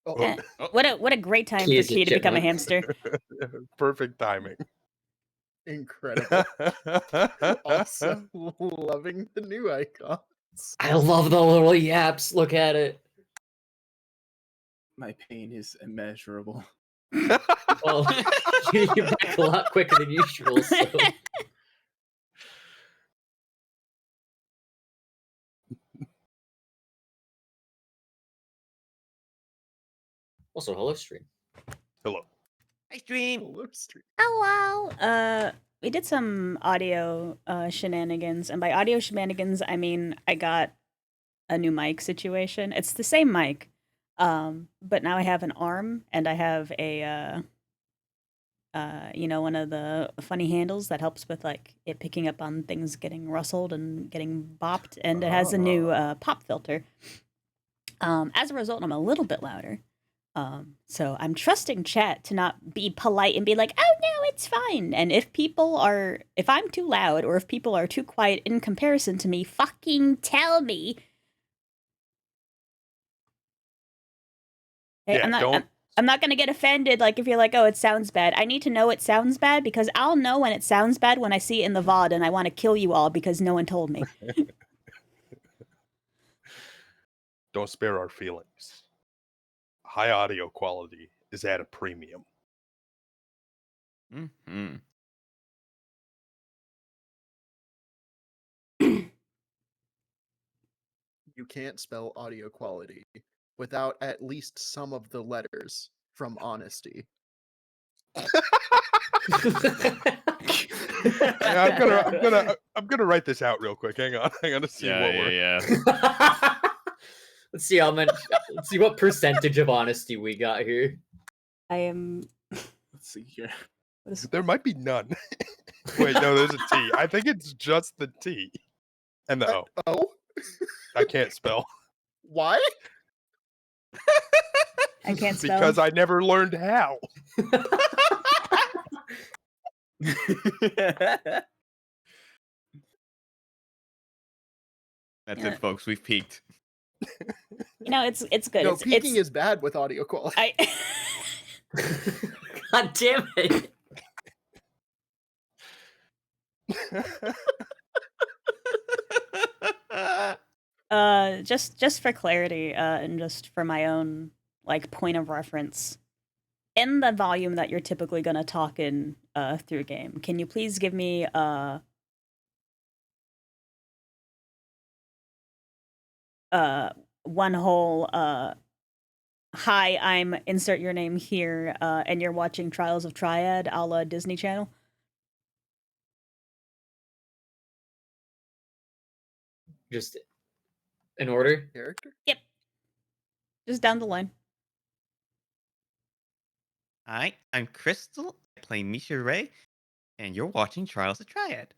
Oh, Eh, Oh. what a great time Key for is a Key to become a chipmunk. hamster. perfect timing. Incredible. Also, Also, loving the new icons. I love the little yaps. Look at it. My pain is immeasurable. Well, you're back a lot quicker than usual, so. Also, hello, stream. hello. Hi, stream. Hello, stream. Hello. We did some audio shenanigans, and by audio shenanigans, I mean I got a new mic situation. It's the same mic, but now I have an arm, and I have a one of the funny handles that helps with like it picking up on things getting rustled and getting bopped, and it has a new pop filter. As a result, I'm a little bit louder. So I'm trusting chat to not be polite and be like, "Oh no, it's fine." And if I'm too loud or if people are too quiet in comparison to me, fucking tell me. Hey, Yeah, I'm not gonna get offended. Like if you're like, "Oh, it sounds bad." I need to know it sounds bad because I'll know when it sounds bad when I see it in the VOD, and I want to kill you all because no one told me. don't spare our feelings. High audio quality is at a premium. Mm-hmm. You can't spell audio quality without at least some of the letters from honesty. I'm gonna write this out real quick. Hang on, I gotta see what we're. Yeah. Let's see how much. Let's see what percentage of honesty we got here. I am. Let's see here. There might be none. Wait, no, there's a T. I think it's just the T and the O. Oh? I can't spell Why? I can't spell. because I never learned how. That's Yeah. it, folks. We've peaked. It's good. No, it's peaking is bad with audio quality. God damn it! Just for clarity, and just for my own like point of reference, in the volume that you're typically gonna talk in through game, can you please give me one whole hi, I'm insert your name here, and you're watching Trials of Triad a la Disney Channel? Just in order. Character? Yep. Just down the line. Hi, I'm Crystal. I play Misha Ray, and you're watching Trials of Triad.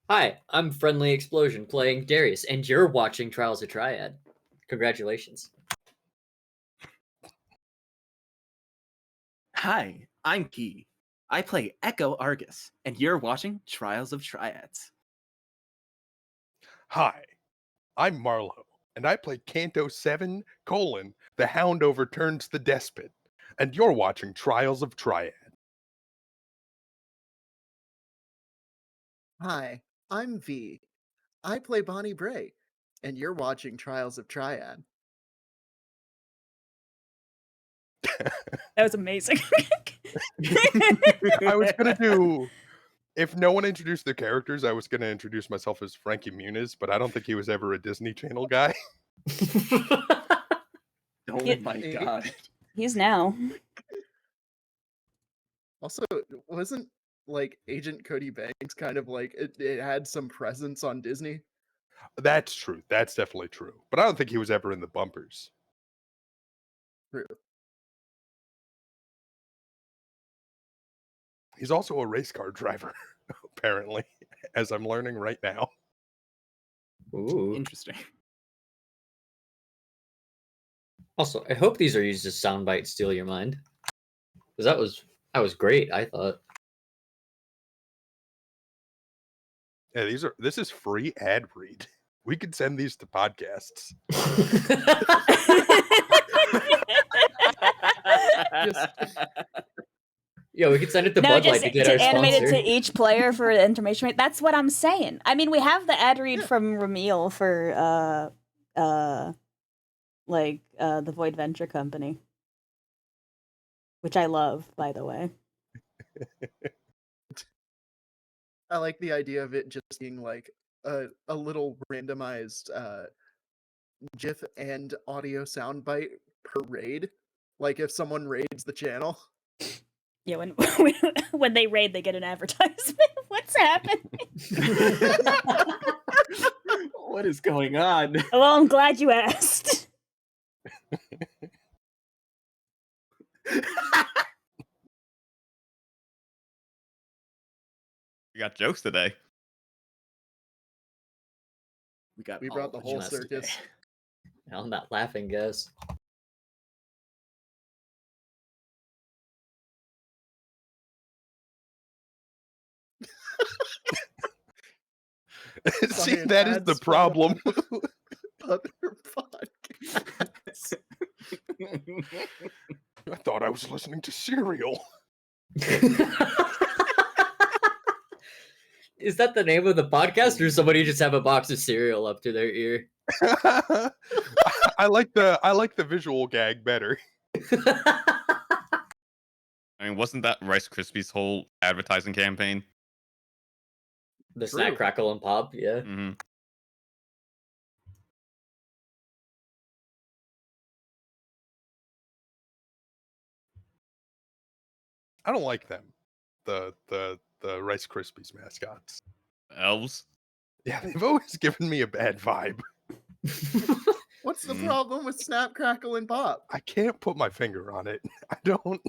Hi, I'm Friendly Explosion playing Darius, and you're watching Trials of Triad. Congratulations. Hi, I'm Key. I play Echo Argus, and you're watching Trials of Triads. Hi, I'm Marlowe, and I play Canto 7, the Hound Overturns the Despot, and you're watching Trials of Triad. Hi, I'm V. I play Bonnie Bray, and you're watching Trials of Triad. That was amazing. I was gonna do. If no one introduced their characters, I was gonna introduce myself as Frankie Muniz, but I don't think he was ever a Disney Channel guy. Oh Yeah. my god. He's now. Also, wasn't like Agent Cody Banks kind of like it had some presence on Disney? That's true. That's definitely true. But I don't think he was ever in the bumpers. True. He's also a race car driver, apparently, as I'm learning right now. Ooh. Interesting. Also, I hope these are used as sound bites. Steal your mind, because that was great. I thought. Yeah, this is free ad read. We could send these to podcasts. Yeah, we could send it to No, Bud just Light to get our animate it sponsor. to each player for the information. That's what I'm saying. I mean, we have the ad read from Ramil for the Void Venture Company, which I love, by the way. I like the idea of it just being like a little randomized GIF and audio soundbite per raid. Like if someone raids the channel. Yeah, when they raid, they get an advertisement. What's happening? What is going on? Well, I'm glad you asked. We got jokes today. We got We all brought the whole jokes today. circus. I'm not laughing, guys. See, Fine, that is add the spot problem. on Other podcasts. I thought I was listening to Serial. Is that the name of the podcast, or somebody just have a box of cereal up to their ear? I like the visual gag better. I mean, wasn't that Rice Krispies' whole advertising campaign? The True. snack, crackle, and pop. Yeah. Mm-hmm. I don't like them. The Rice Krispies mascots. Elves. Yeah, they've always given me a bad vibe. What's the Mm. problem with Snap, Crackle, and Pop? I can't put my finger on it. I don't.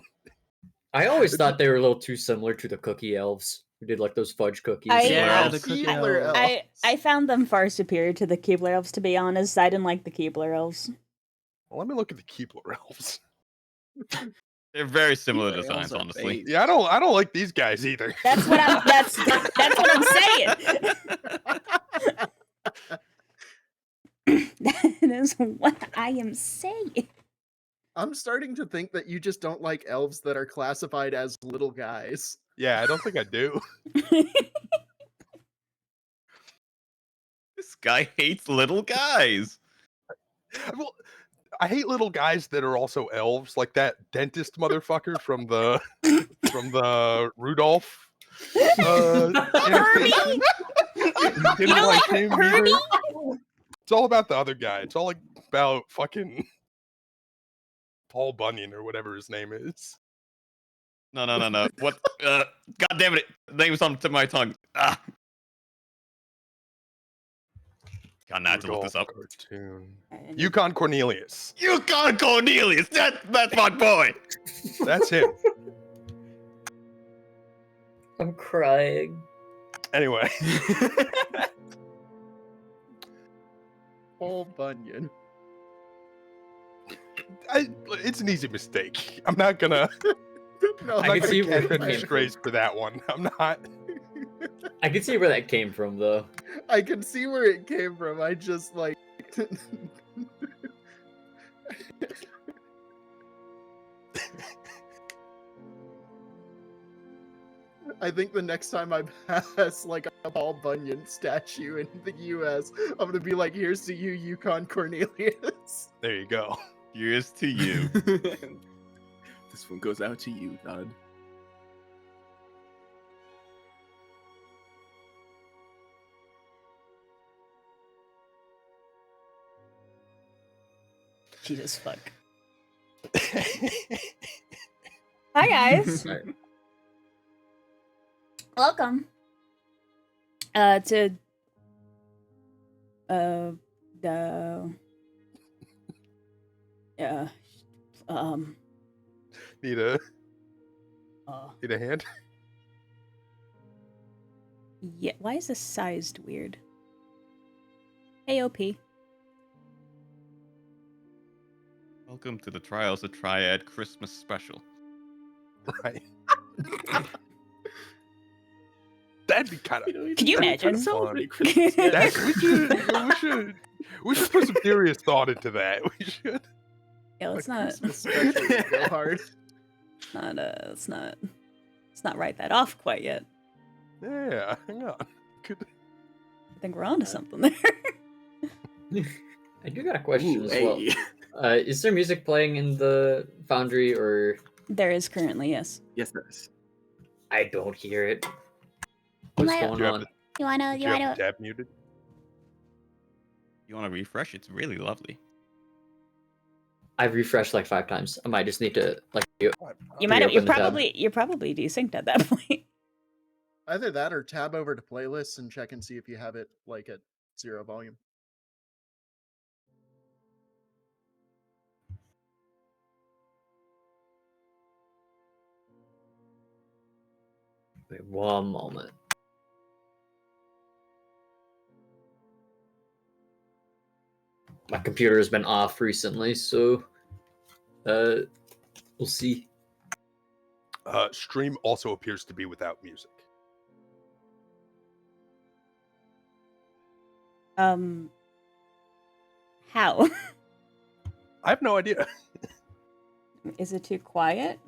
I always thought they were a little too similar to the cookie elves who did like those fudge cookies. Yeah, elves. the cookie Keebler elves. elves. I found them far superior to the Keebler elves, to be honest. I didn't like the Keebler elves. Well, let me look at the Keebler elves. They're very similar Keebler elves designs, are honestly. fake. Yeah, I don't like these guys either. That's what I'm. That's what I'm saying. That is what I am saying. I'm starting to think that you just don't like elves that are classified as little guys. Yeah, I don't think I do. This guy hates little guys. Well, I hate little guys that are also elves, like that dentist motherfucker from the Rudolph animation. Didn't don't like like him Herbie? either. It's all about the other guy. It's all like about fucking Paul Bunyan or whatever his name is. No. What? God damn it! Name's on the tip of my tongue. Ah. God, I have to look this Rudolph up. cartoon. Yukon Cornelius. Yukon Cornelius. That's my boy. That's him. I'm crying. Anyway, Paul Bunyan. it's an easy mistake. I'm not gonna. No, I can see where catch it any came strays for that one. I'm not. I can see where that came from, though. I can see where it came from. I just like. I think the next time I pass like a Paul Bunyan statue in the U.S., I'm gonna be like, "Here's to you, Yukon Cornelius." There you go. Here's to you. This one goes out to you, Todd. Jesus fuck. Hi guys. Alright. Welcome. To the Need a uh, need a hand? yeah, why is this sized weird? Hey OP. Welcome to the Trials of Triad Christmas special. Right. That'd be kind of. Can you imagine? Celebrate Christmas. That, we should put some serious thought into that. We should. Yeah, let's A not. Christmas special would go hard. Let's not write that off quite yet. Yeah, hang on. Could, I think we're onto something there. I do got a question Ooh, as well. hey. Is there music playing in the foundry, or There is currently, yes. Yes, there is. I don't hear it? What's Might- going do you have on? the, You wanna? do You you have wanna? the tab muted? You want to refresh? It's really lovely. I've refreshed like 5 times. I might just need to like. You might have. Reopen the tab. You're probably desynced at that point. Either that or tab over to playlists and check and see if you have it like at 0 volume. Wait, one moment. My computer has been off recently, so we'll see. Stream also appears to be without music. How? I have no idea. Is it too quiet?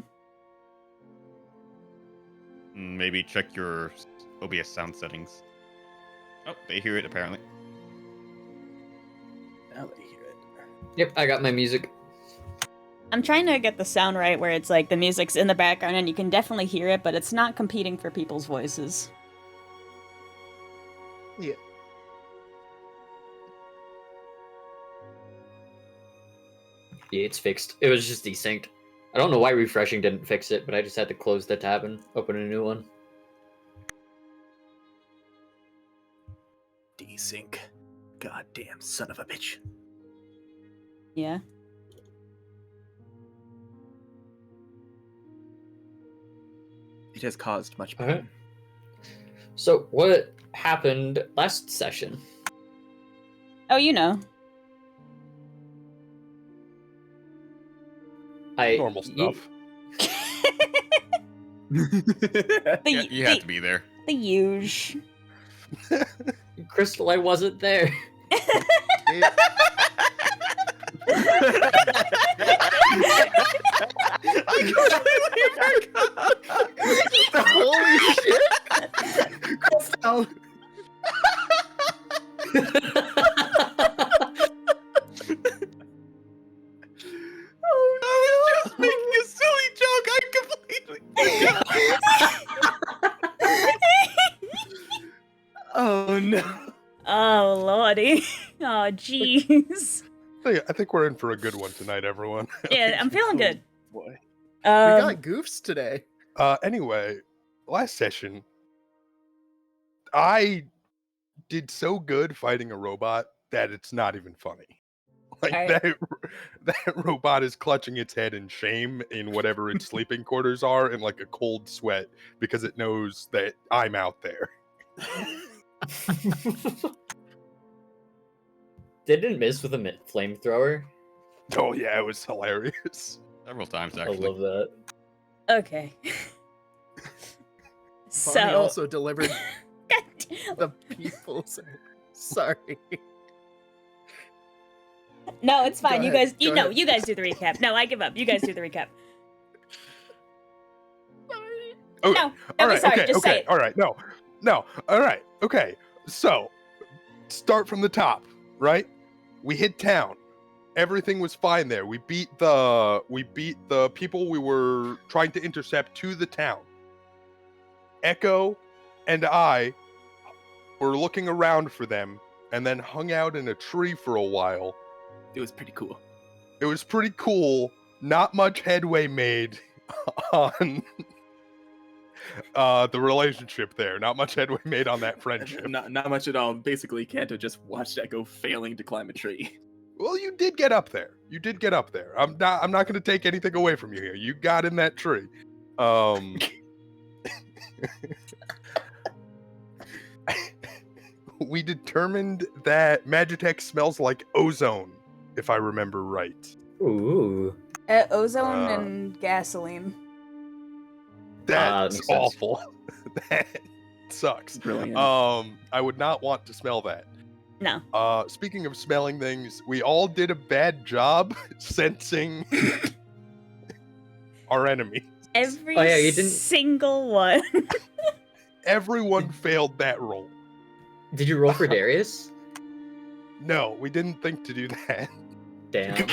Maybe check your OBS sound settings. Oh, they hear it apparently. Now they hear it. Yep, I got my music. I'm trying to get the sound right where it's like the music's in the background and you can definitely hear it, but it's not competing for people's voices. Yeah. Yeah, it's fixed. It was just desynced. I don't know why refreshing didn't fix it, but I just had to close the tab and open a new one. Desync. Goddamn son of a bitch. Yeah. It has caused much pain. Alright. So, what happened last session? Oh, you know. Normal stuff. The, Yeah, you had to be there. the huge. Crystal, I wasn't there. I completely forgot. Holy shit! Crystal! I was just making a silly joke. I completely forgot. Oh no. Oh, lordy. Oh, jeez. I think we're in for a good one tonight, everyone. Yeah, I'm feeling good. Boy. We Um, got goofs today. Anyway, last session, I did so good fighting a robot that it's not even funny. Like Alright. that robot is clutching its head in shame in whatever its sleeping quarters are in like a cold sweat because it knows that I'm out there. They didn't miss with a flamethrower. Oh yeah, it was hilarious. Several times I actually. love that. okay. Bonnie So. also delivered God damn. the people's. Sorry. No, it's fine. Go You ahead, guys, you go know, ahead. you guys do the recap. No, I give up. You guys do the recap. Okay. No, All don't be right, sorry. okay, Just say okay, it. all right, no, all right, okay. So, start from the top, right? We hit town. Everything was fine there. We beat the people we were trying to intercept to the town. Echo and I were looking around for them and then hung out in a tree for a while. It was pretty cool. It was pretty cool. Not much headway made on the relationship there. Not much headway made on that friendship. Not much at all. Basically, Kanto just watched Echo failing to climb a tree. Well, you did get up there. You did get up there. I'm not going to take anything away from you here. You got in that tree. We determined that Magitech smells like ozone, if I remember right. Ooh. Ozone Uh, and gasoline. That's makes sense. awful. That sucks. Brilliant. I would not want to smell that. No. Speaking of smelling things, we all did a bad job sensing our enemy. Every Oh, yeah, you didn't- single one. Everyone failed that roll. Did you roll for Darius? No, we didn't think to do that. Damn.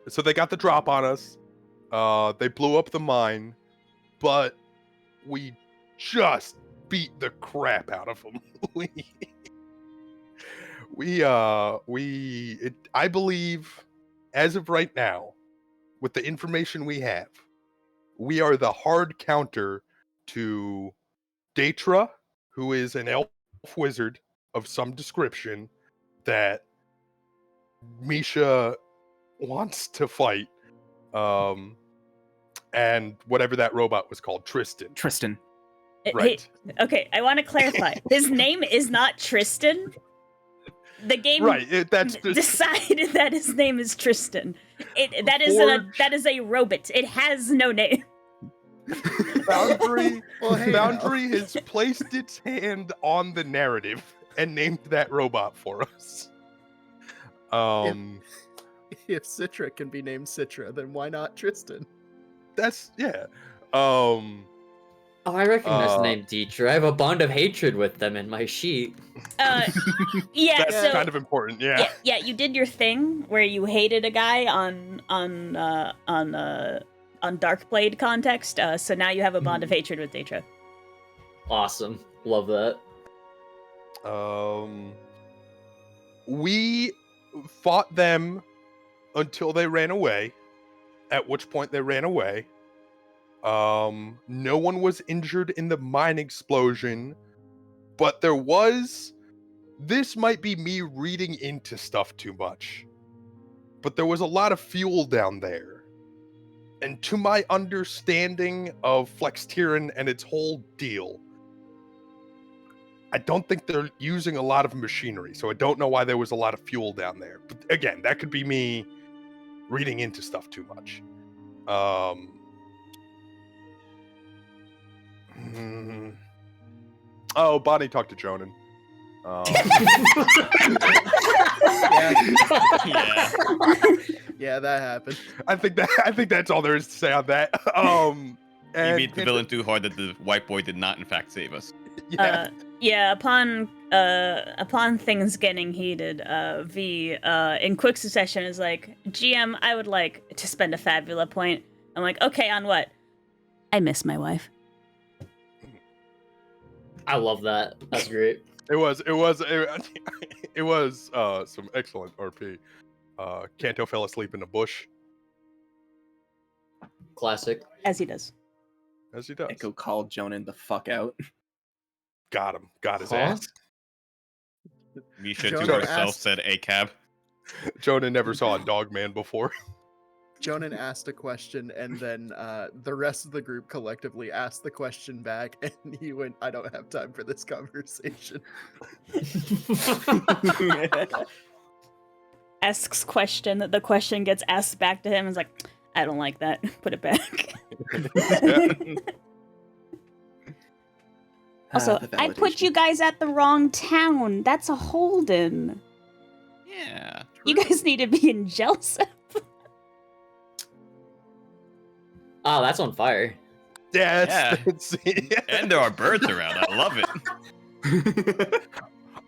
So they got the drop on us. They blew up the mine, but we just beat the crap out of them. I believe, as of right now, with the information we have, we are the hard counter to Daetra, who is an elf wizard of some description that Misha wants to fight. And whatever that robot was called, Tristan. Tristan. Right. Okay, I want to clarify. His name is not Tristan. The game Right. That's just decided that his name is Tristan. That is a robot. It has no name. Boundary. Well, hey, Boundary has placed its hand on the narrative and named that robot for us. If Citra can be named Citra, then why not Tristan? That's yeah. Oh, I recognize the name Dietrich. I have a bond of hatred with them in my sheet. Yeah, That's so kind of important. Yeah. yeah, you did your thing where you hated a guy on Darkblade context. So now you have a bond of hatred with Daetra. Awesome. Love that. We fought them until they ran away, at which point they ran away. No one was injured in the mine explosion, but this might be me reading into stuff too much, but there was a lot of fuel down there. And to my understanding of Flextiran and its whole deal, I don't think they're using a lot of machinery, so I don't know why there was a lot of fuel down there. But again, that could be me reading into stuff too much. Oh, Bonnie talked to Jonan. Yeah. Yeah, that happened. I think that's all there is to say on that. You And beat the villain too hard that the white boy did not, in fact, save us. yeah. Yeah, upon things getting heated, V in quick succession is like, GM, I would like to spend a fabula point. I'm like, okay, on what? I miss my wife. I love that. That's great. It was some excellent RP. Kanto fell asleep in a bush, Classic. As he does. as he does. Echo called Jonan the fuck out. Got him. Got his Huh? ass. Misha to Jonah herself asked- said a cab. Jonah never saw a dog man before. Jonan asked a question, and then the rest of the group collectively asked the question back, and he went, I don't have time for this conversation. Asks question, the question gets asked back to him, and is like, I don't like that. Put it back. Also, the I put validation. you guys at the wrong town. That's a Holden. Yeah. You guys need to be in Jelsep. Oh, that's on fire. Yeah, it's And there are birds around. I love it.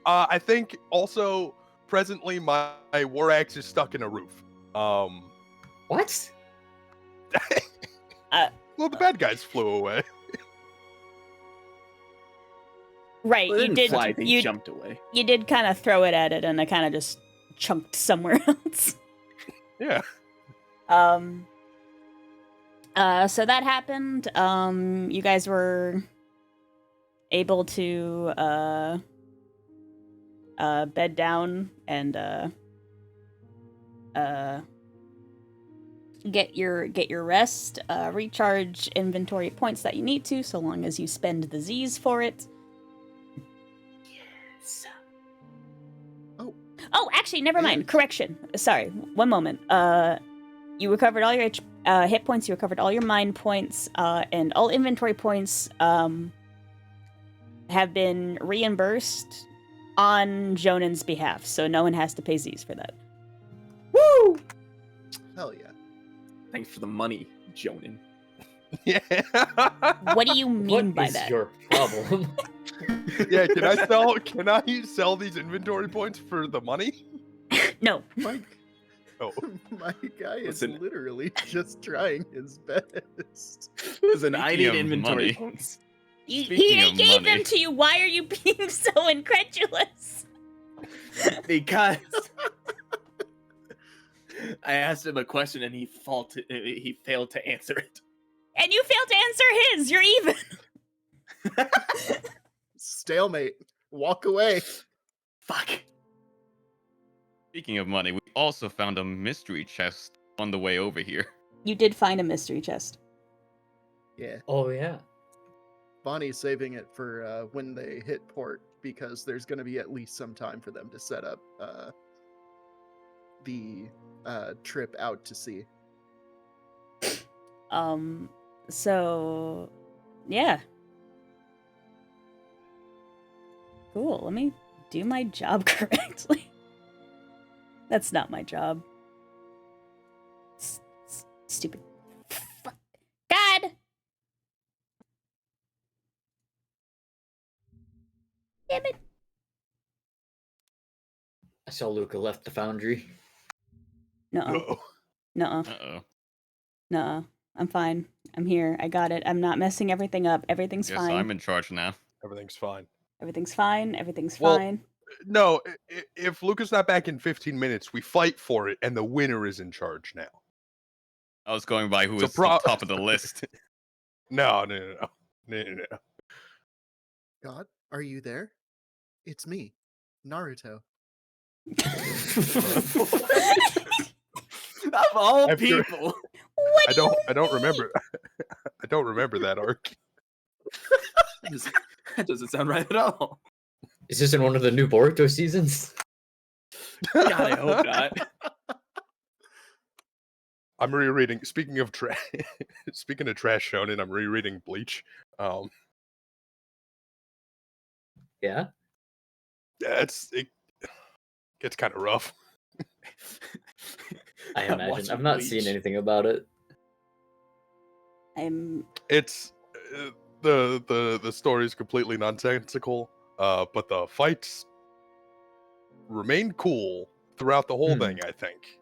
I think also presently my war axe is stuck in a roof. What? Well, the bad guys flew away. Right, Well, it you didn't did. fly, they You jumped away. you did kind of throw it at it, and it kind of just chunked somewhere else. Yeah. So that happened. You guys were able to bed down and get your rest, recharge inventory points that you need to, so long as you spend the Z's for it. Yes. Oh, actually, never mind. Correction. Sorry. One moment. You recovered all your hit points. You recovered all your mind points, and all inventory points have been reimbursed on Jonan's behalf, so no one has to pay Z's for that. Woo! Hell yeah. Thanks for the money, Jonan. Yeah. What do you mean What by is that? your problem? Yeah, can I sell these inventory points for the money? No. My, Oh. my guy is Listen. literally just trying his best. Listen, I Speaking need of inventory money. points. He Speaking of gave them money. to you. Why are you being so incredulous? Because I asked him a question and he failed to answer it. And you failed to answer his. You're even. Stalemate. Walk away. Fuck. Speaking of money, we also found a mystery chest on the way over here. You did find a mystery chest. Yeah. Oh yeah. Bonnie's saving it for when they hit port because there's going to be at least some time for them to set up the trip out to sea. So, yeah. Cool. Let me do my job correctly. That's not my job. Stupid. Fuck. God! Damn it. I saw Luca left the foundry. Nuh-uh. Uh-oh. Nuh-uh. Uh-oh. Nuh-uh. I'm fine. I'm here. I got it. I'm not messing everything up. Everything's Guess fine. I'm in charge now. Everything's fine. Everything's fine. Everything's Well, fine. No, if Luca's not back in 15 minutes, we fight for it, and the winner is in charge now. I was going by who So was the top of the list. No. God, are you there? It's me, Naruto. Of all After- people. What I do you don't remember. I don't remember that arc. That doesn't sound right at all. Is this in one of the new Boruto seasons? God, I hope not. I'm rereading. Speaking of trash shonen, I'm rereading Bleach. Yeah. It gets kind of rough. I I'm imagine. watching I've not Bleach. seen anything about it. It's the story is completely nonsensical, but the fights remain cool throughout the whole thing, I think.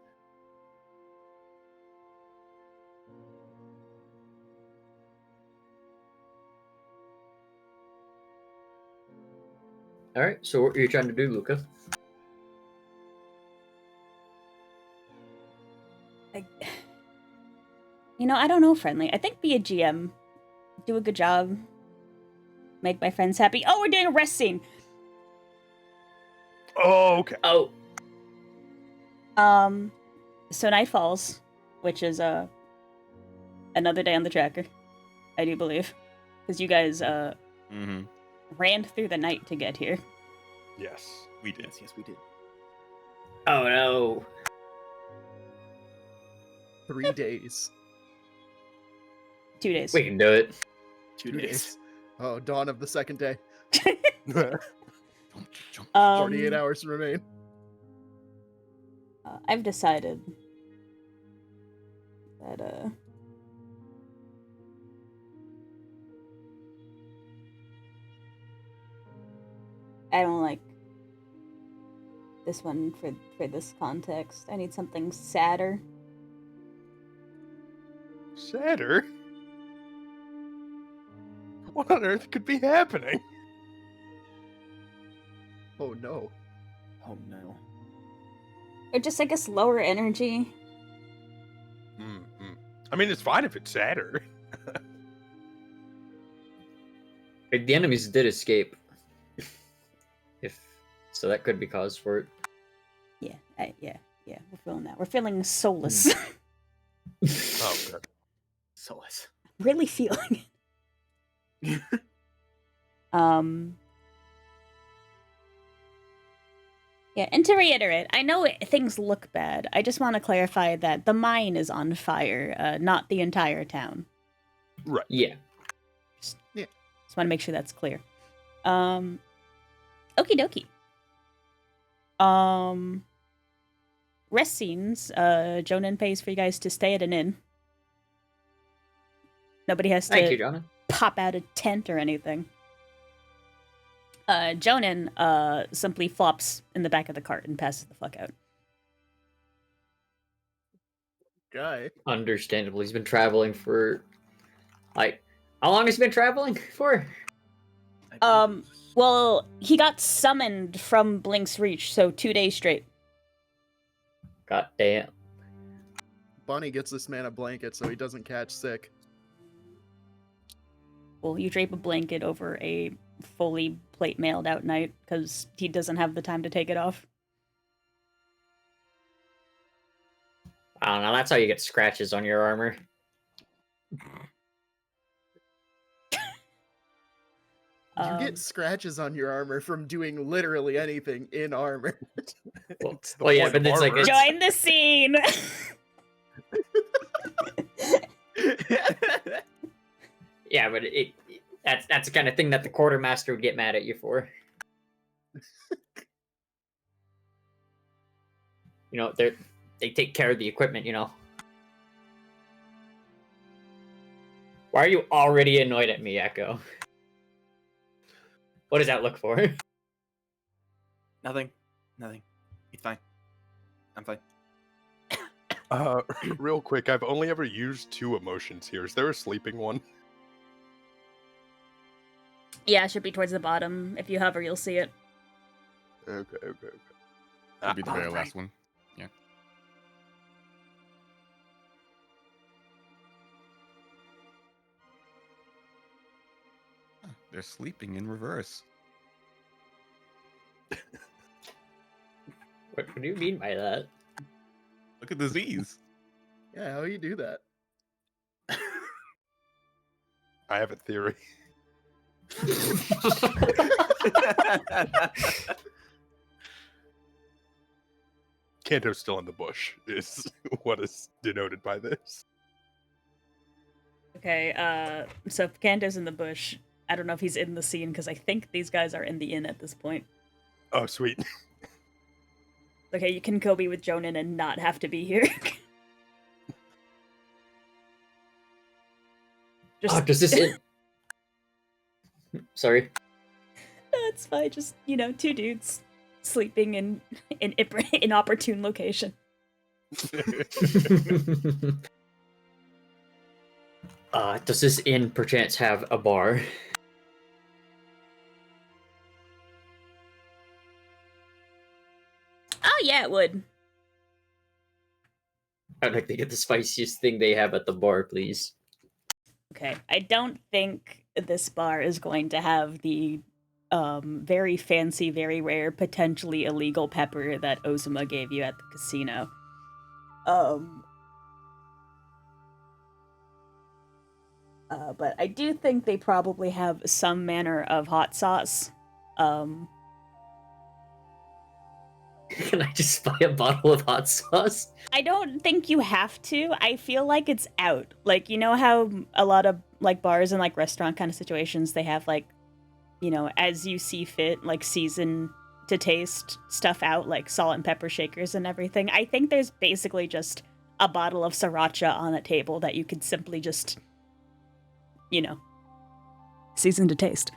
All right. So what are you trying to do, Luca? I don't know, friendly. I think be a GM. Do a good job. Make my friends happy. Oh, we're doing a rest scene. Oh, okay. Oh, So night falls, which is another day on the tracker, I do believe, because you guys Mm-hmm. ran through the night to get here. Yes. We did. Yes, we did. oh no. 3 days. 2 days. We can do it. 2 2 days. days. Oh, dawn of the second day. Jump. 48 hours remain. I've decided that I don't like this one for this context. I need something sadder. Sadder? What on earth could be happening? Oh no. Oh no. Or just, I guess, lower energy. Mm-hmm. I mean, it's fine if it's sadder. Like, the enemies did escape. So that could be cause for it. Yeah, we're feeling that. We're feeling soulless. Oh, good. Solace. Really feeling it. Yeah, and to reiterate, I know things look bad. I just want to clarify that the mine is on fire, not the entire town. Right. Yeah. Just want to make sure that's clear. Okie dokie. Rest scenes. Jonan pays for you guys to stay at an inn. Nobody has Thank you, to Jonah. pop out a tent or anything. Jonan simply flops in the back of the cart and passes the fuck out. Guy. Understandable. He's been traveling for like how long has he been traveling for? Well, he got summoned from Blink's Reach, so 2 days straight. God damn. Bonnie gets this man a blanket so he doesn't catch sick. Well, you drape a blanket over a fully plate mailed out knight because he doesn't have the time to take it off. I don't know. That's how you get scratches on your armor. You get scratches on your armor from doing literally anything in armor. Well, It's the well, yeah, point but of it's like armor. it's, Join the scene. yeah, but that's the kind of thing that the quartermaster would get mad at you for. You know, they take care of the equipment. You know. Why are you already annoyed at me, Echo? What does that look for? Nothing. It's fine. I'm fine. Real quick, I've only ever used 2 emotions here. Is there a sleeping one? Yeah, it should be towards the bottom. If you hover, you'll see it. Okay. That'd be the very alright. last one. Yeah. They're sleeping in reverse. What do you mean by that? Look at the Z's. Yeah, how you do that? I have a theory. Kanto's still in the bush, is what is denoted by this. Okay, so if Kanto's in the bush, I don't know if he's in the scene because I think these guys are in the inn at this point. Oh, sweet. Okay, you can Kobe with Jonan and not have to be here. Just, Does this? Sorry. It's fine. Just 2 dudes sleeping in an inopportune location. Does this inn perchance have a bar? Oh yeah, it would. I'd like to get the spiciest thing they have at the bar, please. Okay, I don't think this bar is going to have the very fancy, very rare, potentially illegal pepper that Ozuma gave you at the casino. But I do think they probably have some manner of hot sauce. Can I just buy a bottle of hot sauce? I don't think you have to. I feel like it's out. Like, you know how a lot of like bars and like restaurant kind of situations, they have like, as you see fit, like season to taste stuff out, like salt and pepper shakers and everything. I think there's basically just a bottle of sriracha on a table that you could simply just, season to taste.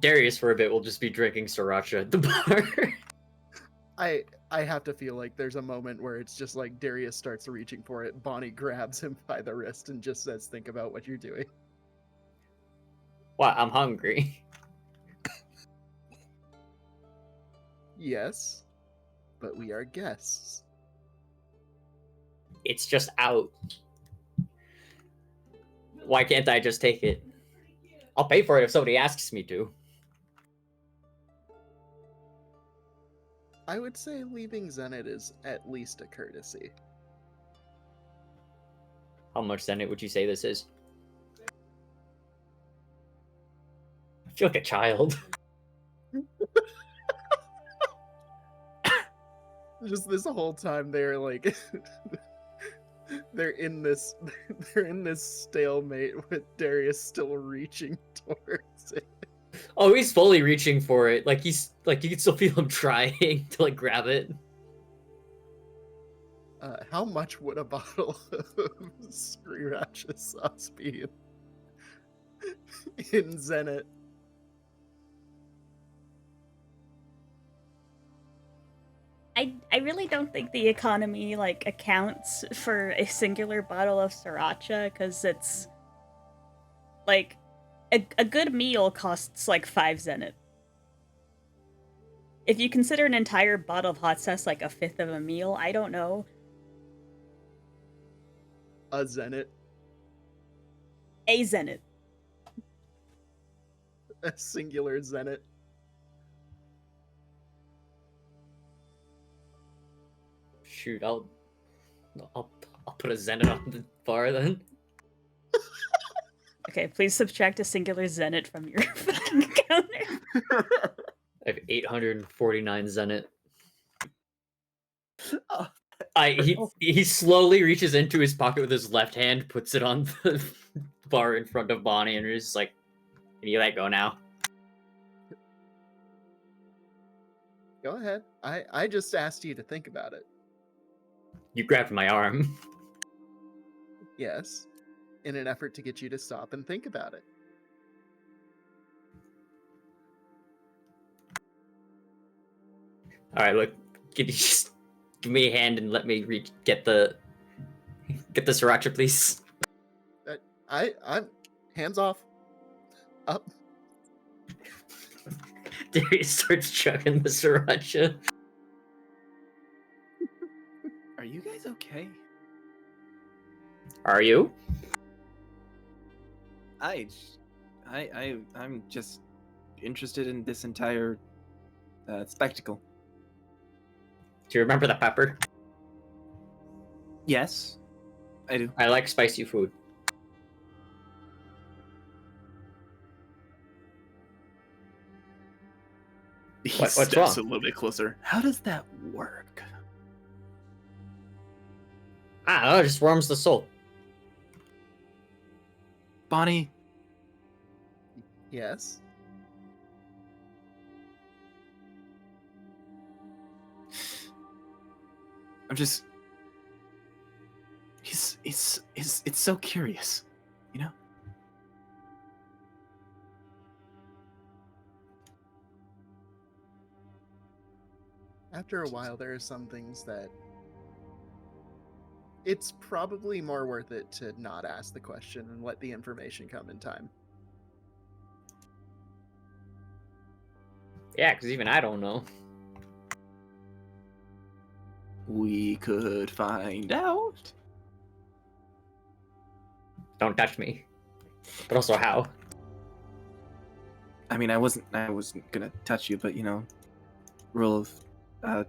Darius for a bit will just be drinking sriracha at the bar. I have to feel like there's a moment where it's just like Darius starts reaching for it, Bonnie grabs him by the wrist and just says, "Think about what you're doing." What? I'm hungry. Yes, but we are guests. It's just out. Why can't I just take it? I'll pay for it if somebody asks me to. I would say leaving Zenit is at least a courtesy. How much Zenit would you say this is? feel like a child. Just this whole time they're like they're in this stalemate with Darius still reaching towards it. Oh, he's fully reaching for it. Like he's like you can still feel him trying to like grab it. How much would a bottle of Sriracha sauce be in Zenit? I really don't think the economy like accounts for a singular bottle of sriracha because it's like a good meal costs like 5 zenit. If you consider an entire bottle of hot sauce like a fifth of a meal, I don't know. A Zenit. A zenit. A singular Zenit. Shoot, I'll put a zenit on the bar then. Okay, please subtract a singular zenit from your fucking counter. I have 849 zenit. Oh, He slowly reaches into his pocket with his left hand, puts it on the bar in front of Bonnie, and is like, "Can you let go now?" Go ahead. I just asked you to think about it. You grabbed my arm. Yes. In an effort to get you to stop and think about it. All right, look, can you just give me a hand and let me get the sriracha, please? I'm hands off. Up. Darius starts chugging the sriracha. are you guys okay? Are you? I'm just interested in this entire spectacle. Do you remember the pepper? Yes, I do. I like spicy food. He What's steps wrong? a little bit closer. How does that work? I don't know, it just warms the soul. Bonnie, Yes. I'm just. It's so curious, you know? After a while, there are some things that it's probably more worth it to not ask the question and let the information come in time. Yeah, because even I don't know. We could find out. Don't touch me. But also how? I mean, I wasn't gonna touch you, but rule of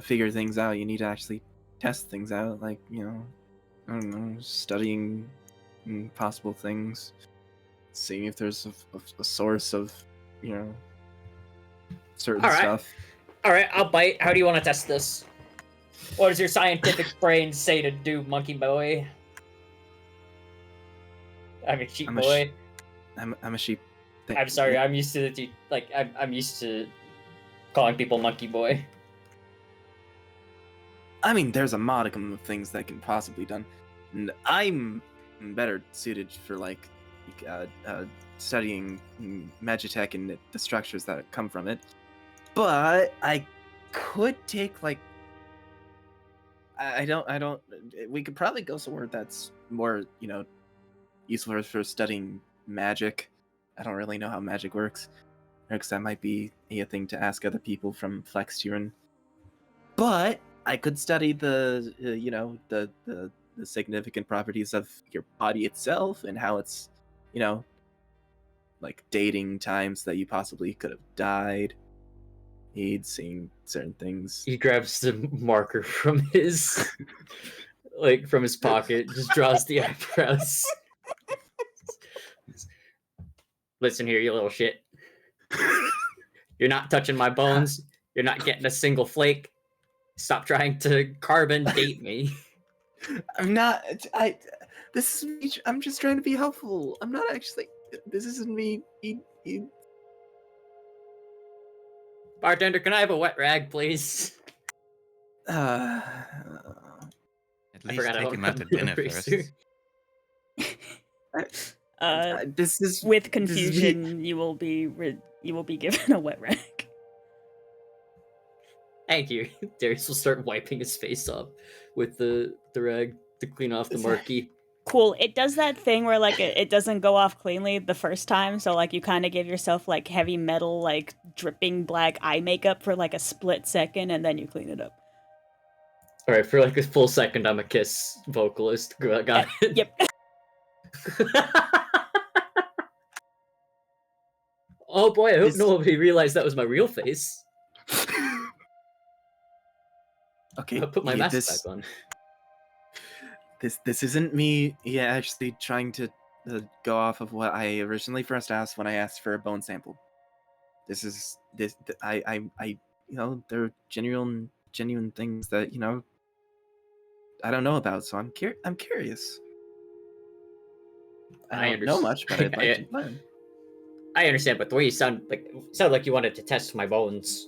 figure things out. You need to actually test things out, like I don't know, studying possible things, seeing if there's a source of certain All right. stuff. All right, I'll bite. How do you want to test this? What does your scientific brain say to do, monkey boy? I mean, sheep I'm a boy. I'm a sheep. I'm sorry. I'm used to I'm used to calling people monkey boy. I mean, there's a modicum of things that can possibly be done, and I'm better suited for studying Magitech and the structures that come from it. But I could take I don't. We could probably go somewhere that's more useful for studying magic. I don't really know how magic works, because that might be a thing to ask other people from Flexturin. But I could study the significant properties of your body itself and how it's dating times that you possibly could have died. He'd seen certain things. He grabs the marker from his from his pocket, just draws the eyebrows. Listen here, you little shit. You're not touching my bones. You're not getting a single flake. Stop trying to carbon date me. I'm not. This is me. I'm just trying to be helpful. I'm not actually. This isn't me. Bartender, can I have a wet rag, please? Uh, At I least forgot I take don't him out have to an dinner eraser. first. this is With this is me. confusion, you will be given a wet rag. Thank you. Darius will start wiping his face off with the rag to clean off the marquee. Cool. It does that thing where like it doesn't go off cleanly the first time, so like you kind of give yourself like heavy metal, like dripping black eye makeup for like a split second, and then you clean it up. All right, for like a full second, I'm a Kiss vocalist. Got it. Yep. Oh boy, I hope This- nobody realized that was my real face. Okay. I'll put my yeah, mask this, back on. This isn't me. Yeah, actually trying to go off of what I originally first asked when I asked for a bone sample. This is this. I there are genuine things that I don't know about. So I'm curious. I don't know much, but I'd like to learn. I understand, but the way you sound like you wanted to test my bones.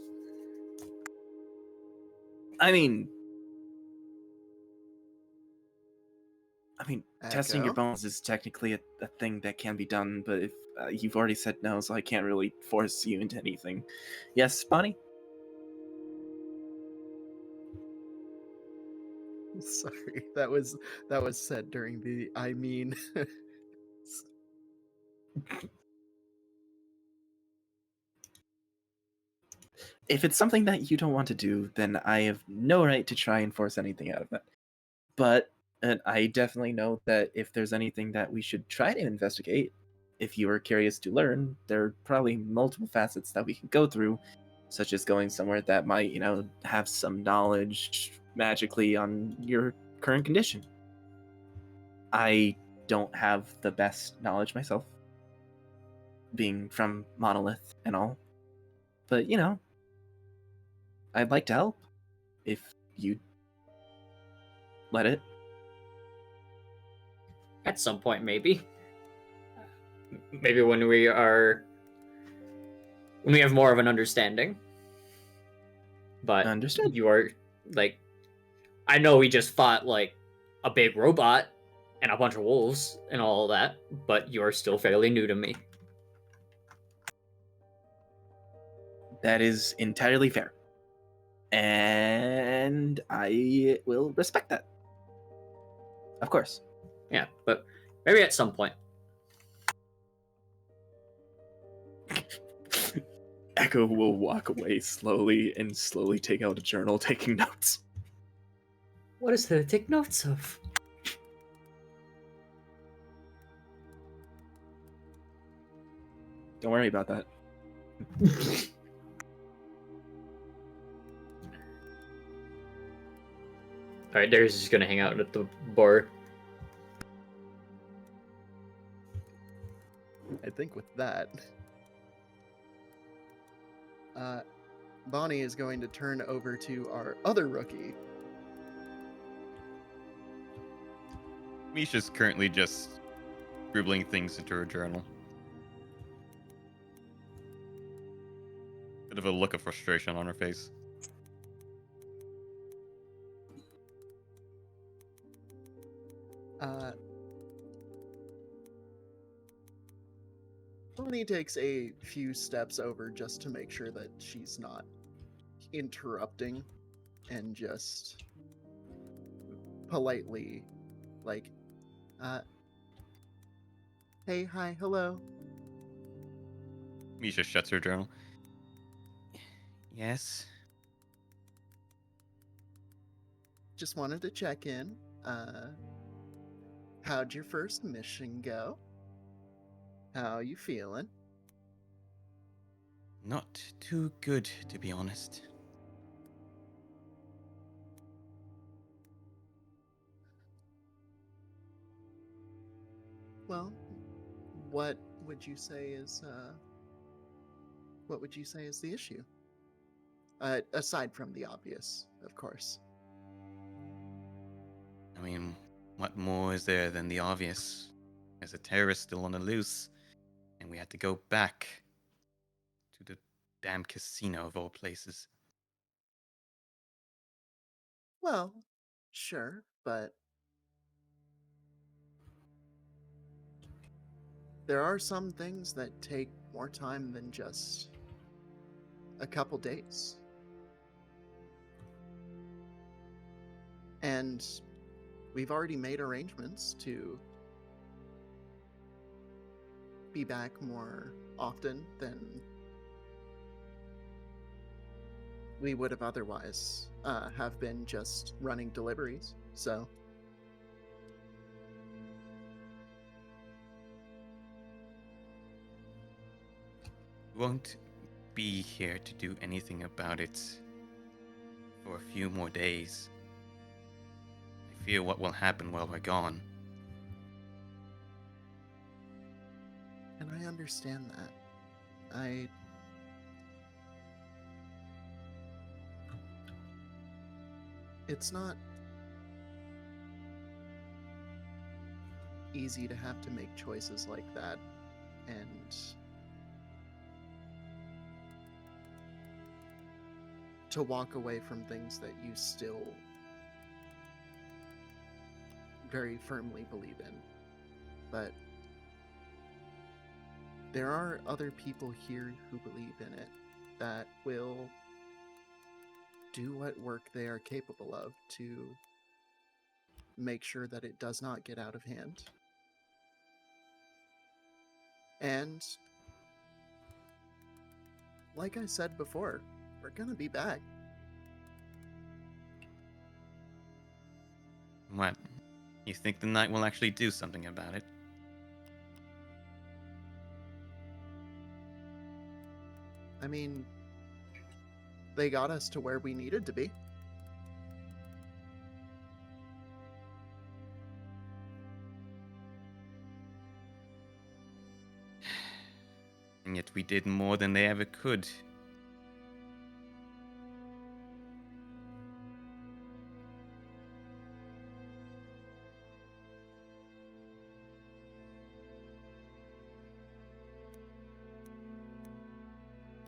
I mean, testing your Echo? bones is technically a thing that can be done, but if you've already said no, so I can't really force you into anything. Yes, Bonnie? Sorry, that was said during the I mean. If it's something that you don't want to do, then I have no right to try and force anything out of it. But I definitely know that if there's anything that we should try to investigate, if you are curious to learn, there are probably multiple facets that we can go through, such as going somewhere that might, have some knowledge magically on your current condition. I don't have the best knowledge myself, being from Monolith and all. But, I'd like to help if you let it. At some point, maybe. Maybe when we have more of an understanding. But Understood. you are I know we just fought like a big robot and a bunch of wolves and all that, but you're still fairly new to me. That is entirely fair. And I will respect that. Of course. Yeah, but maybe at some point. Echo will walk away slowly and slowly take out a journal, taking notes. What is there to take notes of? Don't worry about that. Alright, Darius is just gonna hang out at the bar. I think with that, Bonnie is going to turn over to our other rookie. Misha's currently just scribbling things into her journal. Bit of a look of frustration on her face. Bonnie takes a few steps over just to make sure that she's not interrupting, and just politely, like, hey, hi, hello. Misha shuts her journal. Yes. Just wanted to check in. How'd your first mission go? How you feeling? Not too good, to be honest. Well, what would you say is what would you say is the issue? Aside from the obvious, of course. I mean, what more is there than the obvious? There's a terrorist still on the loose, and we had to go back to the damn casino of all places. Well, sure, but there are some things that take more time than just a couple days. And we've already made arrangements to be back more often than we would have otherwise have been just running deliveries. So Won't be here to do anything about it for a few more days. I fear what will happen while we're gone. and I understand that. It's not easy to have to make choices like that, and to walk away from things that you still very firmly believe in. But there are other people here who believe in it that will do what work they are capable of to make sure that it does not get out of hand. And like I said before, we're gonna be back. What? You think the knight will actually do something about it? I mean, they got us to where we needed to be. And yet we did more than they ever could.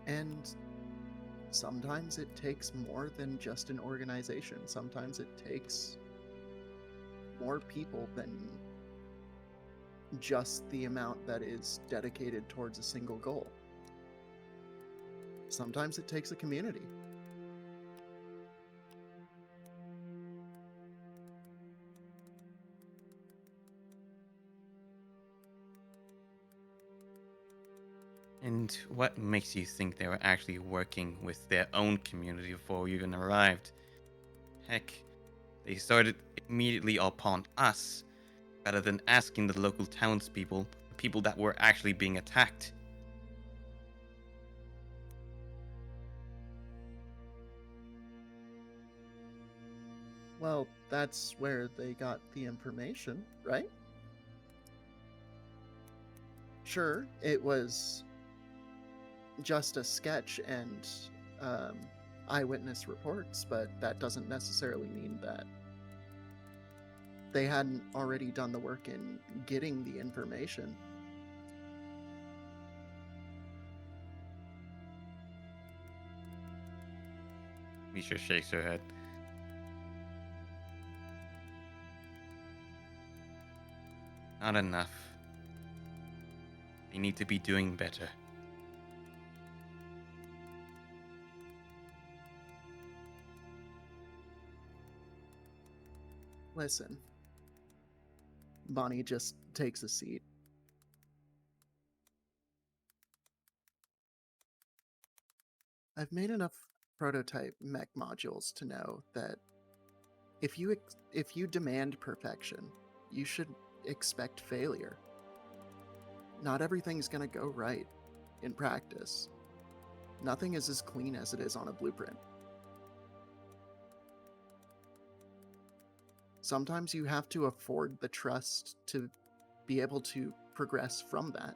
And sometimes it takes more than just an organization. Sometimes it takes more people than just the amount that is dedicated towards a single goal. Sometimes it takes a community. And what makes you think they were actually working with their own community before you even arrived? Heck, they started immediately upon us, rather than asking the local townspeople, the people that were actually being attacked. Well, that's where they got the information, right? Sure, it was just a sketch and eyewitness reports, but that doesn't necessarily mean that they hadn't already done the work in getting the information. Misha shakes her head. Not enough. They need to be doing better. Listen. Bonnie just takes a seat. I've made enough prototype mech modules to know that if you demand perfection, you should expect failure. Not everything's gonna go right in practice. Nothing is as clean as it is on a blueprint. Sometimes you have to afford the trust to be able to progress from that.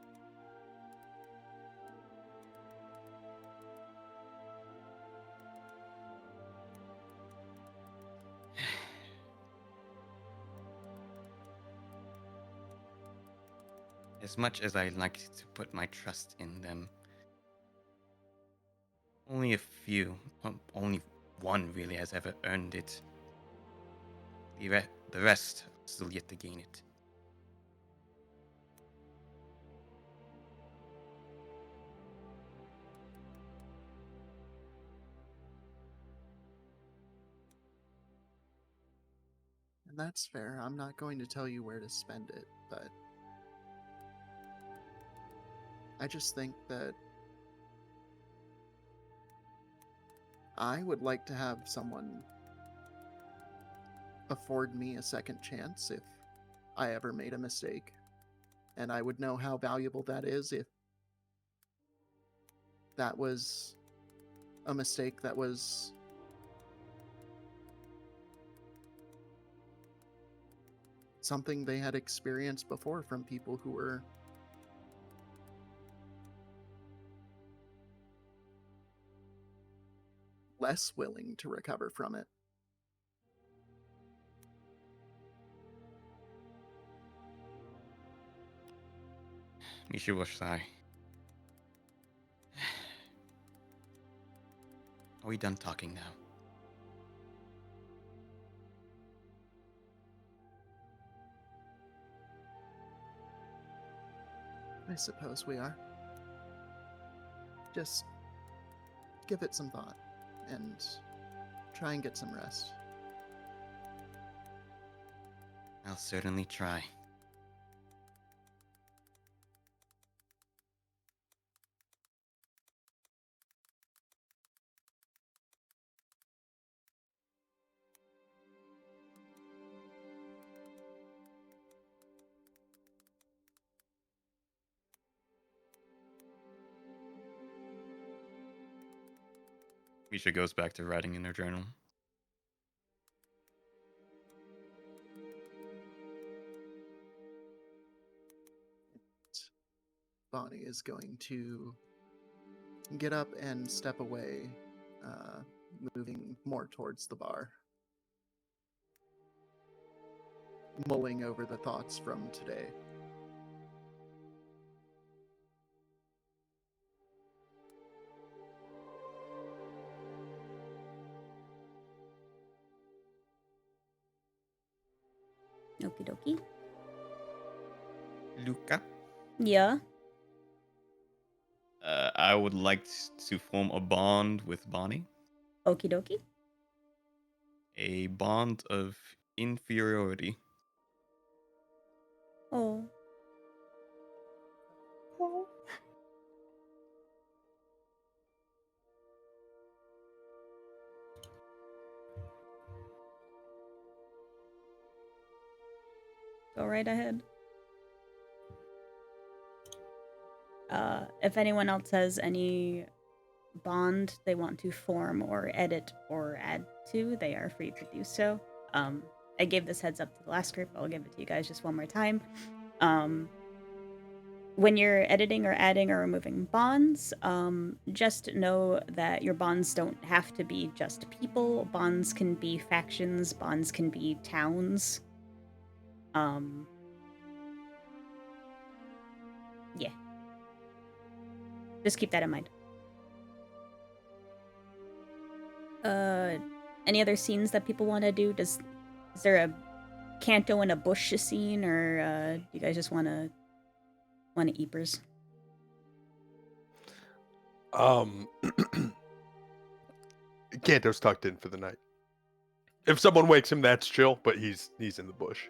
As much as I like to put my trust in them, only a few, only one really has ever earned it. The rest still yet to gain it. And that's fair. I'm not going to tell you where to spend it, but I just think that I would like to have someone afford me a second chance if I ever made a mistake. And I would know how valuable that is if that was a mistake that was something they had experienced before from people who were less willing to recover from it. Misha will sigh. Are we done talking now? I suppose we are. Just give it some thought and try and get some rest. I'll certainly try. Misha goes back to writing in her journal. Bonnie is going to get up and step away, moving more towards the bar, mulling over the thoughts from today. Okie dokie. Luca? Yeah. I would like to form a bond with Bonnie. Okie dokie. A bond of inferiority. Oh. Go right ahead. If anyone else has any bond they want to form or edit or add to, they are free to do so. I gave this heads up to the last group. I'll give it to you guys just one more time. When you're editing or adding or removing bonds, just know that your bonds don't have to be just people. Bonds can be factions. Bonds can be towns. Yeah. Just keep that in mind. Any other scenes that people want to do? Is there a Canto in a bush scene, or do you guys just want to eepers? Kanto's tucked in for the night. If someone wakes him, that's chill, but he's in the bush.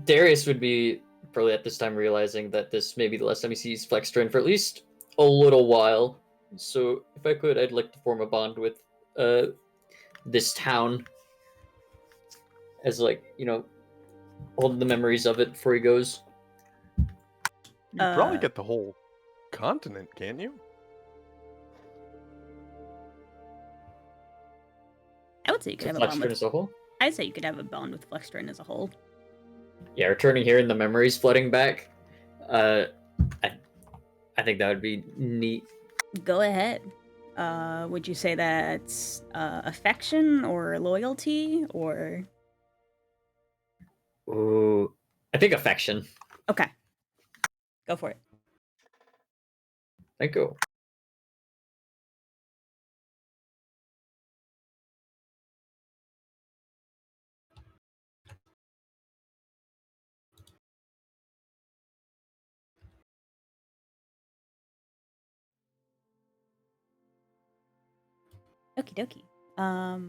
Darius would be probably at this time realizing that this may be the last time he sees Flextrain for at least a little while. So if I could, I'd like to form a bond with this town as, like, you know, hold the memories of it before he goes. You can probably Uh, get the whole continent, can't you? I would say you could have a bond Flextrain with. as a whole. I'd say you could have a bond with Flextrain as a whole. Yeah, returning here and the memories flooding back. I think that would be neat. Go ahead. Would you say that's affection or loyalty or? Ooh, I think affection. Okay, go for it. Thank you. Okie dokie. I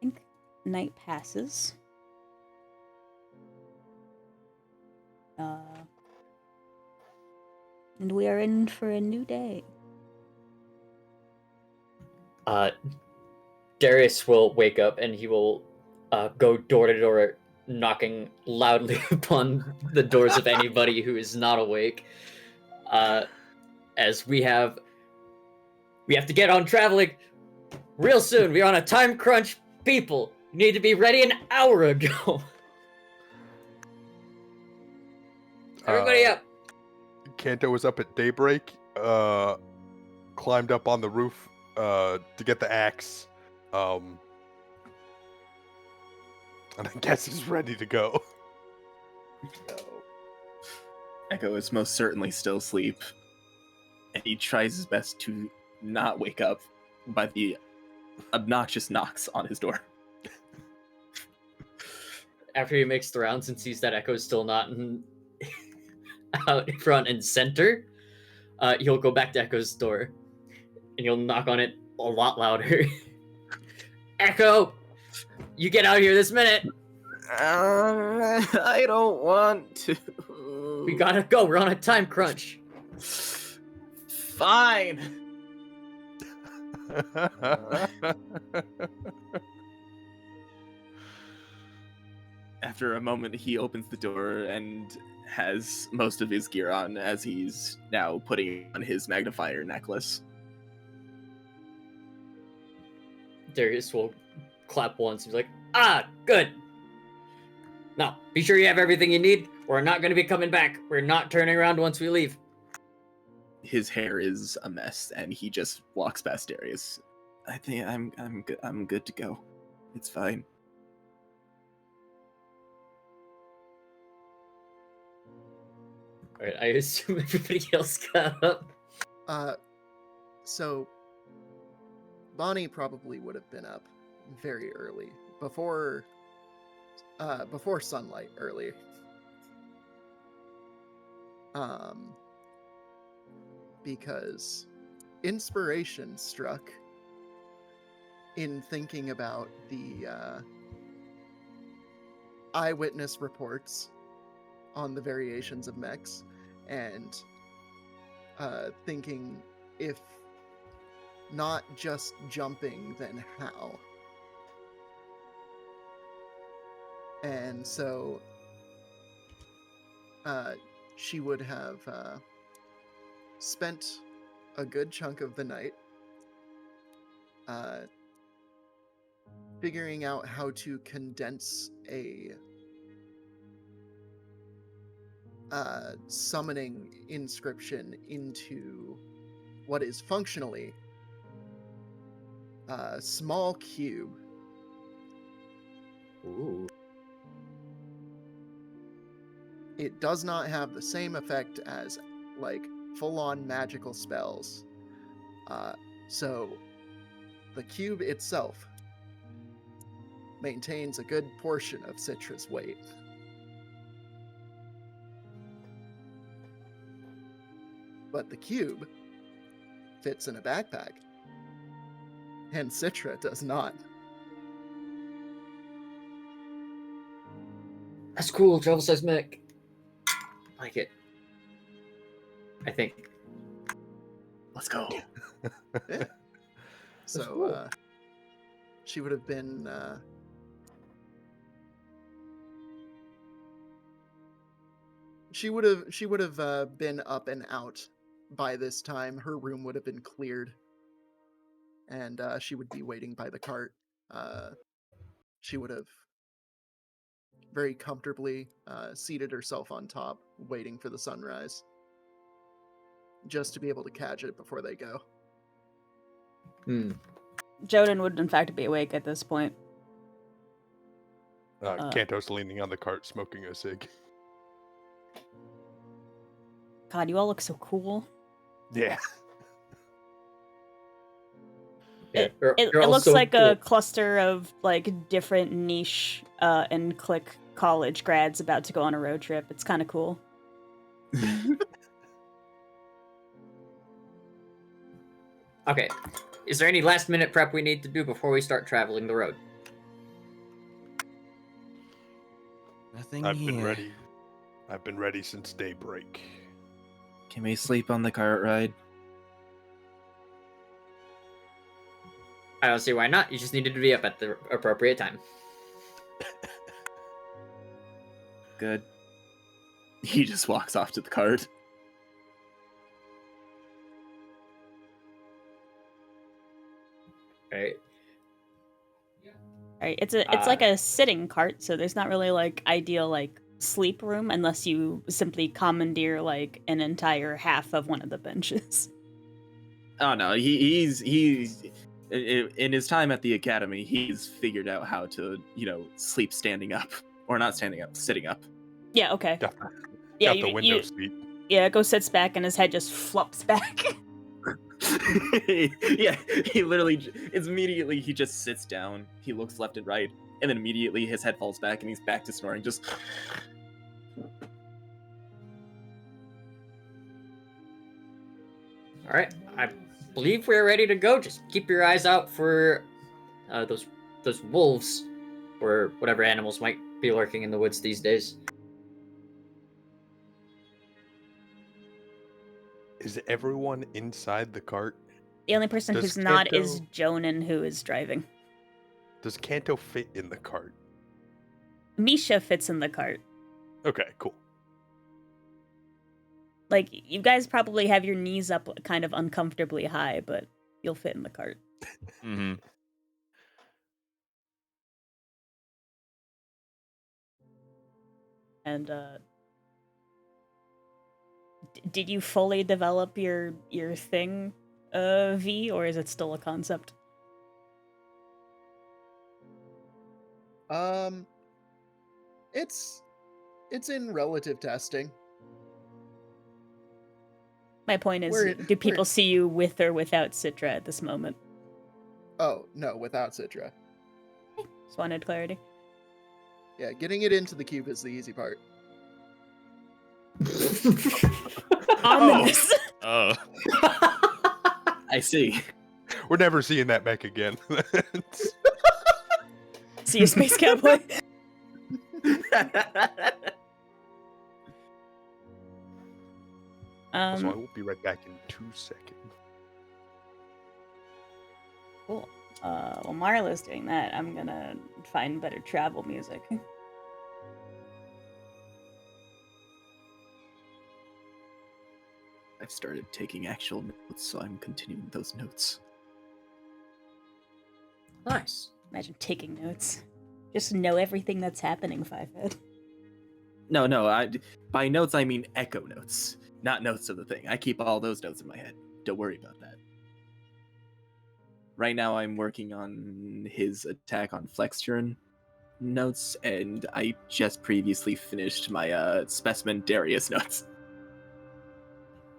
think night passes. And we are in for a new day. Darius will wake up and he will go door to door, knocking loudly upon the doors of anybody who is not awake. As we have to get on traveling real soon. We're on a time crunch, people. You need to be ready an hour ago. Everybody up. Kanto was up at daybreak, climbed up on the roof to get the axe, and I guess he's ready to go. Echo is most certainly still asleep, and he tries his best to not wake up by the obnoxious knocks on his door. After he makes the rounds and sees that Echo's still not out in front and center, he'll go back to Echo's door and he'll knock on it a lot louder. Echo, you get out here this minute. I don't want to. We gotta go. We're on a time crunch. Fine. After a moment, he opens the door and has most of his gear on as he's now putting on his magnifier necklace. Darius will clap once. He's like, good. Now, be sure you have everything you need. We're not going to be coming back. We're not turning around once we leave. His hair is a mess, and he just walks past Darius. I think I'm good. I'm good to go. It's fine. All right, I assume everybody else got up. So Bonnie probably would have been up very early, before sunlight early. Because inspiration struck in thinking about the eyewitness reports on the variations of mechs, and thinking, if not just jumping, then how? And so she would have spent a good chunk of the night figuring out how to condense a summoning inscription into what is functionally a small cube. Ooh. It does not have the same effect as, like, full-on magical spells. So the cube itself maintains a good portion of Citra's weight. But the cube fits in a backpack, and Citra does not. That's cool, travel size mech. I like it. I think. Let's go. Yeah. So cool. she would have been she would have been up and out by this time. Her room would have been cleared, and she would be waiting by the cart. She would have very comfortably seated herself on top, waiting for the sunrise. just to be able to catch it before they go. Joden would in fact be awake at this point. Kanto's leaning on the cart, smoking a cig. God, you all look so cool. Yeah. It You're all looks so like cool. a cluster of like different niche and clique college grads about to go on a road trip. It's kind of cool. Okay. Is there any last minute prep we need to do before we start traveling the road? Nothing I've here. been ready. I've been ready since daybreak. Can we sleep on the cart ride? I don't see why not. You just needed to be up at the appropriate time. Good. He just walks off to the cart. Right. Right? It's like a sitting cart, so there's not really like ideal like sleep room unless you simply commandeer like an entire half of one of the benches. Oh no, he's in his time at the academy, he's figured out how to, sleep standing up. Or not standing up, sitting up. Yeah, okay. Got, Yeah, got the window seat. Yeah, Go sits back and his head just flops back. Yeah, he literally, it's immediately he just sits down, he looks left and right, and then immediately his head falls back and he's back to snoring, just... Alright. I believe we're ready to go. Just keep your eyes out for those wolves or whatever animals might be lurking in the woods these days. Is everyone inside the cart? The only person Does who's not is Kanto- Jonan, who is driving. Does Kanto fit in the cart? Misha fits in the cart. Okay, cool. Like, you guys probably have your knees up kind of uncomfortably high, but you'll fit in the cart. Mm-hmm. And, did you fully develop your thing, V, or is it still a concept? It's in relative testing. My point is, We're- do people we're- see you with or without Citra at this moment? Oh, no, without Citra. Just wanted clarity. Yeah, getting it into the cube is the easy part. Ominous! Oh. I see. We're never seeing that mech again. See you, Space Cowboy. So I Um, will be right back in 2 seconds. cool. While Marla's doing that, I'm gonna find better travel music. I've started taking actual notes, so I'm continuing those notes. Nice. Imagine taking notes. Just know everything that's happening, Fivehead. No, by notes I mean echo notes, not notes of the thing. I keep all those notes in my head. Don't worry about that. Right now I'm working on his attack on Flexturn notes, and I just previously finished my specimen Darius notes.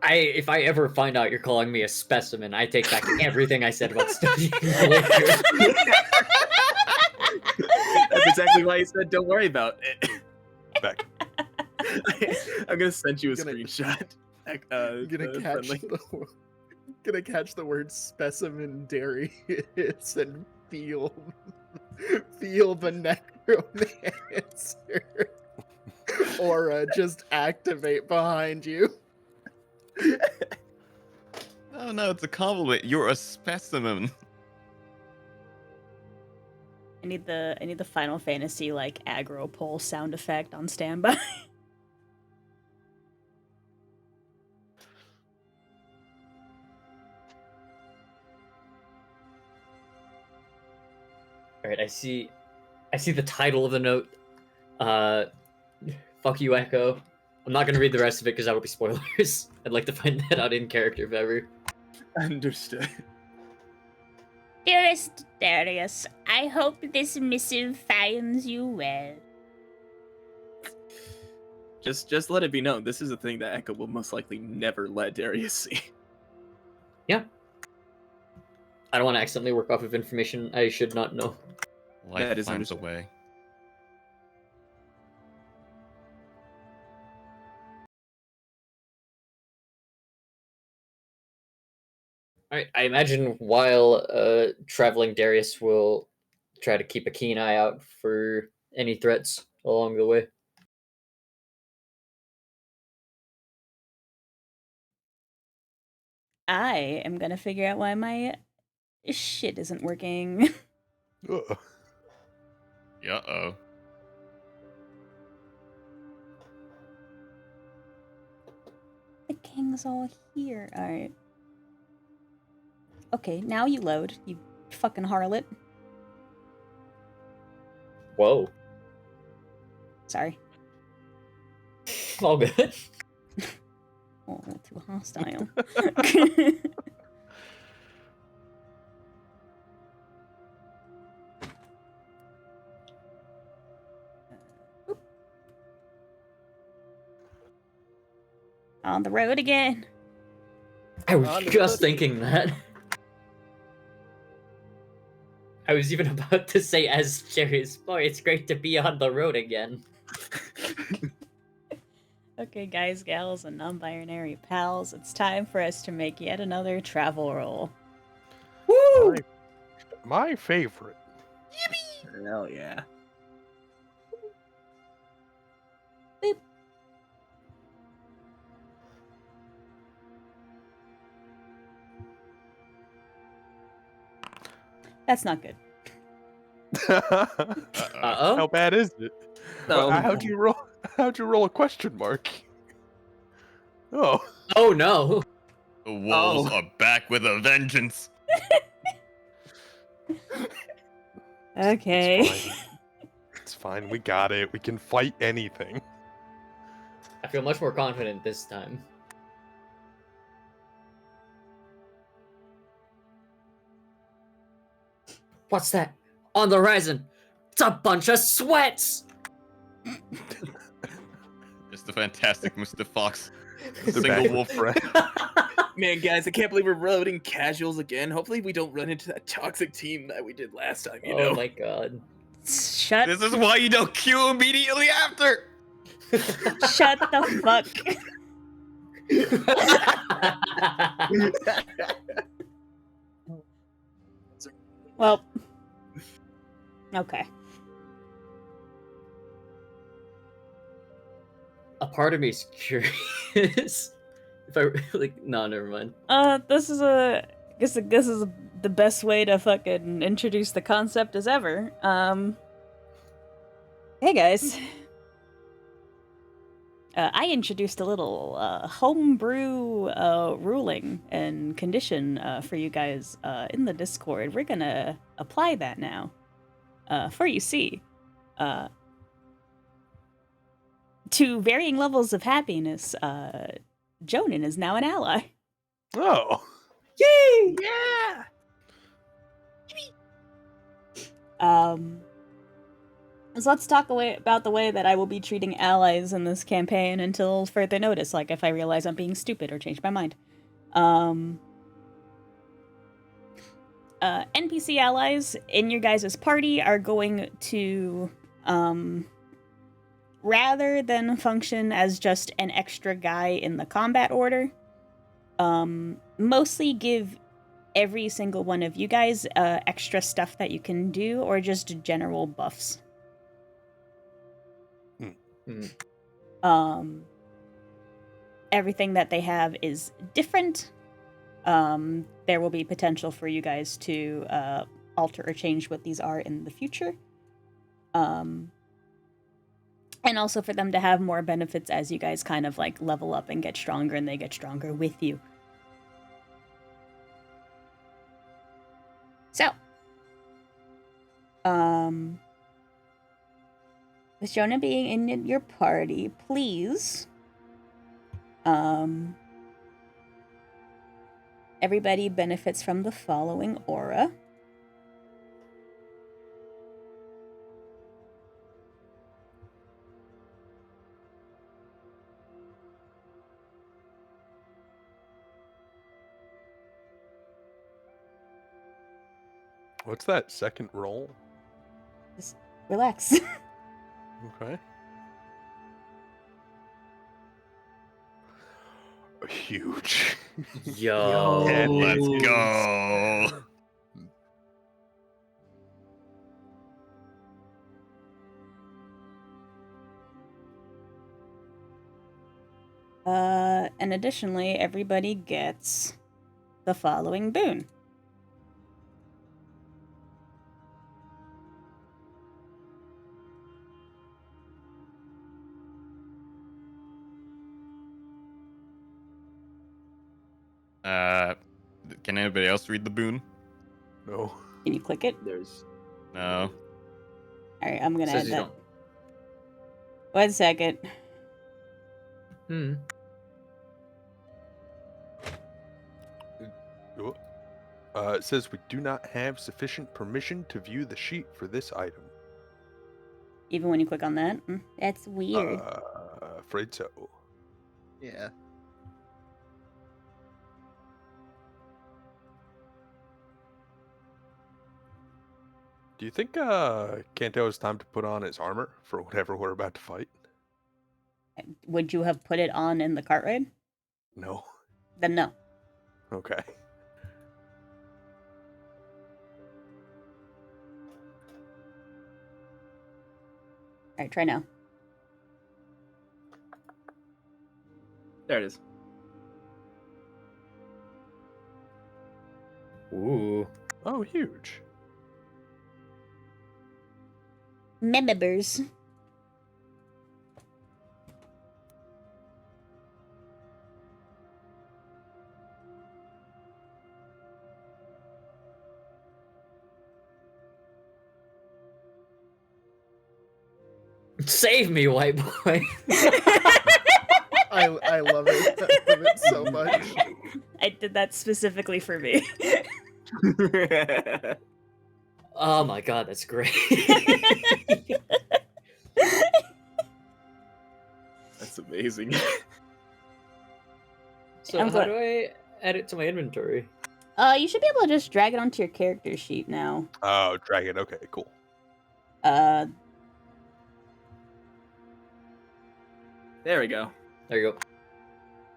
If I ever find out you're calling me a specimen, I take back everything I said about studying molecular. That's exactly why I said don't worry about it. Back. I'm gonna send you a Gonna- screenshot. Gonna catch the word specimen Darius and feel the necromancer aura just activate behind you. Oh no, it's a compliment. You're a specimen. I need the Final Fantasy like aggro pole sound effect on standby. All right, I see the title of the note. Fuck you, Echo. I'm not gonna read the rest of it because that would be spoilers. I'd like to find that out in character if ever. Understood. Dearest Darius, I hope this missive finds you well. Just let it be known, this is a thing that Echo will most likely never let Darius see. Yeah. I don't want to accidentally work off of information I should not know. Life That is finds a understood. way. Alright, I imagine while traveling, Darius will try to keep a keen eye out for any threats along the way. I am gonna figure out why my shit isn't working. Ugh. Uh-oh. The king's all here. Alright. Okay, now you load, you fucking harlot. Whoa. Sorry. All good. Oh, too hostile. On the road again. I was On the just road. thinking that. I was even about to say as Darius, boy, it's great to be on the road again. Okay, guys, gals, and non-binary pals, it's time for us to make yet another travel roll. Woo! My favorite. Hell yeah. That's not good. Uh-oh. How bad is it? Oh, How'd you roll? How'd you roll a question mark? Oh, Oh no. The wolves Oh. are back with a vengeance. Okay. it's fine. It's fine. We got it. We can fight anything. I feel much more confident this time. What's that? On the horizon. It's a bunch of sweats! It's the fantastic Mr. Fox. The Single back- wolf friend. Man, guys, I can't believe we're loading casuals again. Hopefully we don't run into that toxic team that we did last time, you know? Oh my god. Shut This is why you don't queue immediately after. shut the fuck. Well. Okay. A part of me is curious. If I no, never mind. This is I guess this is the best way to fucking introduce the concept as ever. Hey guys. I introduced a little homebrew ruling and condition for you guys in the Discord. We're gonna apply that now. For you see, to varying levels of happiness, Jonan is now an ally. Oh, Yay! Yeah! So let's talk about the way that I will be treating allies in this campaign until further notice, like if I realize I'm being stupid or change my mind. NPC allies in your guys' party are going to, rather than function as just an extra guy in the combat order, mostly give every single one of you guys extra stuff that you can do or just general buffs. Everything that they have is different. There will be potential for you guys to alter or change what these are in the future. And also for them to have more benefits as you guys kind of like level up and get stronger, and they get stronger with you. So, with Jonah being in your party, please Um, everybody benefits from the following aura. What's that second roll? Just relax. Okay. Huge. Yo. And Let's it go. And additionally, everybody gets the following boon. Uh, can anybody else read the boon? No. Can you click it? There's No. Alright, I'm gonna Says add you that. don't. 1 second. Hmm. It says we do not have sufficient permission to view the sheet for this item. Even when you click on that? That's weird. Afraid so. Yeah. Do you think Kanto has time to put on his armor for whatever we're about to fight? Would you have put it on in the cart ride? No. Then no. Okay. Alright, try now. there it is. Ooh. Oh, huge. Members. Save me, white boy. I love it. I love it so much. I did that specifically for me. Oh my god, that's great. That's amazing. So I'm how glad- do I add it to my inventory? You should be able to just drag it onto your character sheet now. Oh, dragon. Okay, cool. Uh, There we go. There you go.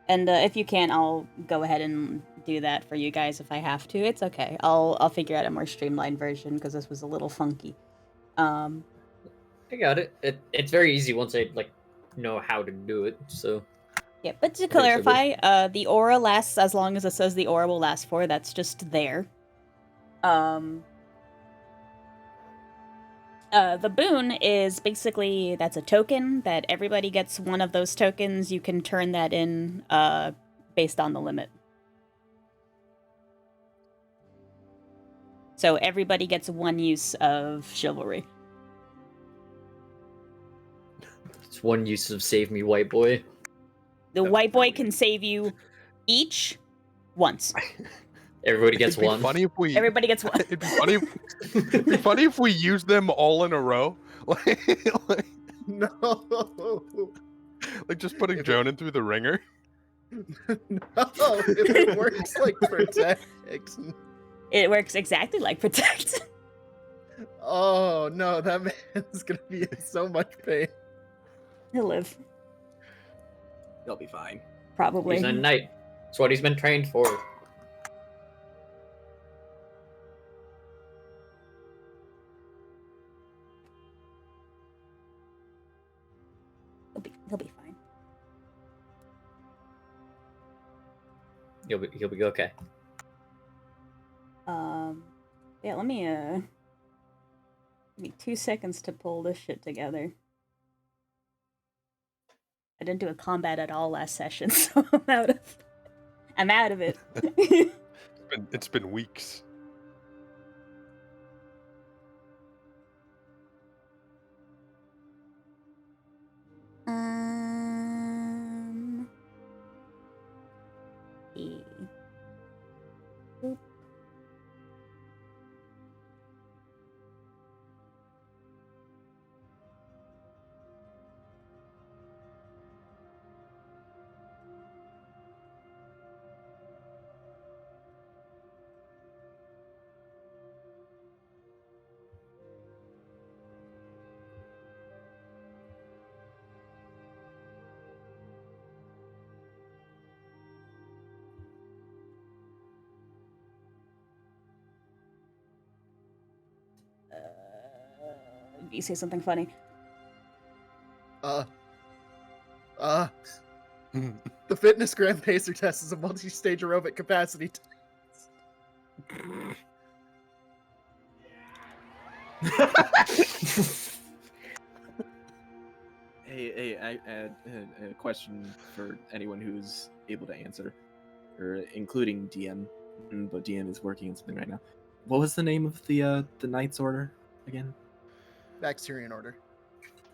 and if you can't, I'll go ahead and do that for you guys if I have to. It's okay. I'll figure out a more streamlined version because this was a little funky. I got it. It's very easy once I know how to do it. So Yeah, but to think so, good. clarify, the aura lasts as long as it says the aura will last for. That's just there. The boon is basically that's a token that everybody gets one of those tokens. You can turn that in based on the limit. So everybody gets one use of chivalry. it's one use of save me, white boy. The That's white boy brilliant. can save you each once. Everybody gets It'd be one. funny if we. Everybody gets one. It'd be funny. It'd be funny if we use them all in a row, like No. just putting If it- Jonan through the ringer. No. If it works like protect. It works exactly like protect. Oh no, that man's gonna be in so much pain. He'll live, They'll be fine. probably. He's a knight. That's what he's been trained for. He'll be fine. He'll be okay. Yeah, let me give me 2 seconds to pull this shit together. I didn't do a combat at all last session, so I'm out of it. It's been weeks. Um, V say something funny. The fitness gram pacer test is a multi-stage aerobic capacity test. Hey, I a question for anyone who's able to answer, or including DM, but DM is working on something right now. What was the name of the Knight's Order again? Bacterian order.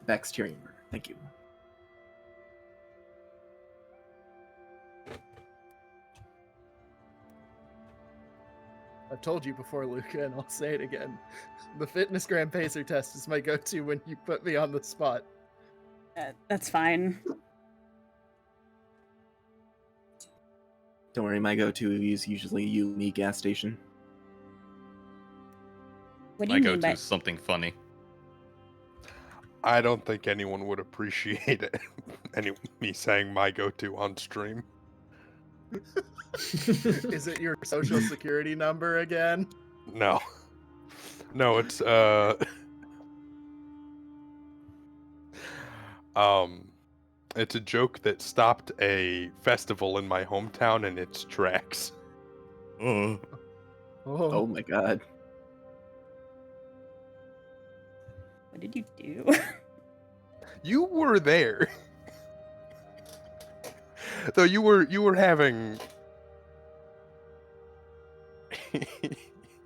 Bacterian Order. Thank you. I've told you before, Luca, and I'll say it again. The fitness gram pacer test is my go-to when you put me on the spot. That's fine. Don't worry, my go-to is usually Uni gas station. What do I you go mean to by... something funny. I don't think anyone would appreciate it. Me saying my go-to on stream. Is it your social security number again? No. No, it's it's a joke that stopped a festival in my hometown in its tracks. Oh my god. What did you do? You were there. Though you were having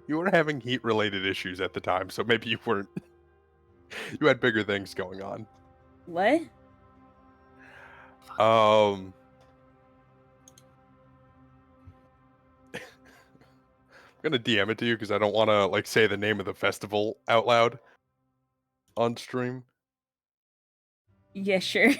you were having heat related issues at the time, so maybe you weren't you had bigger things going on. What? I'm gonna DM it to you because I don't want to like say the name of the festival out loud on stream. Yeah, sure.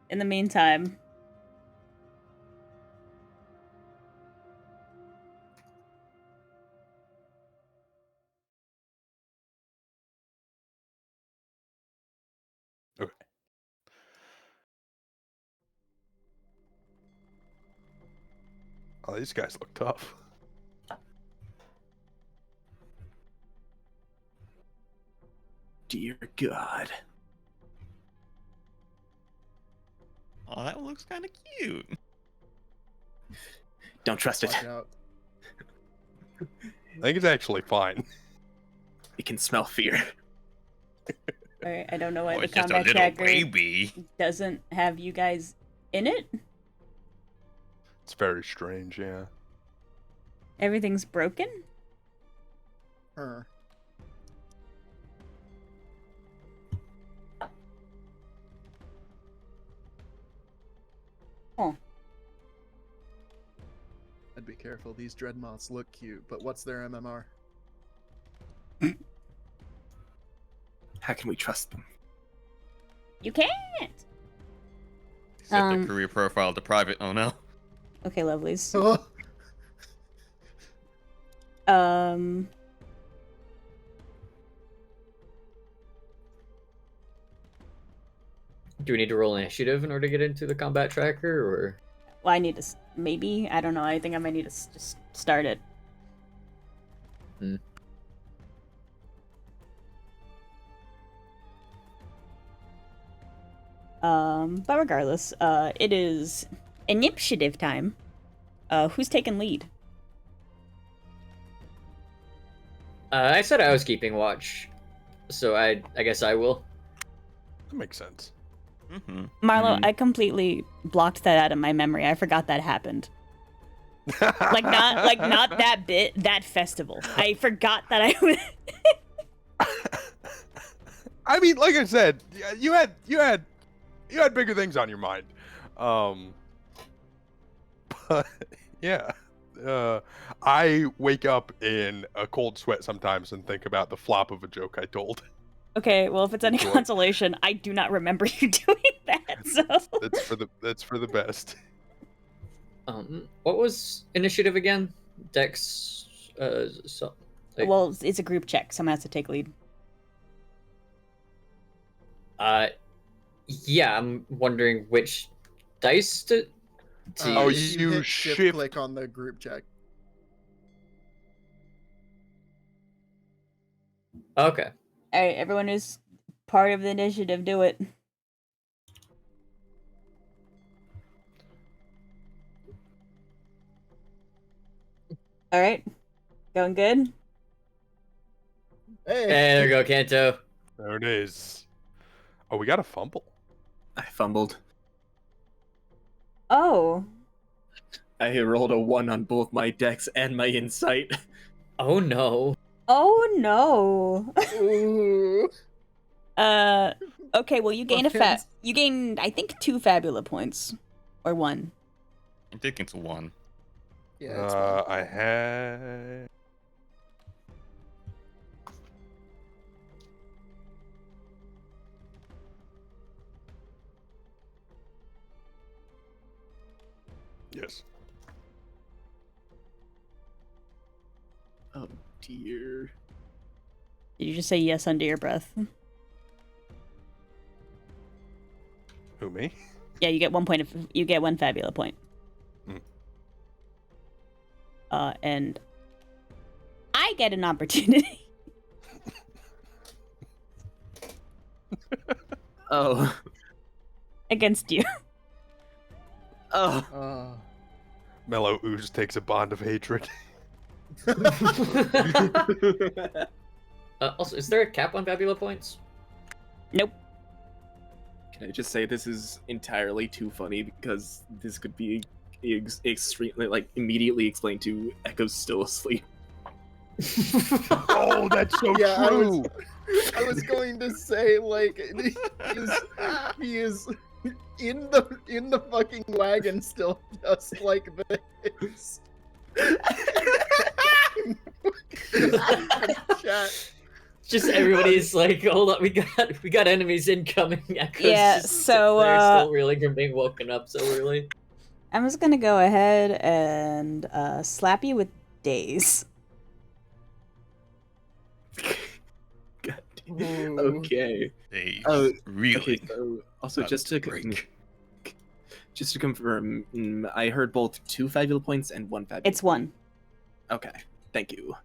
In the meantime, Okay. Oh, these guys look tough. Dear God. Oh, that looks kind of cute. Don't trust it. Watch out. I think it's actually fine. It can smell fear. alright, I don't know why Oh, the it's just a combat little tracker baby. doesn't have you guys in it. It's very strange, yeah. Everything's broken. Huh. Huh. I'd be careful. These dreadmoths look cute, but what's their MMR? How can we trust them? You can't. Set the career profile to private. Oh no. Okay, lovelies. Oh, Do we need to roll initiative in order to get into the combat tracker, or? Well, I need to maybe. I don't know. I think I might need to just start it. But regardless, it is initiative time. Who's taking lead? I said I was keeping watch, so I guess I will. That makes sense. Mm-hmm. Marlo, I completely blocked that out of my memory. I forgot that happened. Not that bit, that festival. I forgot that I was. I mean, like I said, you had bigger things on your mind. But yeah. I wake up in a cold sweat sometimes and think about the flop of a joke I told. Okay, well, if it's any Sure. consolation, I do not remember you doing that. So That's for the best. What was initiative again? Dex. Like, Well, it's a group check. Someone has to take lead. Yeah, I'm wondering which dice to. Oh, If you you hit shift shift- click on the group check. Okay. All right, everyone who's part of the initiative, do it. All right, going good. Hey, There we go, Kanto. There it is. Oh, we got a fumble. I fumbled. Oh, I rolled a 1 on both my dex and my insight. Oh no. oh no. Ooh. Okay. Well, you gain Buckheads. You gain, I think, 2 fabula points, or 1. I think it's 1. Yeah, it's fine. I had. Yes. Oh dear. Did you just say yes under your breath? Who, me? Yeah, you get 1 point. You get 1 fabula point. Mm. And I get an opportunity. Oh. Against you. Oh. Mellow Ooze takes a bond of hatred. Also, is there a cap on fabula points? Nope. Can I just say this is entirely too funny because this could be extremely, like, immediately explained to Echo's still asleep. Oh, that's so Yeah, true. I was going to say, like, he is in the fucking wagon still, just like this. Chat. Just everybody's like, hold up, we got enemies incoming. Echo's Yeah, just so, they're still reeling from being woken up so early. I'm just gonna go ahead and slap you with daze. God damn. Ooh. Okay. They Oh, really. Okay, so also about just to break. just to confirm, I heard both 2 fabula points and 1 fabula. It's 1. Okay, thank you.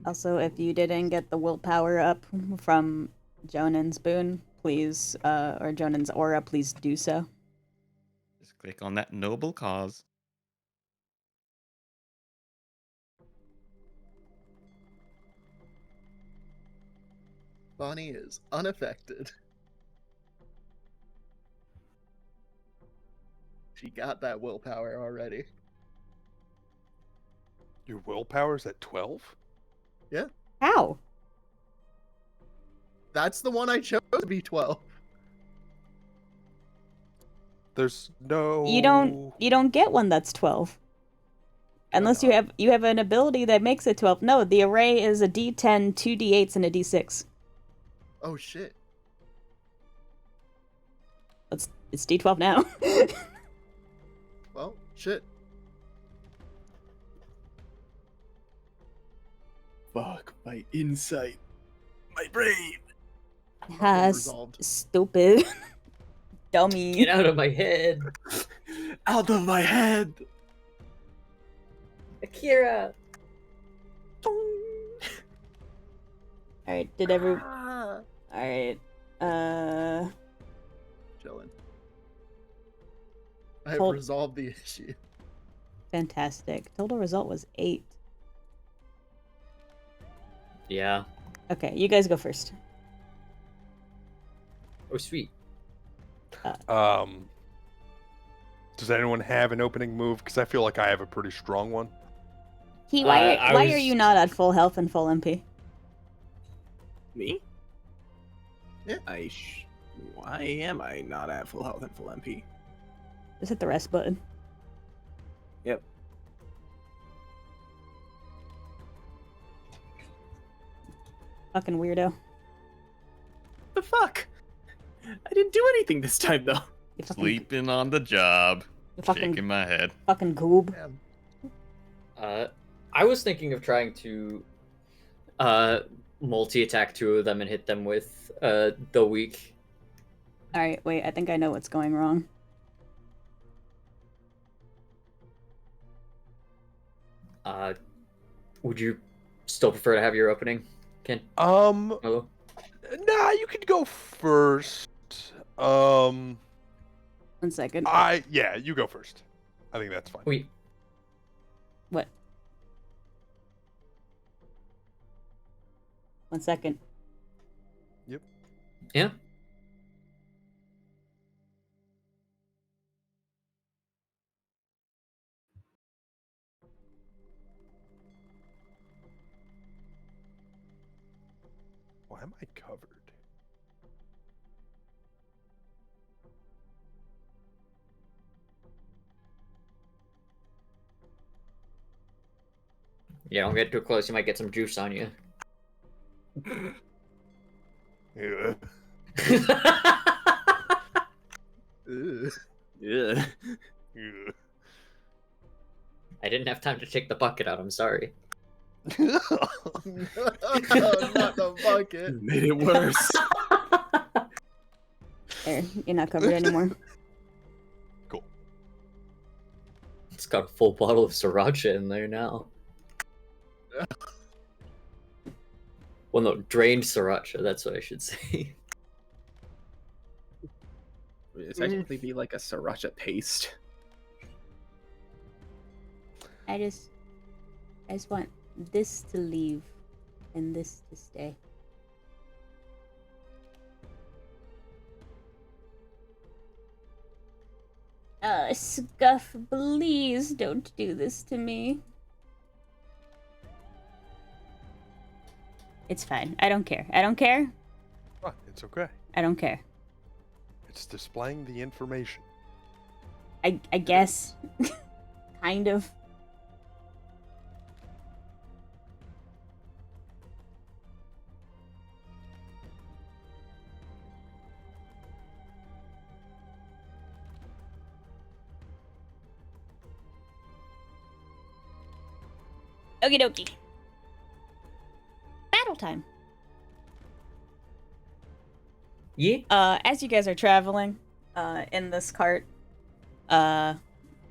Also, if you didn't get the willpower up from Jonan's boon, please, or Jonan's aura, please do so. Just click on that noble cause. Bonnie is unaffected. She got that willpower already. Your willpower's at 12? How? That's the one I chose to be 12. There's no. You don't get one that's 12. Unless you have an ability that makes it 12. No, the array is a D10, 2 D8s, and a D6. Oh shit. It's D12 now. Well, shit. Fuck my insight, my brain. Resolved. Stupid. Dummy. Get out of my head, Out of my head. Akira. Alright, did every... Ah. Alright, Chilling. I have Hold- resolved the issue. fantastic. Total result was 8. Yeah. Okay, you guys go first. Oh, sweet. Does anyone have an opening move? Because I feel like I have a pretty strong one. Why I are was- you not at full health and full MP? Me? Yeah. Why am I not at full health and full MP? Just hit the rest button. Yep. Fucking weirdo. fuck? I didn't do anything this time, though. You fucking, Sleeping on the job. you fucking, Shaking my head. fucking goob. Damn. I was thinking of trying to multi-attack 2 of them and hit them with the weak. All right, wait. I think I know what's going wrong. Would you still prefer to have your opening, Ken? Hello? Nah, you could go first. 1 second. Yeah, you go first. I think that's fine. Wait. What? 1 second. Yeah. Why am I covered? Yeah, don't get too close. You might get some juice on you. Yeah. Ugh. Yeah. Yeah. I didn't have time to take the bucket out. I'm sorry. No, not the bucket. Made it worse. There, you're not covered anymore. Cool. It's got a full bottle of sriracha in there now. Well, no, drained sriracha. That's what I should say. It's technically be like a sriracha paste. I just want this to leave and this to stay. Scuff, please don't do this to me. It's fine. I don't care. I don't care. What? It's okay. I don't care. It's displaying the information. I guess. Kind of. Okie dokie. Battle time. Yeah. As you guys are traveling, in this cart,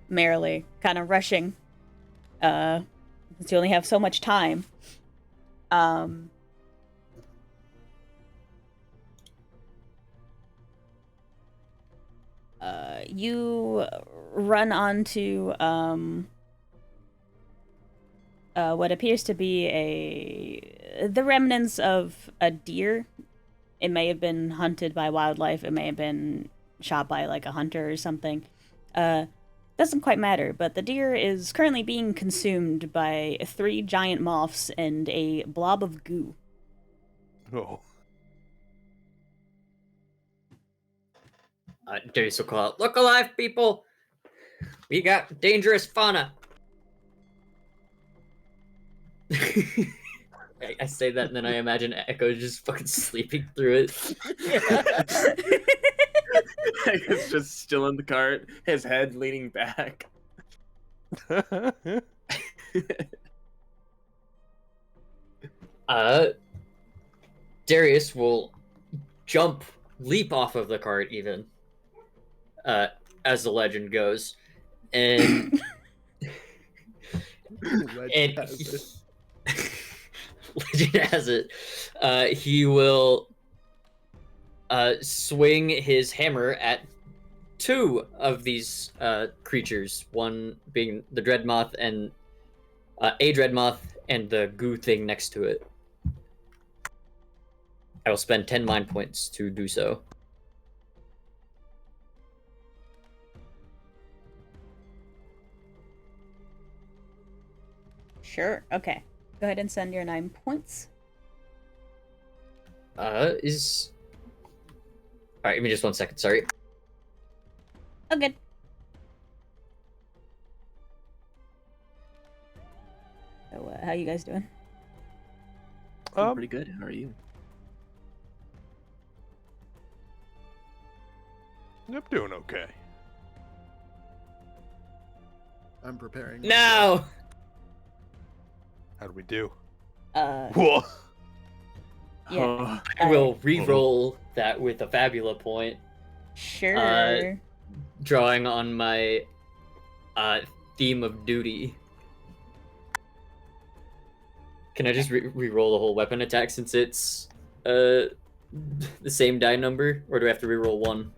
merrily, kind of rushing, since you only have so much time, you run onto, what appears to be the remnants of a deer. It may have been hunted by wildlife. It may have been shot by like a hunter or something. Doesn't quite matter, but the deer is currently being consumed by 3 giant moths and a blob of goo. Oh. Darius will call out, "Look alive, people! We got dangerous fauna." I say that and then I imagine Echo just fucking sleeping through it. It's just still in the cart, his head leaning back. Darius will leap off of the cart even, as the legend goes, and Legend has it. legend has it, he will swing his hammer at 2 of these creatures, one being the dreadmoth and a dreadmoth and the goo thing next to it. I will spend 10 mind points to do so. Sure. Okay. Go ahead and send your 9 points. Alright, give me just 1 second, sorry. Oh, good. So, how you guys doing? I'm pretty good. How are you? I'm doing okay. I'm preparing. No! How do we do? Yeah. Oh, I will re-roll that with a Fabula point, Sure. drawing on my theme of duty. Can I just re-roll the whole weapon attack since it's the same die number, or do I have to re-roll one?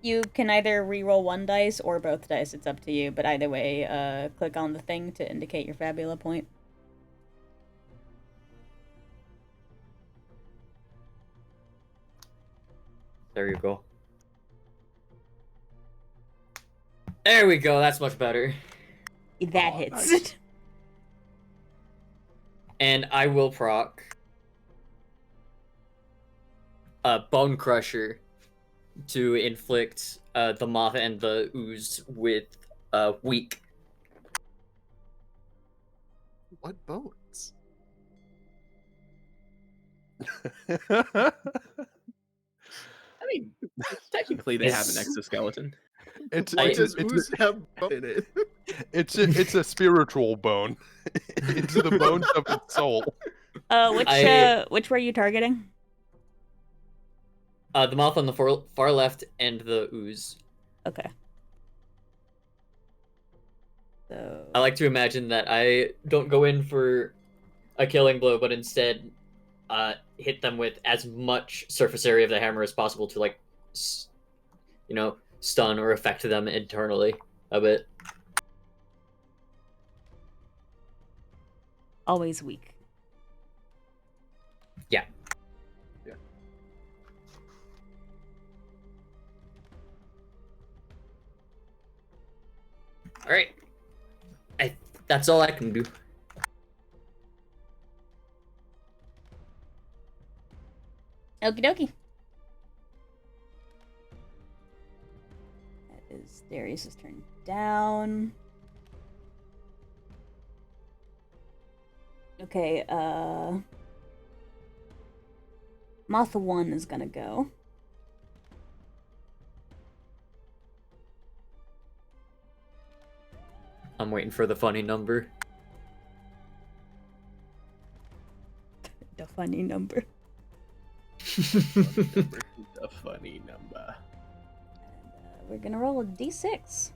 You can either re-roll one dice or both dice. It's up to you. But either way, click on the thing to indicate your Fabula point. There you go. There we go. That's much better. That Oh, hits. nice. And I will proc Bone Crusher to inflict the moth and the ooze with weak. What bones? I mean, technically they have an It's- exoskeleton. it's Why it's does a, it's, ooze have bone in it? it's a spiritual bone. It's the bones of its soul. Which were you targeting? The moth on the far left and the ooze. Okay. So I like to imagine that I don't go in for a killing blow, but instead hit them with as much surface area of the hammer as possible to, like, stun or affect them internally a bit. always weak. Yeah. Yeah. All right. That's all I can do. Okie dokie. That is Darius's turn down. Okay, Martha 1 is gonna go. I'm waiting for the funny number. The funny number. The funny number. We're gonna roll a d6.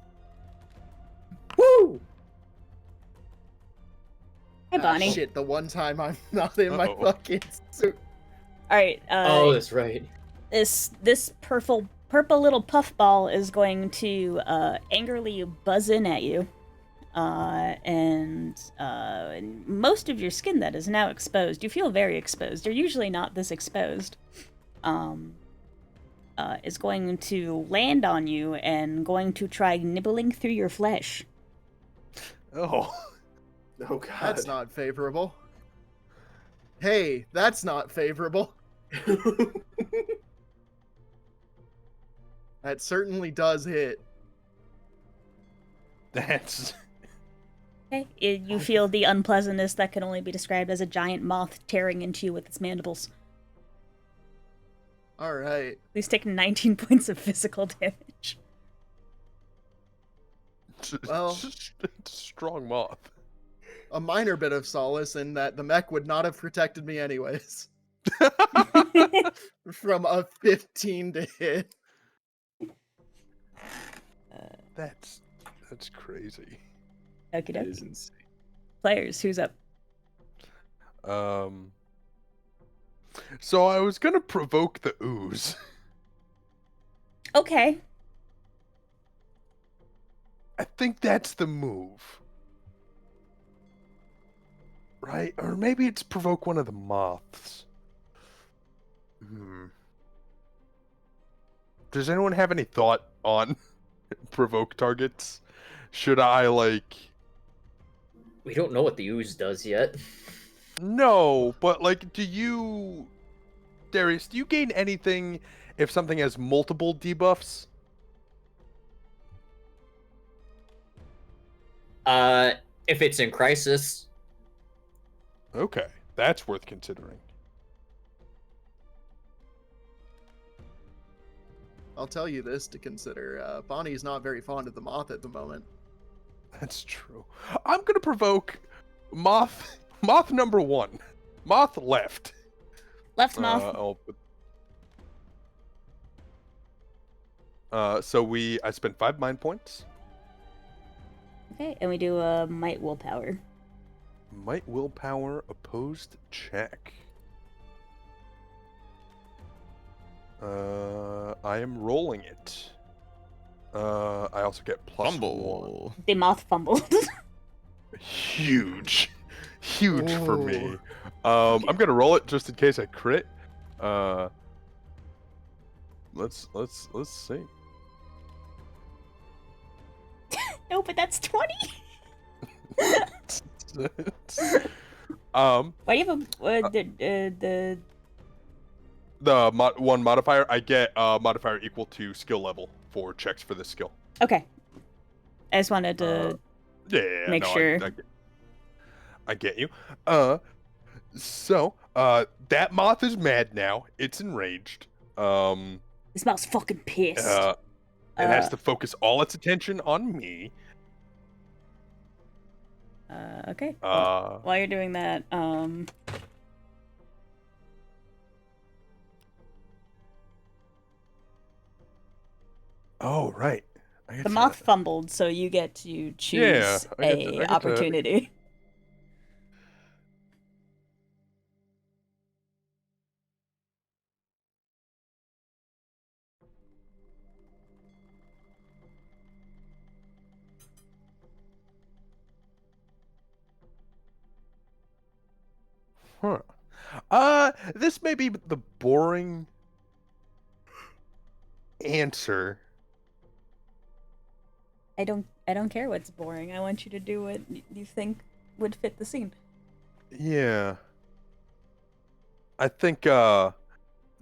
Woo! Hi, Bonnie. Shit, the one time I'm not in my Uh-oh. fucking suit. All right. Oh, that's right. This purple little puffball is going to angrily buzz in at you, and most of your skin that is now exposed. You feel very exposed. You're usually not this exposed. Is going to land on you and going to try nibbling through your flesh. Oh. Oh god. That's not favorable. Hey, that's not favorable. That certainly does hit. That's Okay, you feel the unpleasantness that can only be described as a giant moth tearing into you with its mandibles. All right. Please take 19 points of physical damage. Well- it's a strong moth. A minor bit of solace in that the mech would not have protected me anyways. From a 15 to hit. That's crazy. Okie That is dokie. insane. Players, who's up? So I was gonna provoke the ooze. Okay. I think that's the move. Right? Or maybe it's provoke one of the moths. Does anyone have any thought on provoke targets? Should I, like... We don't know what the ooze does yet. No, but, like, do you... Darius, do you gain anything if something has multiple debuffs? If it's in crisis, Okay, that's worth considering. I'll tell you this to consider. Bonnie's not very fond of the moth at the moment. That's true. I'm gonna provoke Moth number 1. Moth left. Left moth. I'll put... so I spent 5 mind points. Okay, and we do a might willpower. Might willpower opposed check. I am rolling it. I also get +1. Fumble. The moth fumbled. Huge for me. Ooh. I'm gonna roll it just in case I crit. Let's see. No, but that's 20. Why do you have the one modifier? I get modifier equal to skill level for checks for this skill. Okay. I just wanted to make sure. I get you. So that moth is mad now. It's enraged. This moth's fucking pissed. It has to focus all its attention on me. Okay. Well, while you're doing that, Oh, right. the moth fumbled, so you get to choose I get to- opportunity. Huh. This may be the boring answer. I don't care what's boring. I want you to do what you think would fit the scene. Yeah. I think the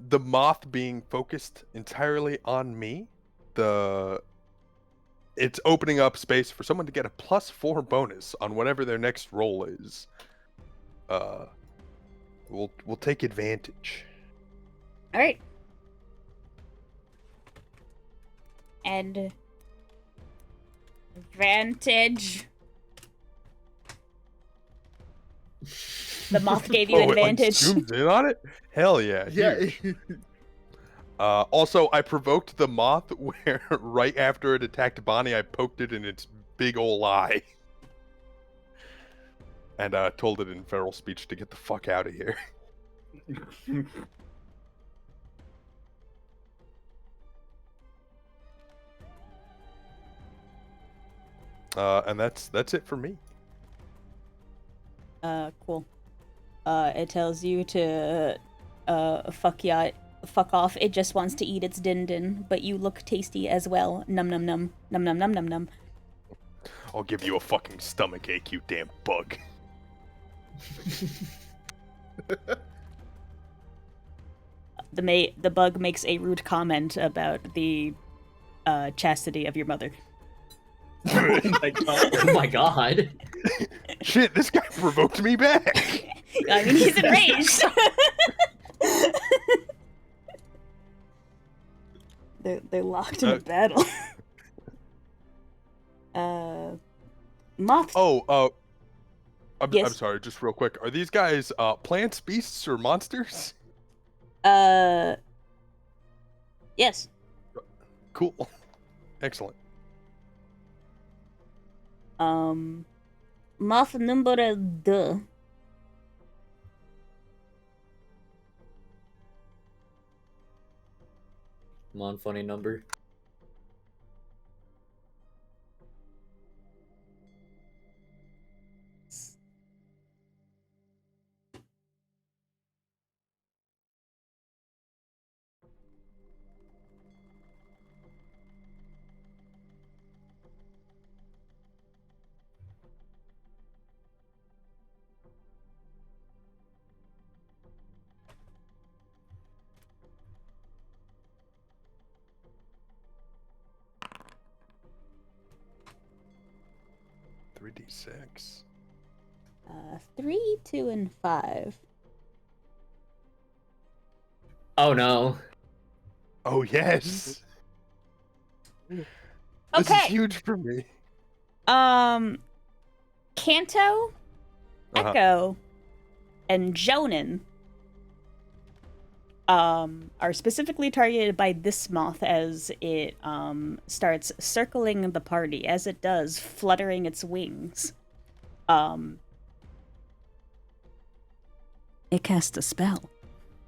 moth being focused entirely on me, it's opening up space for someone to get a +4 bonus on whatever their next roll is. We'll take advantage. All right. And advantage. The moth gave you It, like, advantage. zooms in on it? Hell yeah. Yeah. Huge. Also, I provoked the moth where right after it attacked Bonnie, I poked it in its big ol' eye. And told it in feral speech to get the fuck out of here. And that's it for me. Cool. It tells you to fuck off. It just wants to eat its din, but you look tasty as well. Num num num num num num num num. I'll give you a fucking stomach ache, you damn bug. The bug makes a rude comment about the chastity of your mother. Oh my god. Oh my god. Shit, this guy provoked me back. I mean, he's enraged. They're locked in a battle. Moth. Oh, I'm Yes. sorry, just real quick. Are these guys plants, beasts, or monsters? Yes. Cool. Excellent. Moth number 2. Come on, funny number. $3d6. 3, 2, and 5. Oh no. Oh yes. This is Okay. huge for me. Kanto, Uh-huh. Echo, and Jonan are specifically targeted by this moth as it starts circling the party. As it does, fluttering its wings. It casts a spell.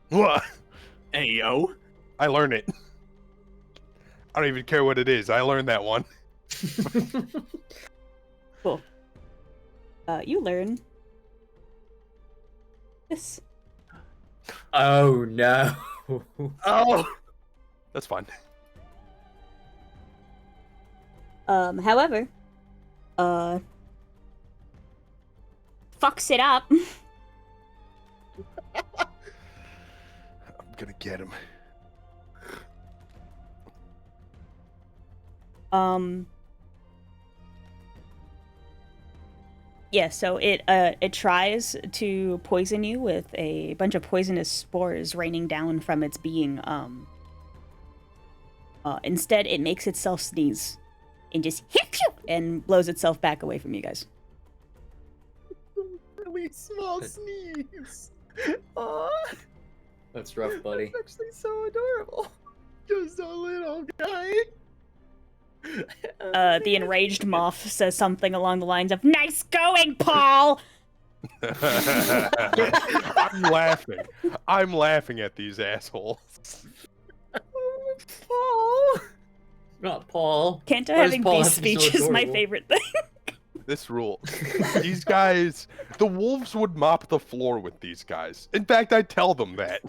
What? Hey, yo. I learned it. I don't even care what it is. I learned that one. Cool. You learn this. Oh no. Oh, that's fun. However, fucks it up. I'm gonna get him. Yeah, so it tries to poison you with a bunch of poisonous spores raining down from its being. Instead, it makes itself sneeze and just and blows itself back away from you guys. Really small sneeze. Aw, That's rough, buddy. that's actually so adorable. Just a little guy. The enraged moth says something along the lines of "Nice going, Paul." I'm laughing. I'm laughing at these assholes. Paul. Not Paul. Kanto Why does having Paul beast have to be so speech is my adorable? favorite thing. This rules. These guys, the wolves would mop the floor with these guys. In fact, I tell them that.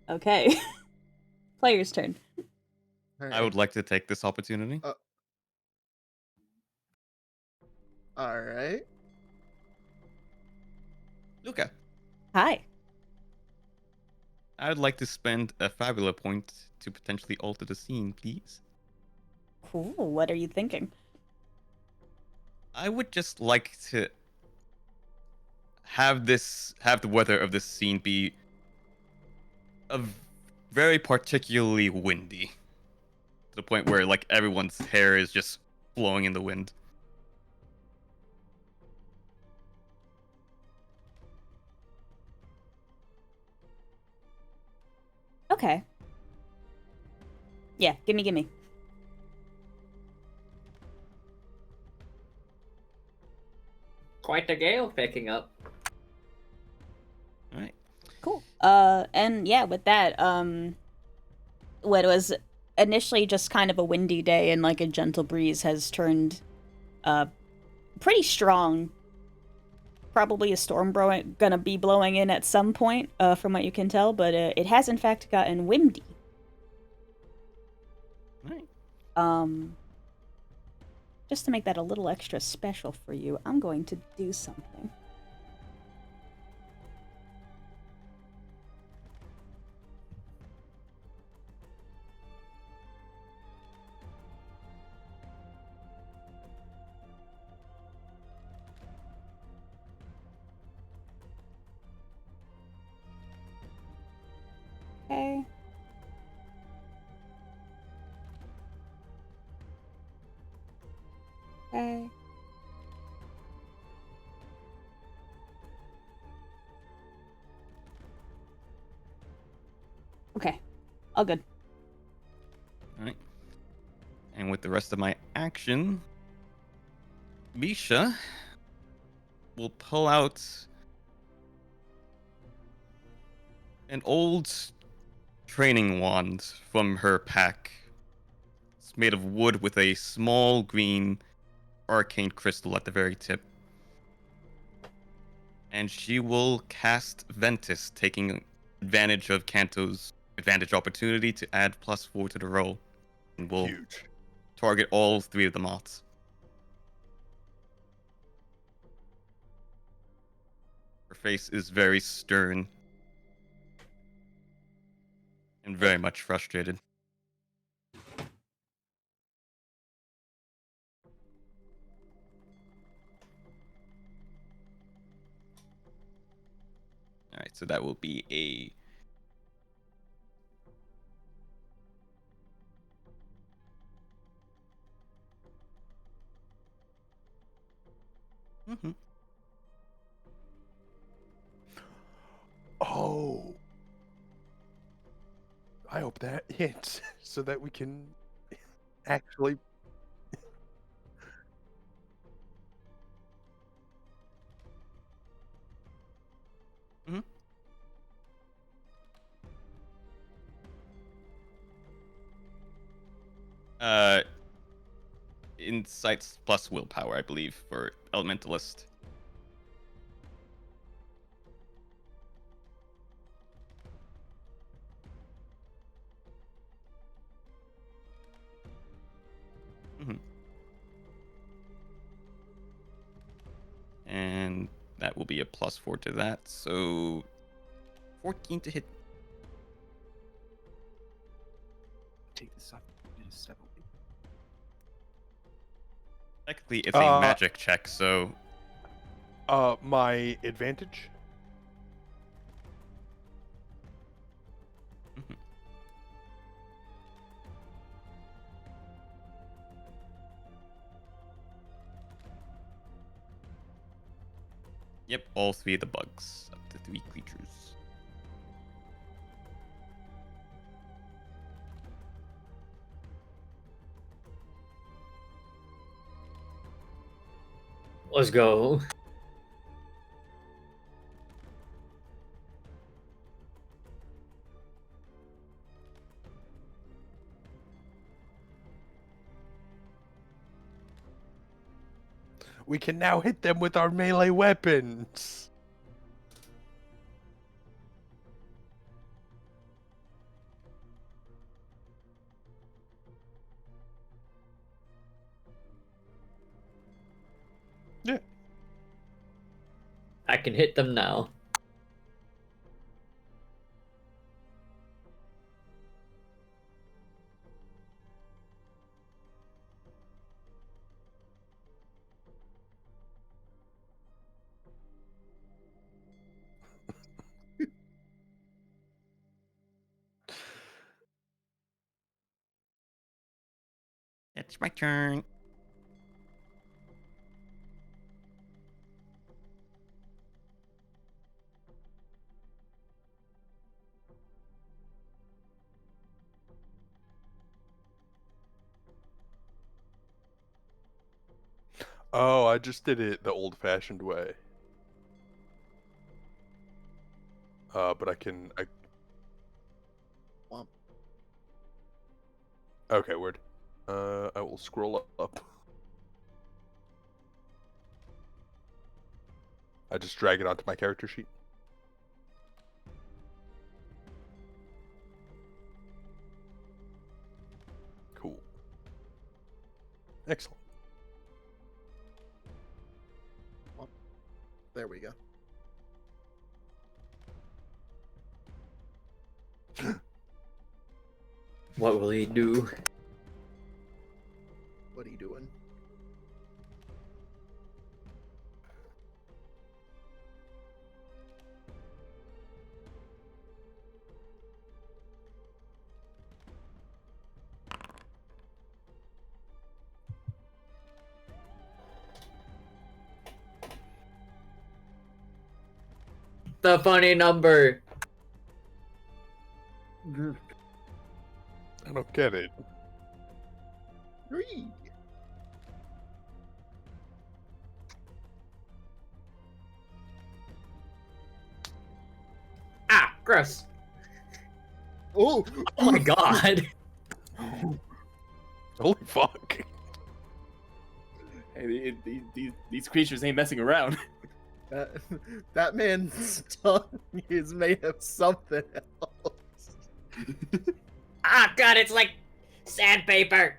Okay. Player's turn. I would like to take this opportunity. All right. Luca, Hi. I would like to spend a fabula point to potentially alter the scene, please. Cool. What are you thinking? I would just like to have the weather of this scene be very particularly windy, to the point where like everyone's hair is just blowing in the wind. Okay. Yeah, gimme. Quite a gale picking up. All right. Cool. And yeah, with that, what was initially just kind of a windy day and like a gentle breeze has turned, pretty strong. Probably a storm gonna be blowing in at some point, from what you can tell, but it has in fact gotten windy. All right. Just to make that a little extra special for you, I'm going to do something. Okay. Okay. Okay. All good. All right. And with the rest of my action, Misha will pull out an old training wand from her pack. It's made of wood with a small green arcane crystal at the very tip. And she will cast Ventus, taking advantage of Kanto's advantage opportunity to add +4 to the roll. And will Huge. target all 3 of the moths. Her face is very stern and very much frustrated. All So that will be a Oh. I hope that hits so that we can actually. uh insights plus willpower, I believe, for elementalist. And that will be a +4 to that, so 14 to hit. Take this off. Just step away. Technically, it's a Uh, magic check, so My advantage. mhm. Yep, all 3 of the bugs, up to 3 creatures. Let's go. We can now hit them with our melee weapons. Yeah. I can hit them now. It's my turn. Oh, I just did it the old-fashioned way. But I can. Womp. Okay, word. I will scroll up. I just drag it onto my character sheet. Cool. Excellent. There we go. What will he do? What are you doing? The funny number. I don't get it. 3. Ah, gross. Oh, Oh my god. Holy fuck. Hey, these creatures ain't messing around. that man's tongue is made of something else. Ah, god, it's like sandpaper.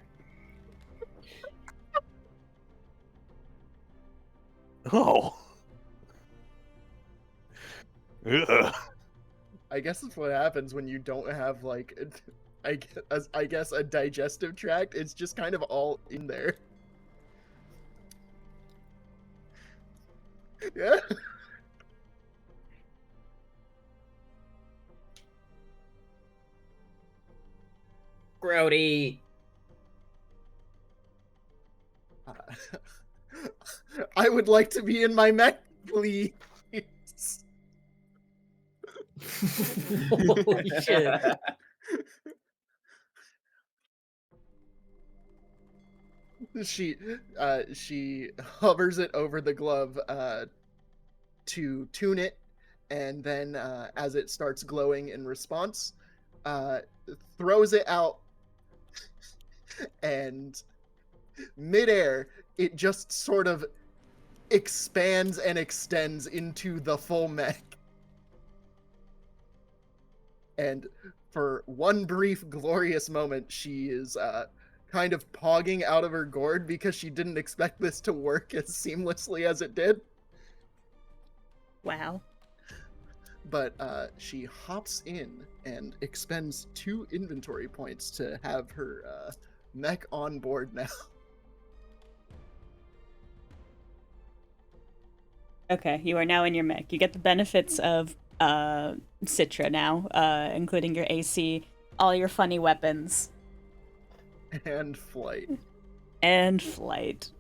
Oh. Ugh. I guess that's what happens when you don't have like, I guess a digestive tract. It's just kind of all in there. Yeah. Grody. I would like to be in my mech, please. Holy shit. She hovers it over the glove to tune it, and then as it starts glowing in response, throws it out, and midair it just sort of expands and extends into the full mech. And for one brief glorious moment, she is kind of pogging out of her gourd because she didn't expect this to work as seamlessly as it did. Wow. But she hops in and expends 2 inventory points to have her mech on board now. Okay, you are now in your mech. You get the benefits of Citra now, including your AC, all your funny weapons, And flight. and flight.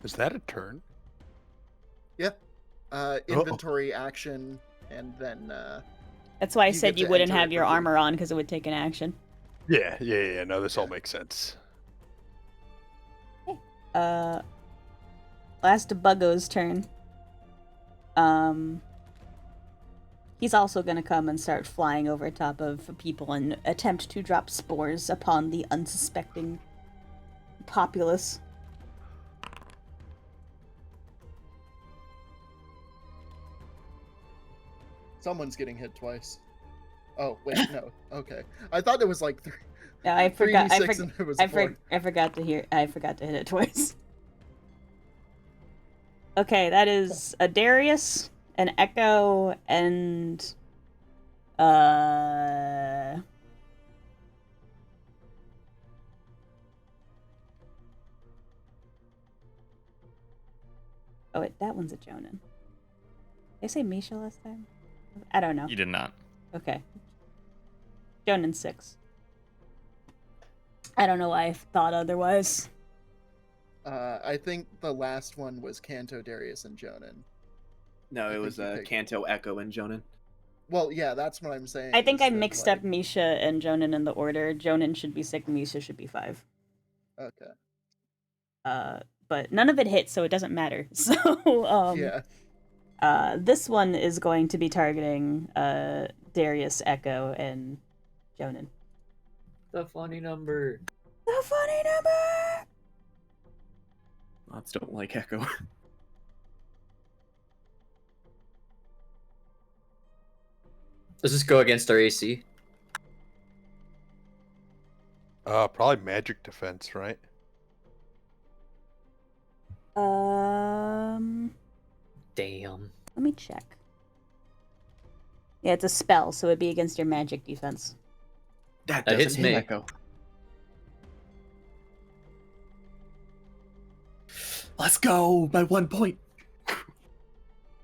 Is that a turn? Yeah. Inventory action, and then That's why I You said get you to wouldn't enter have it your for free. armor on, because it would take an action. Yeah. No, this all makes sense. Last of Buggo's turn. He's also gonna come and start flying over top of people and attempt to drop spores upon the unsuspecting populace. someone's getting hit twice. Oh, wait, no. Okay. I thought it was like 3. Yeah, I forgot. 3d6 and it was 4. I forgot to hit it twice. Okay, that is a Darius, an Echo, and oh wait, that one's a Jonan. Did I say Misha last time? I don't know. You did not. Okay. Jonan 6. I don't know why I thought otherwise. I think the last one was Kanto, Darius, and Jonan. No, I it think was you picked- Kanto, Echo, and Jonan. Well, yeah, that's what I'm saying. I think is I that, mixed like- up Misha and Jonan in the order. Jonan should be 6, Misha should be 5. Okay. But none of it hits, so it doesn't matter. So, Yeah. this one is going to be targeting Darius, Echo, and Jonan. The funny number. The funny number! Lots don't like Echo. Does this go against our AC? Probably magic defense, right? Damn. Let me check. Yeah, it's a spell, so it'd be against your magic defense. That That doesn't hits hit me. Echo. Let's go by 1 point.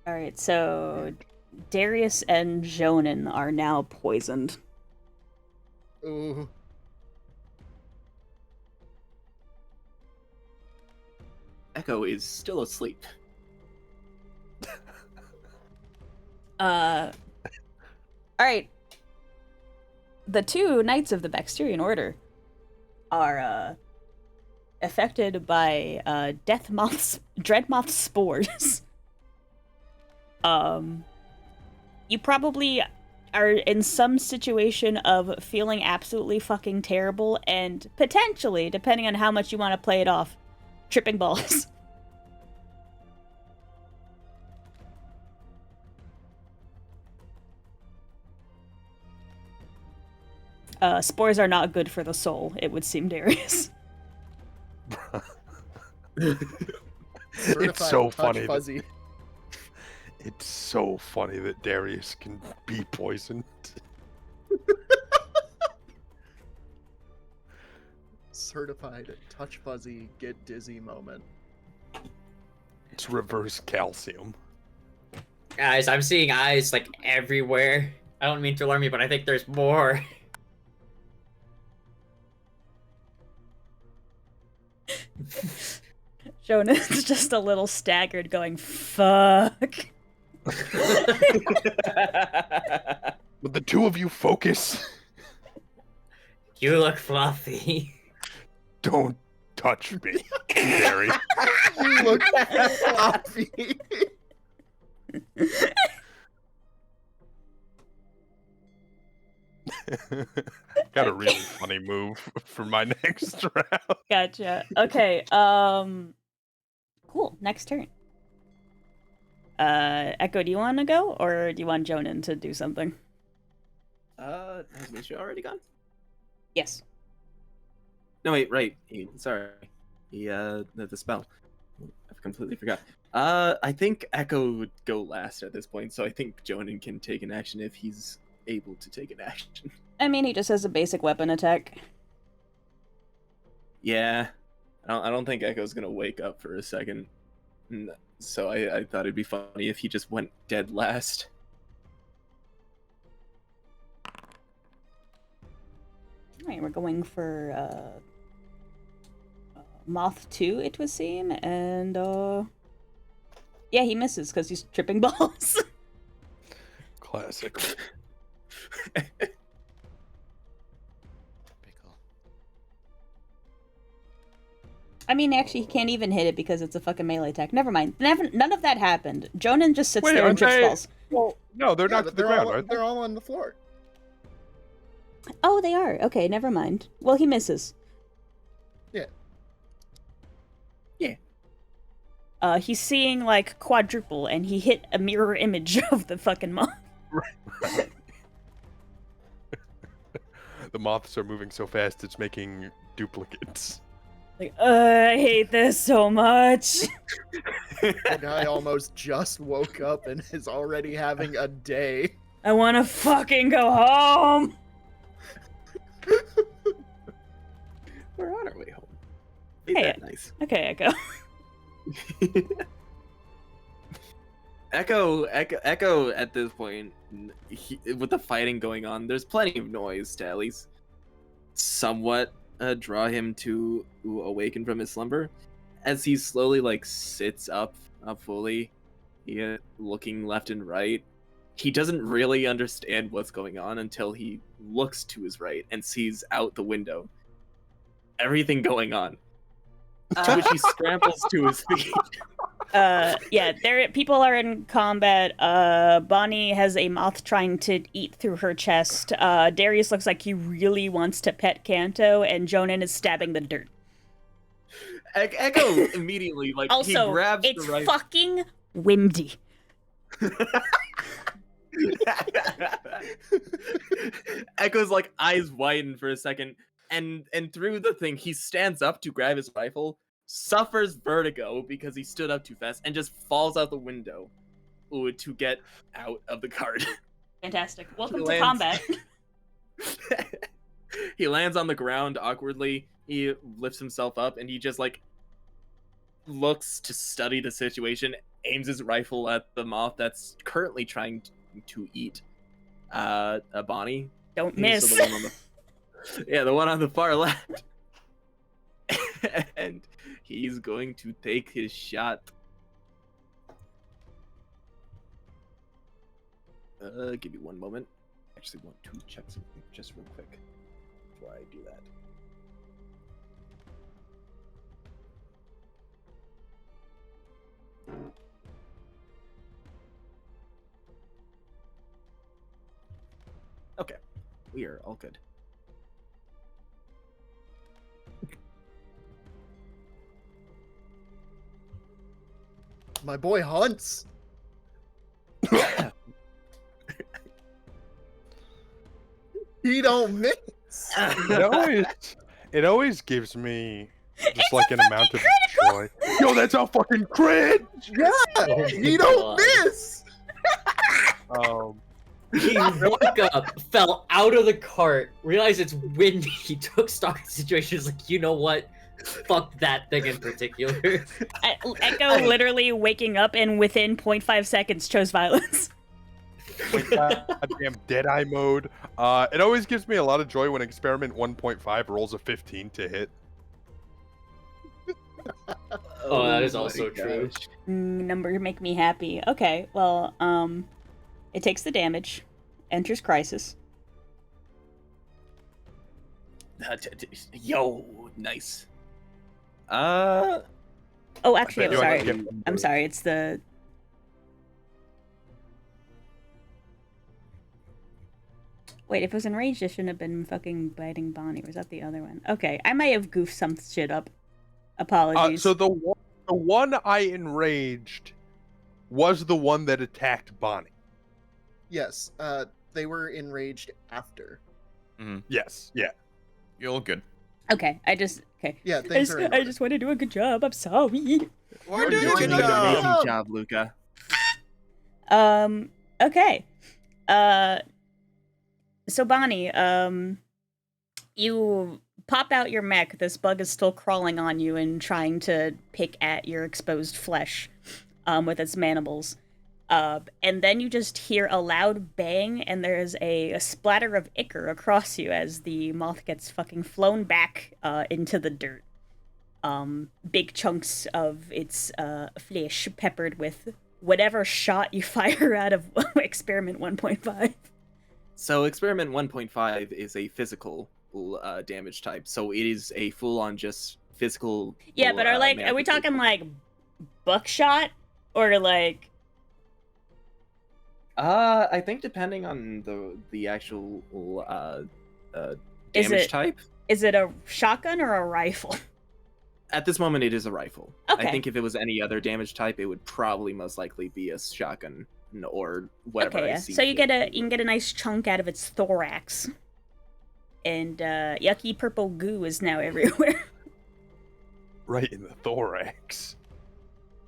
Alright, so Darius and Jonan are now poisoned. Ooh. Echo is still asleep. Alright. The 2 Knights of the Baxterian Order are, affected by, Dreadmoth spores. You probably are in some situation of feeling absolutely fucking terrible and potentially, depending on how much you want to play it off, tripping balls. Spores are not good for the soul, it would seem, Darius. It's so Touch funny. Fuzzy. It's so funny that Darius can be poisoned. Certified touch fuzzy, get dizzy moment. It's reverse calcium. Guys, I'm seeing eyes like everywhere. I don't mean to alarm you, but I think there's more. Jonah's just a little staggered, going, fuck. Would the two of you focus? You look fluffy. Don't touch me, Gary. You look floppy. Got a really funny move for my next round. Gotcha. Okay, cool. Next turn. Echo, do you want to go, or do you want Jonan to do something? Has Misha already gone? Yes. No, wait, right. Sorry. The spell. I completely forgot. I think Echo would go last at this point, so I think Jonan can take an action if he's able to take an action. I mean, he just has a basic weapon attack. Yeah. I don't think Echo's gonna wake up for a second. So I thought it'd be funny if he just went dead last. Alright, we're going for, Moth 2, it would seem, and, yeah, he misses because he's tripping balls. Classic. Pickle. I mean, actually, he can't even hit it because it's a fucking melee attack. Never mind. None of that happened. Jonan just sits Wait, there and aren't trips they- balls. Well, no, they're Yeah, not but to the they're ground, all, aren't they? they're all on the floor. Oh, they are. Okay, never mind. Well, he misses. Yeah. Yeah. He's seeing, like, quadruple, and he hit a mirror image of the fucking moth. The moths are moving so fast, it's making duplicates. Like, I hate this so much. The guy almost just woke up and is already having a day. I want to fucking go home. We're on our way home. Ain't Hey, that nice? Okay, Echo. Echo at this point, with the fighting going on, there's plenty of noise to at least somewhat draw him to awaken from his slumber. As he slowly sits up fully, looking left and right. He doesn't really understand what's going on until he looks to his right and sees out the window everything going on. To which he scrambles to his feet. Yeah, people are in combat. Bonnie has a moth trying to eat through her chest. Darius looks like he really wants to pet Kanto, and Jonan is stabbing the dirt. Echo immediately, Also, he grabs it's the right... fucking windy. Echo's eyes widen for a second, and through the thing, he stands up to grab his rifle, suffers vertigo because he stood up too fast, and just falls out the window to get out of the cart. Fantastic. Welcome to lands- combat. He lands on the ground awkwardly. He lifts himself up, and he just looks to study the situation, aims his rifle at the moth that's currently trying to eat Bonnie. Don't So miss. the one on the one on the far left. And he's going to take his shot. Give me one moment. I actually want to check something just real quick before I do that. Okay, we are all good. My boy hunts. He don't miss. It always gives me just an amount of joy. Yo, that's a fucking crit! Yeah, Oh he my don't God. miss. He woke up, fell out of the cart, realized it's windy, he took stock of the situation, was like, you know what? Fuck that thing in particular. Echo literally waking up and within 0.5 seconds chose violence. Like goddamn Deadeye mode. It always gives me a lot of joy when Experiment 1.5 rolls a 15 to hit. Oh, that is my also true. gosh. Numbers make me happy. Okay, well, it takes the damage, enters crisis. Yo, nice. Oh, actually, bet you I can I'm get- sorry. It's the. Wait, if it was enraged, it shouldn't have been fucking biting Bonnie. Or was that the other one? Okay, I might have goofed some shit up. Apologies. So the one I enraged was the one that attacked Bonnie. Yes, they were enraged after. Yes, yeah. You're all good. Okay, okay. Yeah, things are in I order. just want to do a good job. I'm sorry. We're You're doing doing a an good amazing job. job, Luca. Okay. So Bonnie, you pop out your mech. This bug is still crawling on you and trying to pick at your exposed flesh, with its mandibles. And then you just hear a loud bang, and there's a splatter of ichor across you as the moth gets fucking flown back into the dirt. Big chunks of its flesh peppered with whatever shot you fire out of Experiment 1.5. So Experiment 1.5 is a physical damage type. So it is a full-on just physical. Yeah, but are we manifestation. talking like buckshot or like? I think depending on the actual damage type. Is it a shotgun or a rifle? At this moment, it is a rifle. Okay. I think if it was any other damage type, it would probably most likely be a shotgun or whatever. Okay, I yeah. see So you fit. can get a nice chunk out of its thorax, and yucky purple goo is now everywhere. Right in the thorax.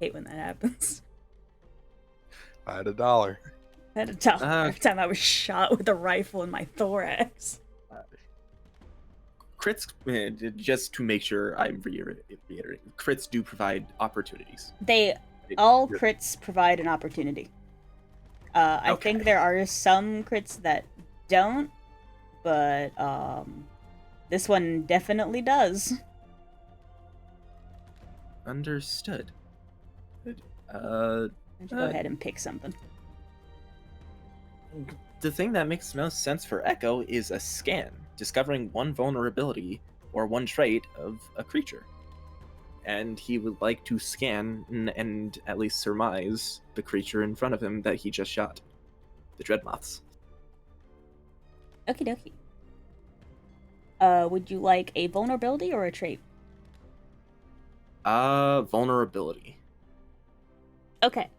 Hate when that happens. I had $1. I had to tell every time I was shot with a rifle in my thorax. Crits, just to make sure I'm reiterating, crits do provide opportunities. All crits provide an opportunity. I Okay. think there are some crits that don't, but this one definitely does. Understood. Good. Why don't you go ahead and pick something? The thing that makes most sense for Echo is a scan, discovering one vulnerability or one trait of a creature. And he would like to scan and at least surmise the creature in front of him that he just shot. The Dreadmoths. Okie dokie. Would you like a vulnerability or a trait? Vulnerability. Okay.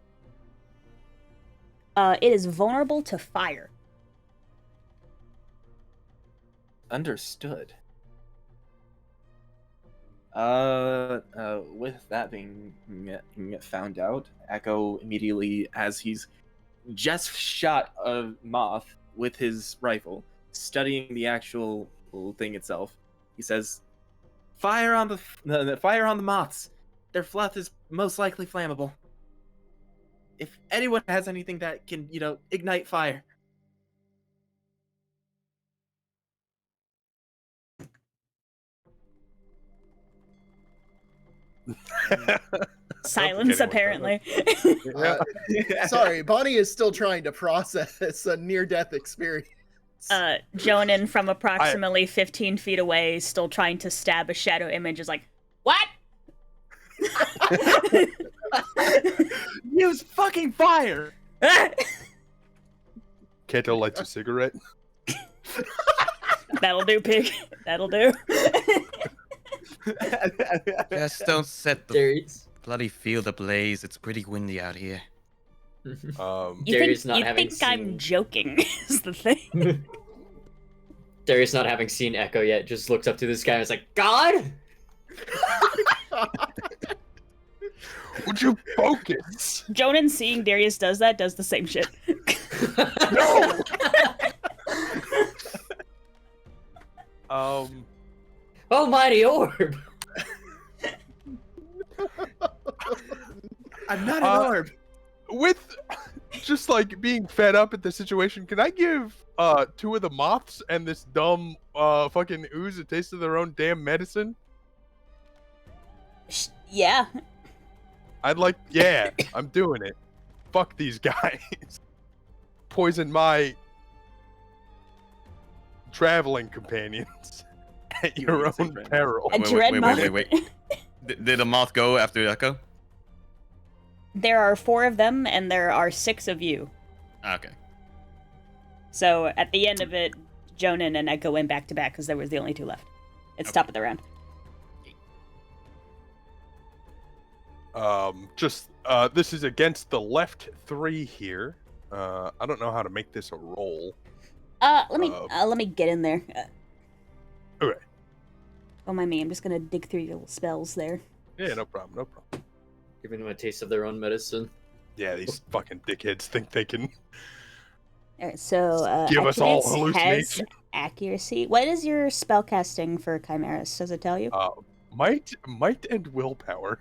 It is vulnerable to fire. Understood. With that being found out, Echo immediately, as he's just shot a moth with his rifle, studying the actual thing itself, he says, "Fire on the fire on the moths. Their fluff is most likely flammable. If anyone has anything that can, ignite fire." Silence, Okay, apparently. Sorry, Bonnie is still trying to process a near-death experience. Jonan, from approximately 15 feet away, still trying to stab a shadow image, is like, what? Use fucking fire! Kato lights a cigarette. That'll do, pig. That'll do. Just don't set the Darius. bloody field ablaze. It's pretty windy out here. Darius not you having think I'm seen- joking is the thing. Darius, not having seen Echo yet, just looks up to the sky and is like, God? Would you focus? Jonan, seeing Darius does the same shit. No! Almighty orb! I'm not an orb. With just like being fed up at the situation, can I give 2 of the moths and this dumb fucking ooze a taste of their own damn medicine? Yeah. Yeah, I'm doing it. Fuck these guys. Poison my traveling companions at You your mean say own friend. peril. A Wait, dread wait, moth. wait, wait, Did the moth go after Echo? There are 4 of them, and there are 6 of you. Okay. So at the end of it, Jonan and Echo went back to back because there was the only 2 left. It's Okay. top of the round. This is against the left 3 here. I don't know how to make this a roll. Let me get in there. Okay. Don't mind me. I'm just gonna dig through your little spells there. Yeah, no problem, no problem. Giving them a taste of their own medicine. Yeah, these fucking dickheads think they can All right, so give us all Eclipse has hallucination. accuracy. What is your spell casting for Chimeras? Does it tell you? Might and willpower.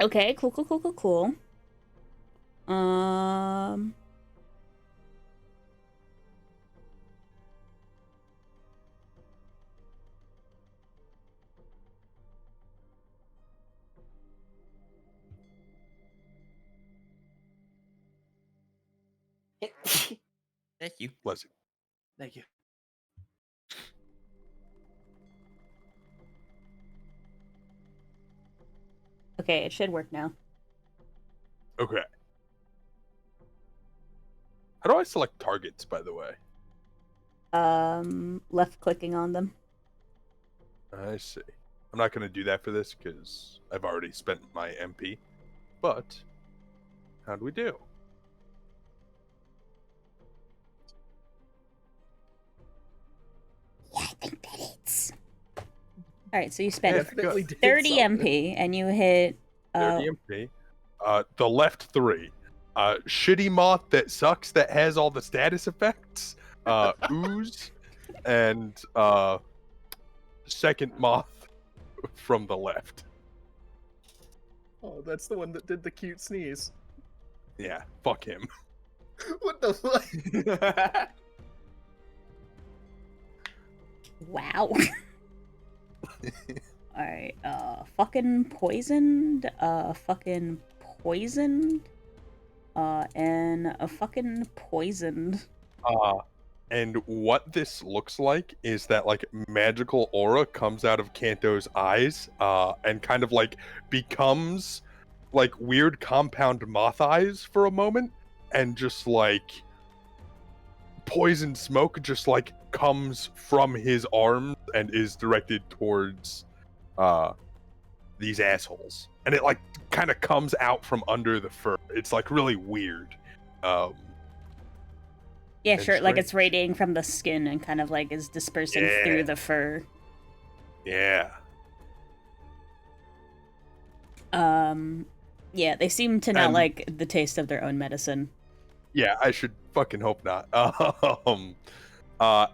Okay, cool. Thank you. Bless you. Thank you. Okay, it should work now. Okay. How do I select targets, by the way? Left clicking on them. I see. I'm not going to do that for this because I've already spent my MP. But, how do we do? Yeah, I think that hits. Alright, so you spent Definitely did 30 something. MP and you hit 30 MP. The left 3. Shitty moth that sucks that has all the status effects. Ooze. And second moth from the left. Oh, that's the one that did the cute sneeze. Yeah, fuck him. What the fuck? wow. Alright, fucking poisoned, fucking poisoned, and a fucking poisoned. And what this looks like is that like magical aura comes out of Kanto's eyes, and kind of like becomes like weird compound moth eyes for a moment, and just like poison smoke just like comes from his arms and is directed towards these assholes. And it like kind of comes out from under the fur. It's like really weird. Yeah, And sure, like it's strange. radiating from the skin and kind of like is dispersing Yeah. through the fur. Yeah. Yeah, they seem to not And- like the taste of their own medicine. Yeah, I should fucking hope not.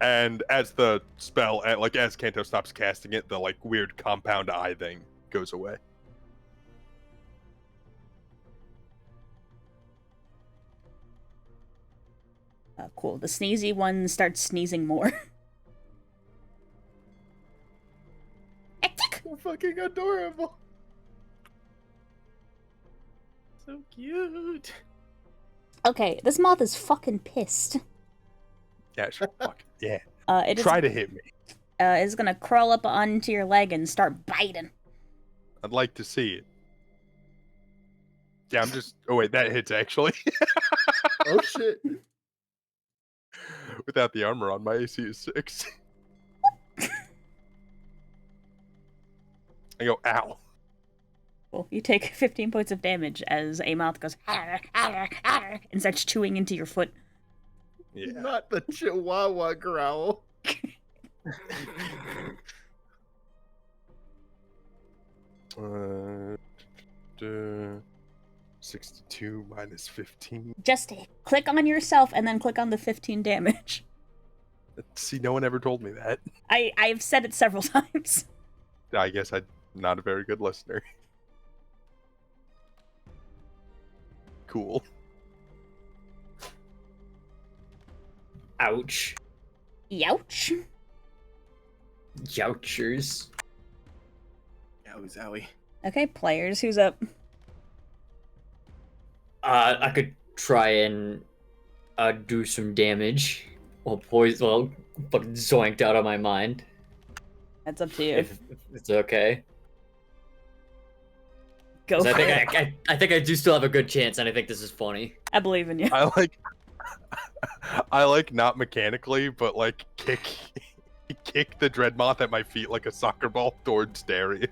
And as the spell, like as Kanto stops casting it, the like weird compound eye thing goes away. Cool. The sneezy one starts sneezing more. So fucking adorable. So cute. Okay, this moth is fucking pissed. Yeah, sure. Fuck. Yeah. It is, Try to hit me. is gonna crawl up onto your leg and start biting. I'd like to see it. Yeah, I'm just. Oh wait, that hits actually. Oh shit. Without the armor on, my AC is 6. I go, ow. Cool. You take 15 points of damage as a mouth goes "Arr, arr, arr," and starts chewing into your foot. Yeah. Not the chihuahua growl. Uh, 62 minus 15. Just click on yourself and then click on the 15 damage. See, no one ever told me that. I've said it several times. I guess I'm not a very good listener. cool. Ouch. Youch. Youchers. Owie zowie. Okay, players, who's up? I could try and do some damage. Well, fucking zoinked out of my mind. That's up to you. If it's okay. Go 'Cause for I it. think I think I do still have a good chance, and I think this is funny. I believe in you. I like not mechanically, but like kick the Dreadmoth at my feet like a soccer ball towards Darius.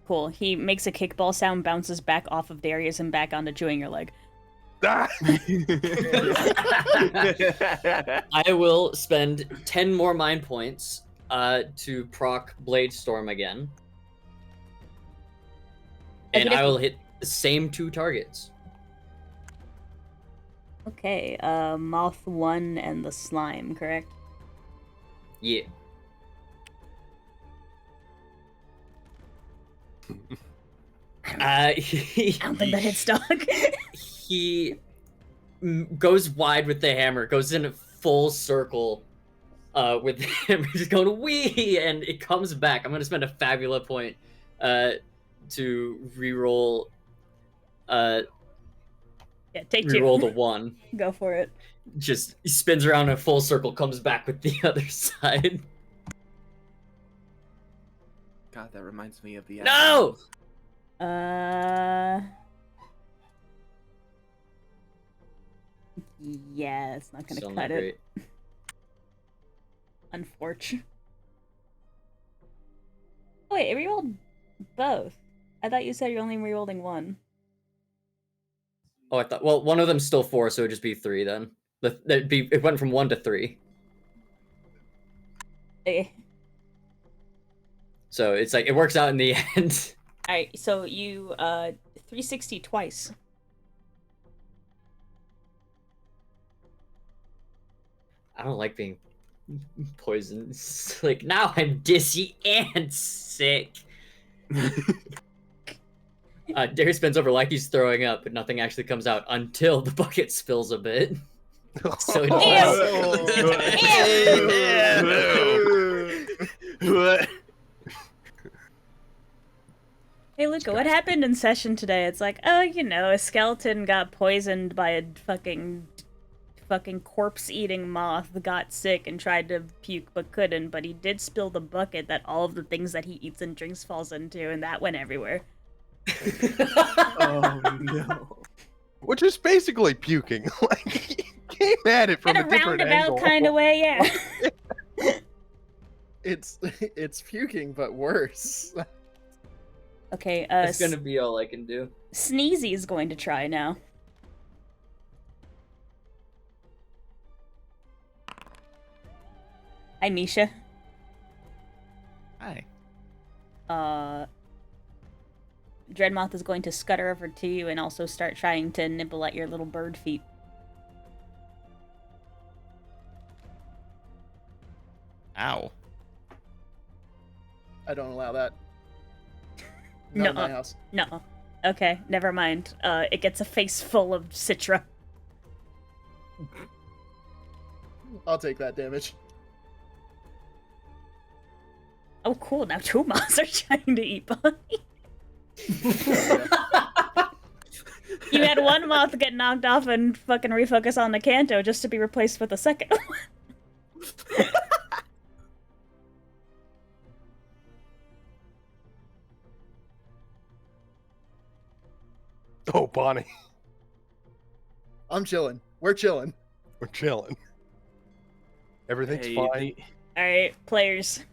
Cool. He makes a kickball sound, bounces back off of Darius and back onto chewing your leg. Ah! I will spend 10 more mind points to proc Blade Storm again. And I will hit the same 2 targets. Okay, Moth 1 and the slime, correct? Yeah. I don't think that hits dog. He goes wide with the hammer, goes in a full circle with the hammer, just going wee, and it comes back. I'm going to spend a fabula point to reroll. Yeah, take 2. Reroll the 1. Go for it. Just he spins around in a full circle, comes back with the other side. God, that reminds me of the. No! Yeah, it's not gonna Still cut not it. great. Unfortunate. Oh, wait, it rerolled both. I thought you said you're only rerolling 1. Oh, I thought. Well, one of them's still 4, so it'd just be 3 then. It went from 1 to 3. Okay. So it's like it works out in the end. Alright, so you 360 twice. I don't like being poisoned. It's like now I'm dizzy and sick. Darius bends over like he's throwing up, but nothing actually comes out until the bucket spills a bit. So Hey Luca, what happened in session today? It's like, oh, you know, a skeleton got poisoned by a fucking corpse-eating moth, got sick and tried to puke but couldn't, but he did spill the bucket that all of the things that he eats and drinks falls into, and that went everywhere. Oh no. Which is basically puking. Like he came at it from In a a different roundabout angle. kind of way, yeah. It's puking, but worse. Okay, that's gonna be all I can do. Sneezy is going to try now. Hi, Misha. Hi. Dreadmoth is going to scutter over to you and also start trying to nibble at your little bird feet. Ow. I don't allow that. Not in my No. house. No. Okay, never mind. It gets a face full of Citra. I'll take that damage. Oh, cool. Now 2 moths are trying to eat Bonnie. You had 1 moth get knocked off and fucking refocus on the Kanto just to be replaced with a second one. Oh, Bonnie, I'm chilling. We're chilling. we're chilling. Everything's Hey, fine. Alright, players,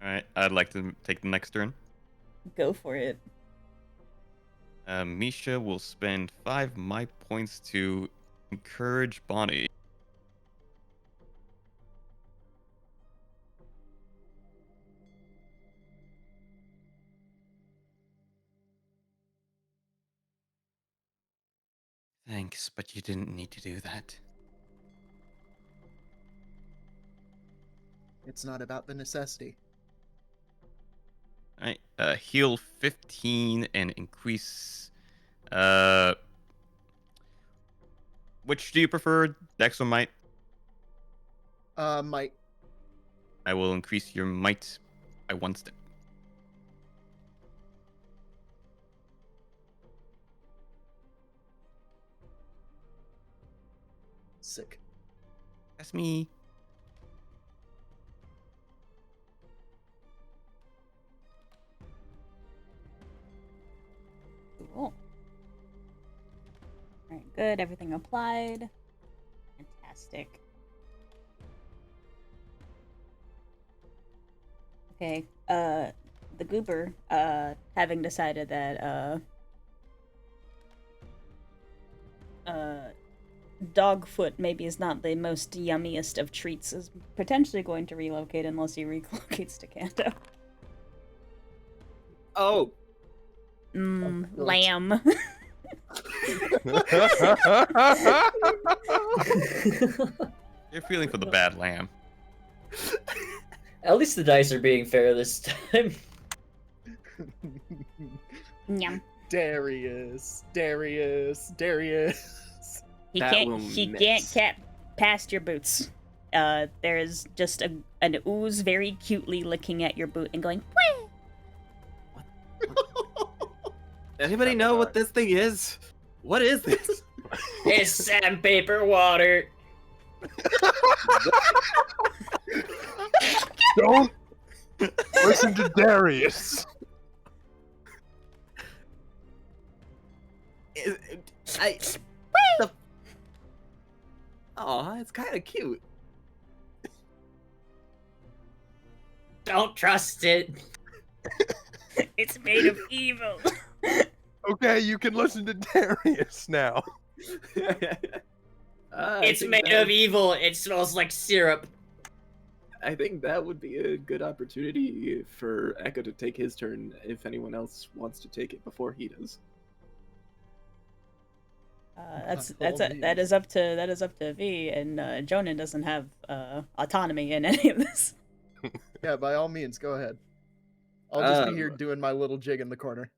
Alright, I'd like to take the next turn. go for it. Misha will spend 5 might points to encourage Bonnie. Thanks, but you didn't need to do that. It's not about the necessity. Alright, heal 15 and increase Which do you prefer, Dex or Might? Might. I will increase your Might by 1 step. Sick. That's me. Cool. Alright, good. Everything applied. Fantastic. Okay, the goober, having decided that, dogfoot maybe is not the most yummiest of treats, is potentially going to relocate unless he relocates to Kanto. Oh, Mmm, good. lamb. You're feeling for the bad lamb. At least the dice are being fair this time. Yum. Darius. He That can't. will He miss. can't tap past your boots. There is just an ooze very cutely licking at your boot and going. Whee! Anybody know what this thing is? What is this? It's sandpaper water. Don't listen to Darius. Aw, it's kind of cute. Don't trust it. It's made of evil. Okay, you can listen to Darius now. It's made of evil. It smells like syrup. I think that would be a good opportunity for Echo to take his turn if anyone else wants to take it before he does. That is up to V, and Jonan doesn't have autonomy in any of this. Yeah, by all means, go ahead. I'll just be here Um, doing my little jig in the corner.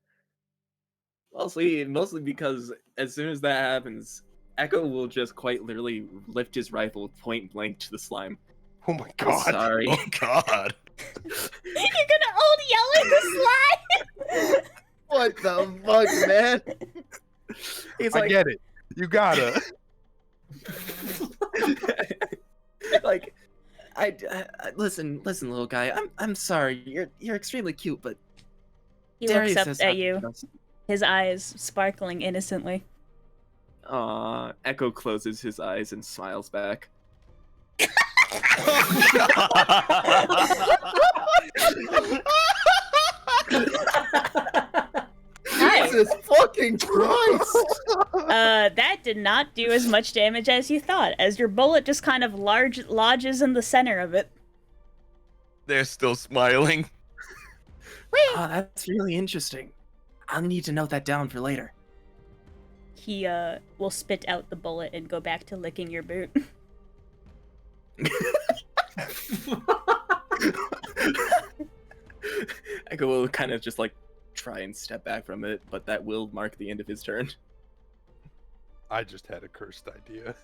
Mostly because as soon as that happens, Echo will just quite literally lift his rifle point blank to the slime. Oh my god. Sorry. Oh god. You're gonna old yell at the slime. What the fuck, man? He's I like, get it. You gotta. like, I listen, little guy. I'm sorry. You're extremely cute, but He Darius looks has up at had you, enough- his eyes sparkling innocently. Aw, Echo closes his eyes and smiles back. Jesus fucking Christ! That did not do as much damage as you thought, as your bullet just kind of lodges in the center of it. They're still smiling. Oh, that's really interesting. I'll need to note that down for later. He will spit out the bullet and go back to licking your boot. Echo will kind of just like try and step back from it, but that will mark the end of his turn. I just had a cursed idea.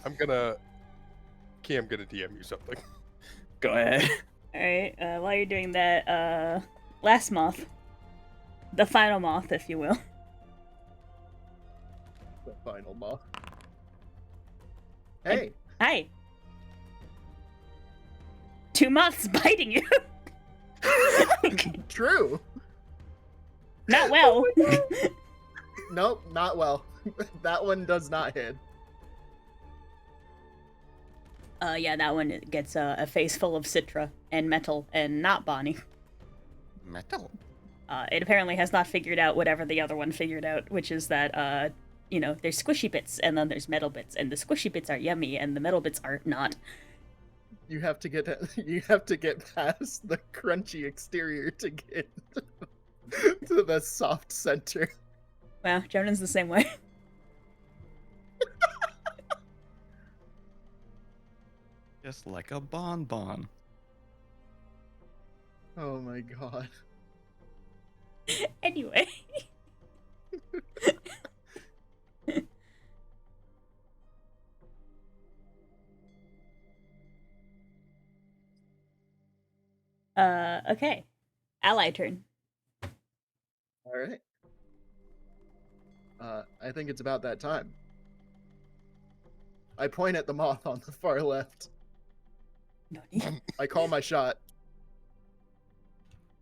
I'm gonna DM you something. Go ahead. Alright, while you're doing that, last moth. The final moth, if you will. The final moth. Hey, Hi. 2 moths biting you. true. Not well. Nope, not well. That one does not hit. Yeah, that one gets a face full of Citra and metal and not Bonnie. Metal. It apparently has not figured out whatever the other one figured out, which is that, there's squishy bits and then there's metal bits, and the squishy bits are yummy and the metal bits are not. You have to get past the crunchy exterior to get to the soft center. Well, Jonan's the same way. Just like a bonbon. Oh my god. Anyway. Okay. Ally turn. All right. I think it's about that time. I point at the moth on the far left. Nani? I call my shot.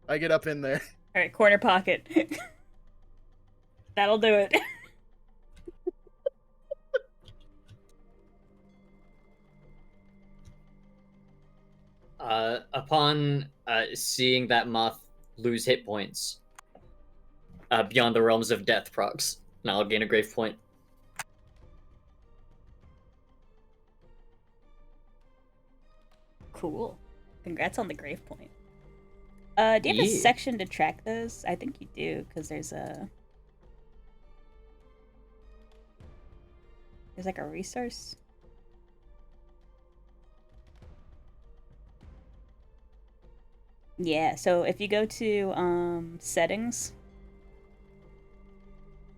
I get up in there. All right, corner pocket. That'll do it. Upon seeing that moth lose hit points beyond the realms of death, procs, now I'll gain a grave point. Cool. Congrats on the grave point. Do you have a Yeah. section to track those? I think you do, because there's like a resource. Yeah, so if you go to settings,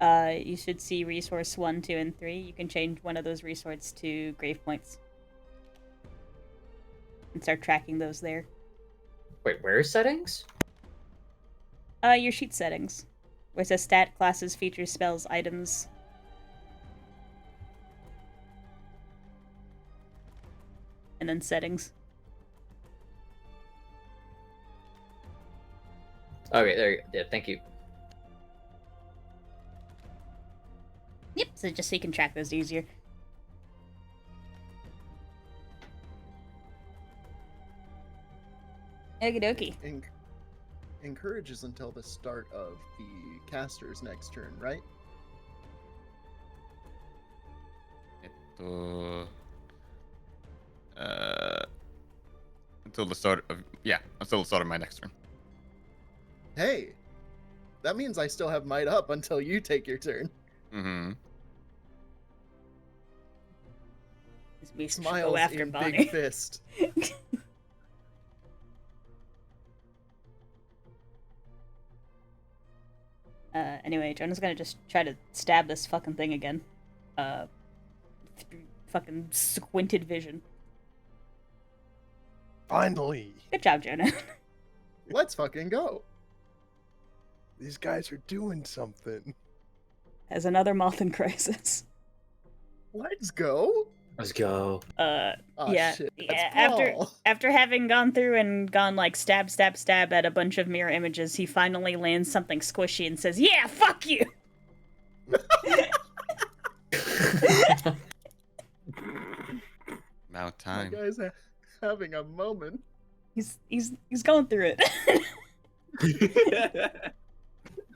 you should see resource 1, 2, and 3. You can change one of those resources to grave points. And start tracking those there. Wait, where are settings? Your sheet settings. Where it says stat, classes, features, spells, items. And then settings. Okay, there you go. Yeah, thank you. Yep, so just so you can track those easier. Okie dokie. Encourages until the start of the caster's next turn, right? Until the start of my next turn. Hey, that means I still have might up until you take your turn. Mm-hmm. This beast should Smiles go after in Bonnie. big fist. Anyway, Jonah's gonna just try to stab this fucking thing again. Through fucking squinted vision. Finally, Good job, Jonah. Let's fucking go. these guys are doing something. As another moth in crisis. Let's go. Let's go. Oh, Yeah, shit. yeah. Let's brawl. After having gone through and gone like stab, stab, stab at a bunch of mirror images, he finally lands something squishy and says, "Yeah, fuck you." About My time. guy's having a moment. He's going through it.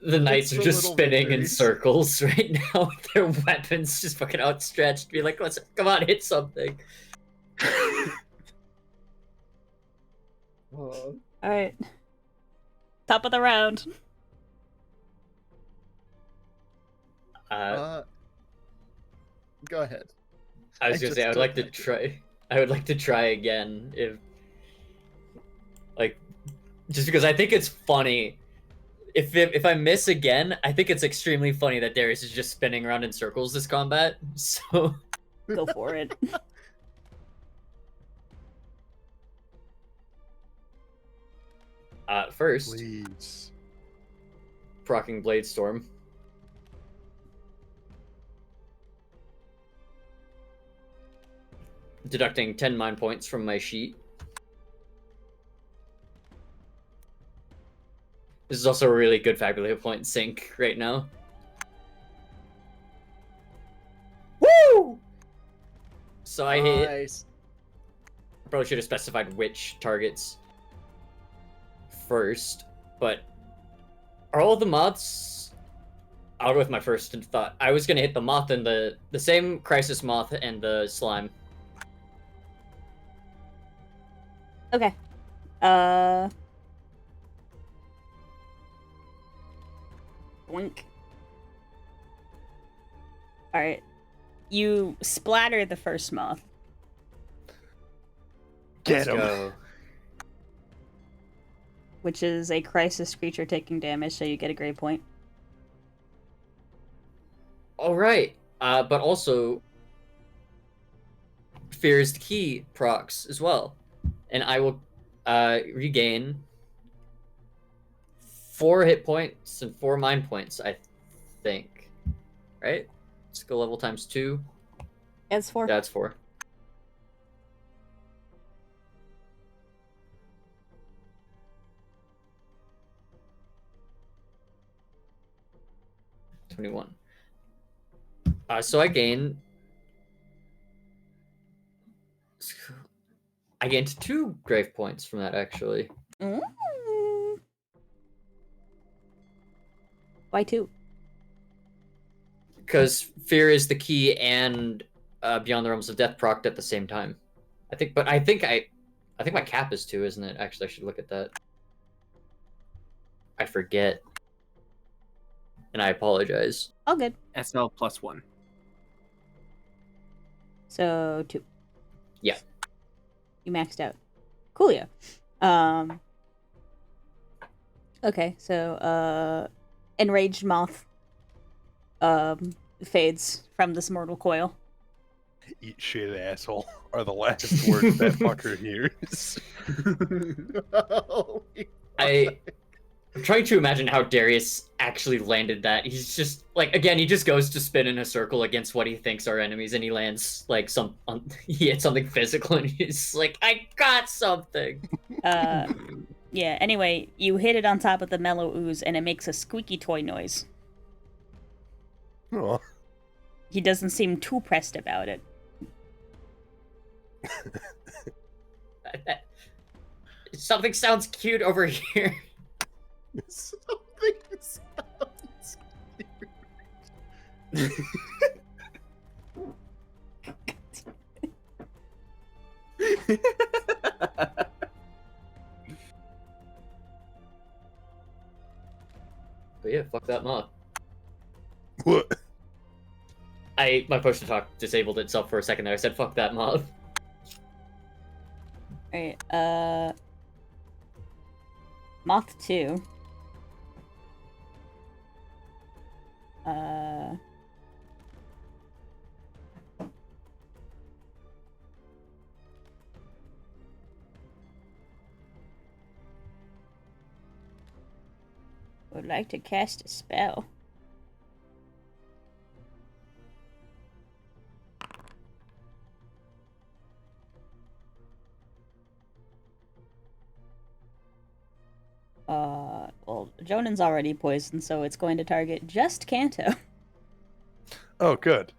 The knights It's are the just little spinning in victories. circles right now with their weapons just fucking outstretched. Be like, let's come on, hit something. Oh. All right. Top of the round. Go ahead. I was I gonna say just I would took like to my turn. try. I would like to try again if, like, just because I think it's funny. If I miss again, I think it's extremely funny that Darius is just spinning around in circles this combat. So Go for it. first, Please. procking Blade Storm. Deducting 10 mind points from my sheet. This is also a really good Fabulous point sync right now. Woo! So I hit. Nice. Probably should have specified which targets first, but are all the moths out with my first thought? I was gonna hit the moth and the same crisis moth and the slime. Okay. Boink. Alright. You splatter the first moth. Get Let's him. go. Which is a crisis creature taking damage, so you get a grade point. All right, but also Fear's Key procs as well, and I will regain 4 hit points and 4 mind points, I think. Right? Skill level times 2. It's 4. Yeah, that's 4. $21. So I gained 2 grave points from that, actually. Mm. Why 2? Because fear is the key and Beyond the Realms of Death procced at the same time. I think my cap is 2, isn't it? Actually, I should look at that. I forget. And I apologize. All good. SL plus 1. So 2. Yeah. You maxed out. Coolio. Okay, so enraged moth fades from this mortal coil. Eat shit, asshole, are the last words that fucker hears. I'm trying to imagine how Darius actually landed that. He's just like, again, he just goes to spin in a circle against what he thinks are enemies, and he lands like he hits something physical, and he's like, I got something. Yeah. Anyway, you hit it on top of the mellow ooze, and it makes a squeaky toy noise. Aw. He doesn't seem too pressed about it. Something sounds cute over here. Something sounds cute. But yeah, fuck that moth. What? My push to talk disabled itself for a second there. I said fuck that moth. Alright, Moth 2. Would like to cast a spell. Well, Jonan's already poisoned, so it's going to target just Kanto. Oh, good.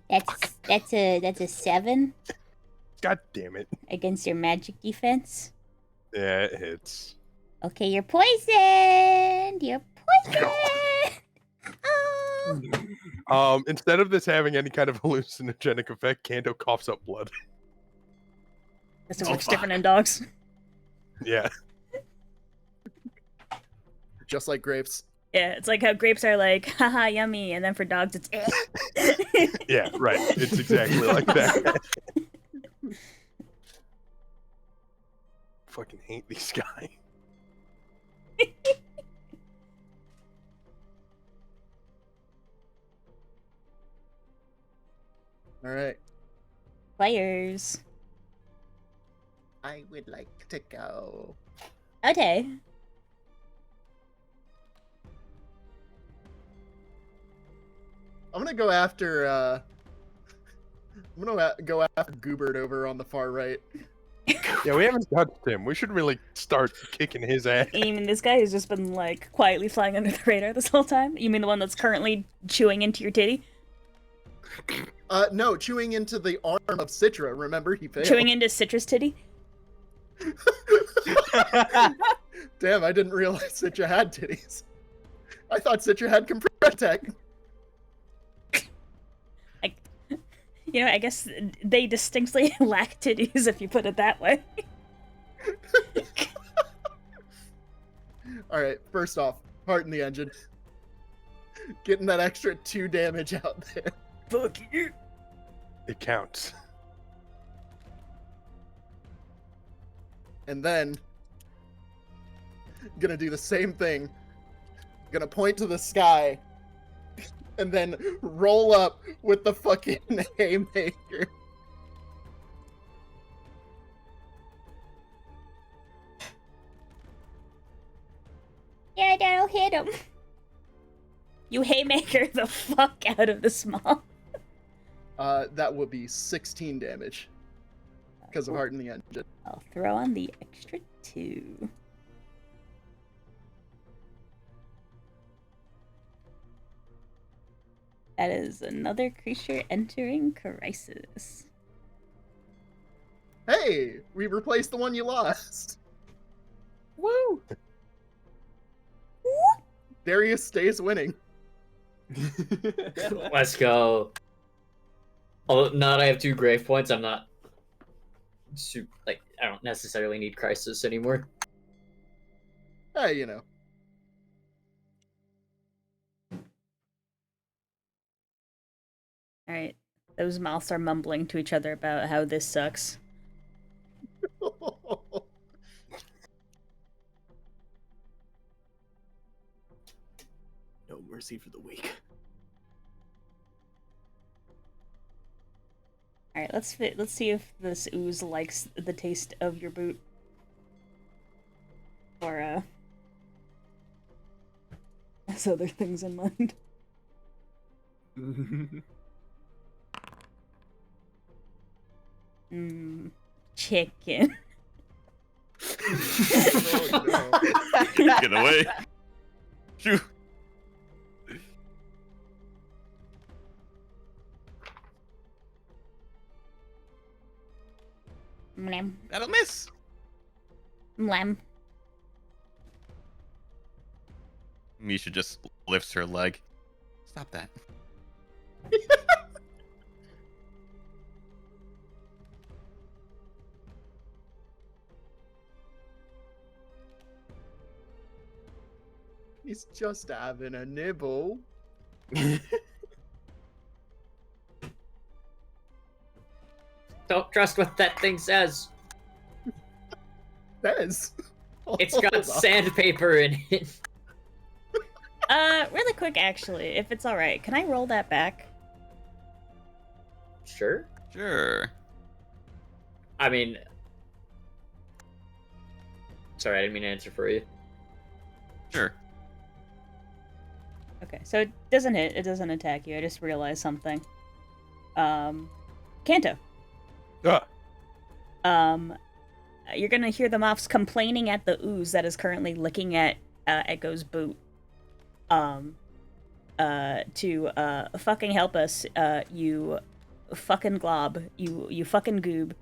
That's a 7 God damn it. against your magic defense. Yeah, it hits. Okay, you're poisoned. You're poisoned. Oh. Instead of this having any kind of hallucinogenic effect, Kanto coughs up blood. This looks different in dogs. Yeah. Just like grapes. Yeah, it's like how grapes are like, haha, yummy, and then for dogs it's Yeah, right. It's exactly like that. Fucking hate these guys. All right. Players. I would like to go. Okay. I'm gonna go after. Go after Goobert over on the far right. Yeah, we haven't touched him. We should really start kicking his ass. You mean this guy has just been like quietly flying under the radar this whole time? You mean the one that's currently chewing into your titty? No, chewing into the arm of Citra. Remember, he failed. Chewing into Citrus titty? Damn, I didn't realize Citra had titties. I thought Citra had compressed tech. You know, I guess they distinctly lack titties if you put it that way. Alright, first off, heart in the engine. Getting that extra 2 damage out there. Fuck you. It counts. And then, gonna do the same thing. Gonna point to the sky. And then roll up with the fucking haymaker. right, that'll hit him. You haymaker the fuck out of the small. That would be 16 damage because of hardening the engine. I'll throw on the extra 2. That is another creature entering crisis. Hey, we replaced the one you lost. Woo! Darius stays winning. Let's go. Although now that I have 2 grave points, I'm not I don't necessarily need crisis anymore. Hey, you know. Alright. Those mouths are mumbling to each other about how this sucks. No mercy for the weak. Alright, let's see if this ooze likes the taste of your boot. Or has other things in mind. Chicken. Oh, Get away. Shoo. Mlam. That'll miss. Mlam. Misha just lifts her leg. Stop that. He's just having a nibble. Don't trust what that thing says. Says. It's got sandpaper in it. Really quick, actually, if it's alright, can I roll that back? Sure. Sure. I mean, sorry, I didn't mean to answer for you. Sure. Okay, so it doesn't hit, it doesn't attack you, I just realized something. Kanto. You're gonna hear the moths complaining at the ooze that is currently licking at Echo's boot. To fucking help us, you fucking glob, you fucking goob.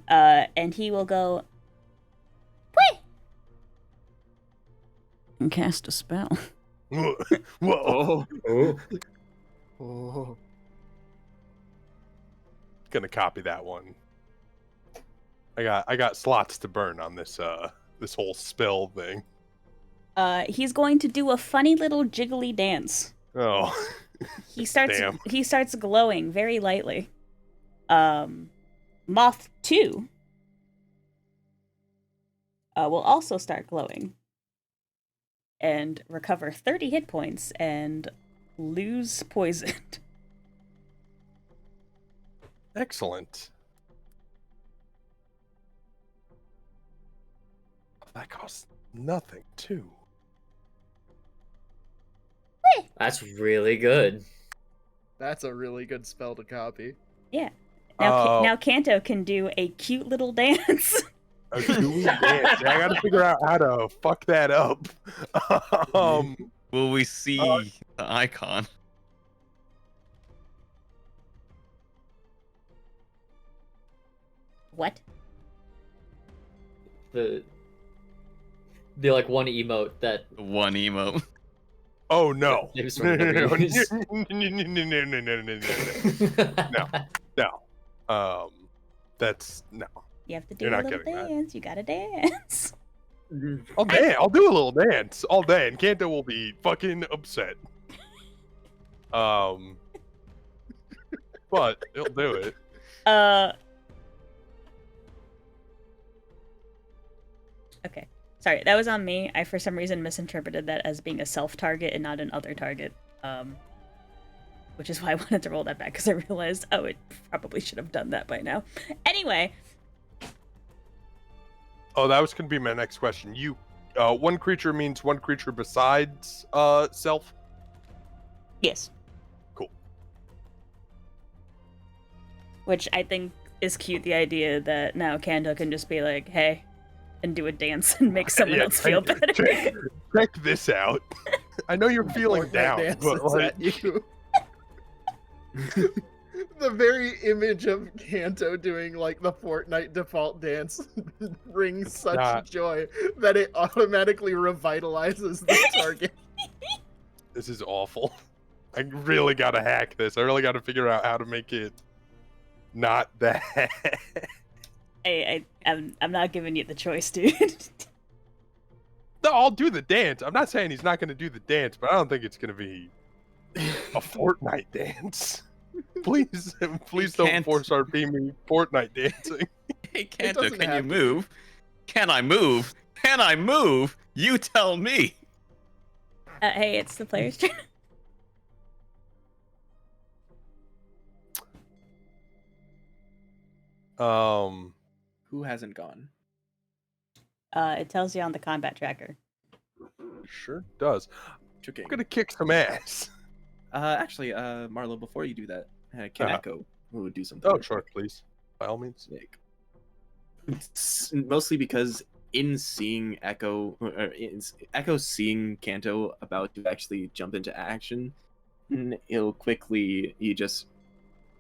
And he will go, "Wait!" and cast a spell. Whoa. Oh. Oh. Oh. Gonna copy that one. I got slots to burn on this this whole spell thing. He's going to do a funny little jiggly dance. Oh. He starts Damn. he starts glowing very lightly. Moth 2 will also start glowing and recover 30 hit points and lose poison. Excellent. That costs nothing too. That's really good. That's a really good spell to copy. Yeah. Now Kanto can do a cute little dance. A gooey dance. I gotta figure out how to fuck that up. Will we see the icon? What? The like one emote that One emote. Oh no. James No, would no, never no, use. no. That's no. You have to do You're a not little getting that. dance. You gotta dance. I'll do a little dance all day, and Kanto will be fucking upset. But he'll do it. Okay. Sorry, that was on me. I, for some reason, misinterpreted that as being a self-target and not an other target. Which is why I wanted to roll that back, because I realized, oh, it probably should have done that by now. Anyway. Oh, that was gonna be my next question. You, one creature means one creature besides self. Yes. Cool. Which I think is cute. The idea that now Kanto can just be like, "Hey," and do a dance and make someone Yeah, else feel better. Check this out. I know you're feeling Fortnite down, dances but like, at you. The very image of Kanto doing like the Fortnite default dance brings It's such not- joy that it automatically revitalizes the target. this is awful. I really gotta hack this. I really gotta figure out how to make it not that. I'm not giving you the choice, dude. No, I'll do the dance. I'm not saying he's not gonna do the dance, but I don't think it's gonna be a Fortnite dance. Please, please don't can't. force our beaming Fortnite dancing. Hey, Kanto, doesn't can you have to be. move? Can I move? Can I move? You tell me. Hey, it's the player's turn. Who hasn't gone? It tells you on the combat tracker. Sure does. Chooking. I'm gonna kick some ass. Actually, Marlo, before you do that, can Uh-huh. Echo who would do something? Oh, real sure, quick? please. By all means. Sick. Mostly because in seeing Echo seeing Kanto about to actually jump into action, he just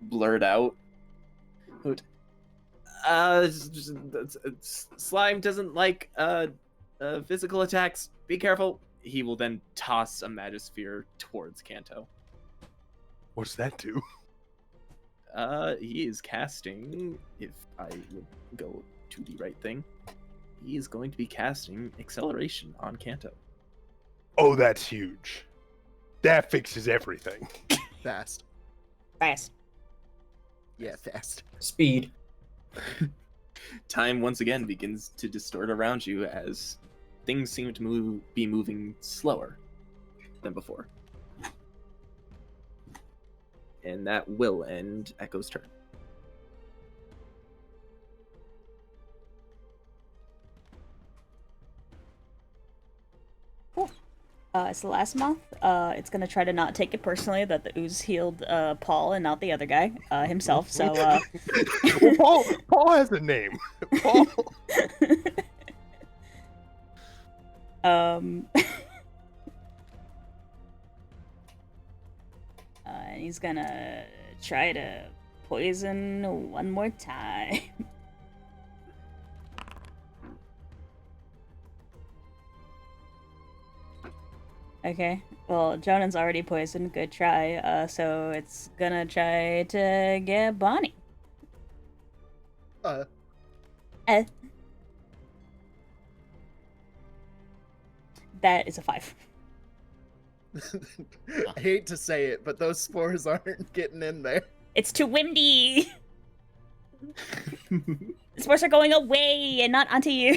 blurt out, slime doesn't like physical attacks. Be careful. He will then toss a Magisphere towards Kanto. What's that do? He is casting, if I would go to the right thing, he is going to be casting Acceleration on Kanto. Oh, that's huge. That fixes everything. Fast. Fast. Yeah, fast. Speed. Time once again begins to distort around you as things seem to be moving slower than before. And that will end Echo's turn. It's the last moth. It's gonna try to not take it personally that the ooze healed Paul and not the other guy himself. So Well, Paul has a name. Paul. And he's gonna try to poison one more time. Okay, well, Jonan's already poisoned. Good try. So it's gonna try to get Bonnie. Uh, That is a 5. I hate to say it, but those spores aren't getting in there. It's too windy! The spores are going away and not onto you.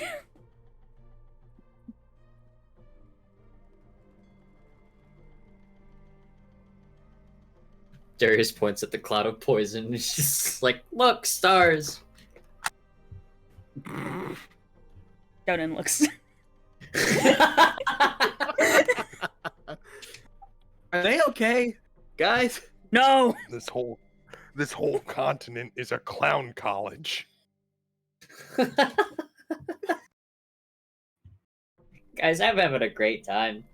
Darius points at the cloud of poison. He's just like, look, stars. Jonan looks. Are they okay, guys? No! This whole continent is a clown college. Guys, I'm having a great time.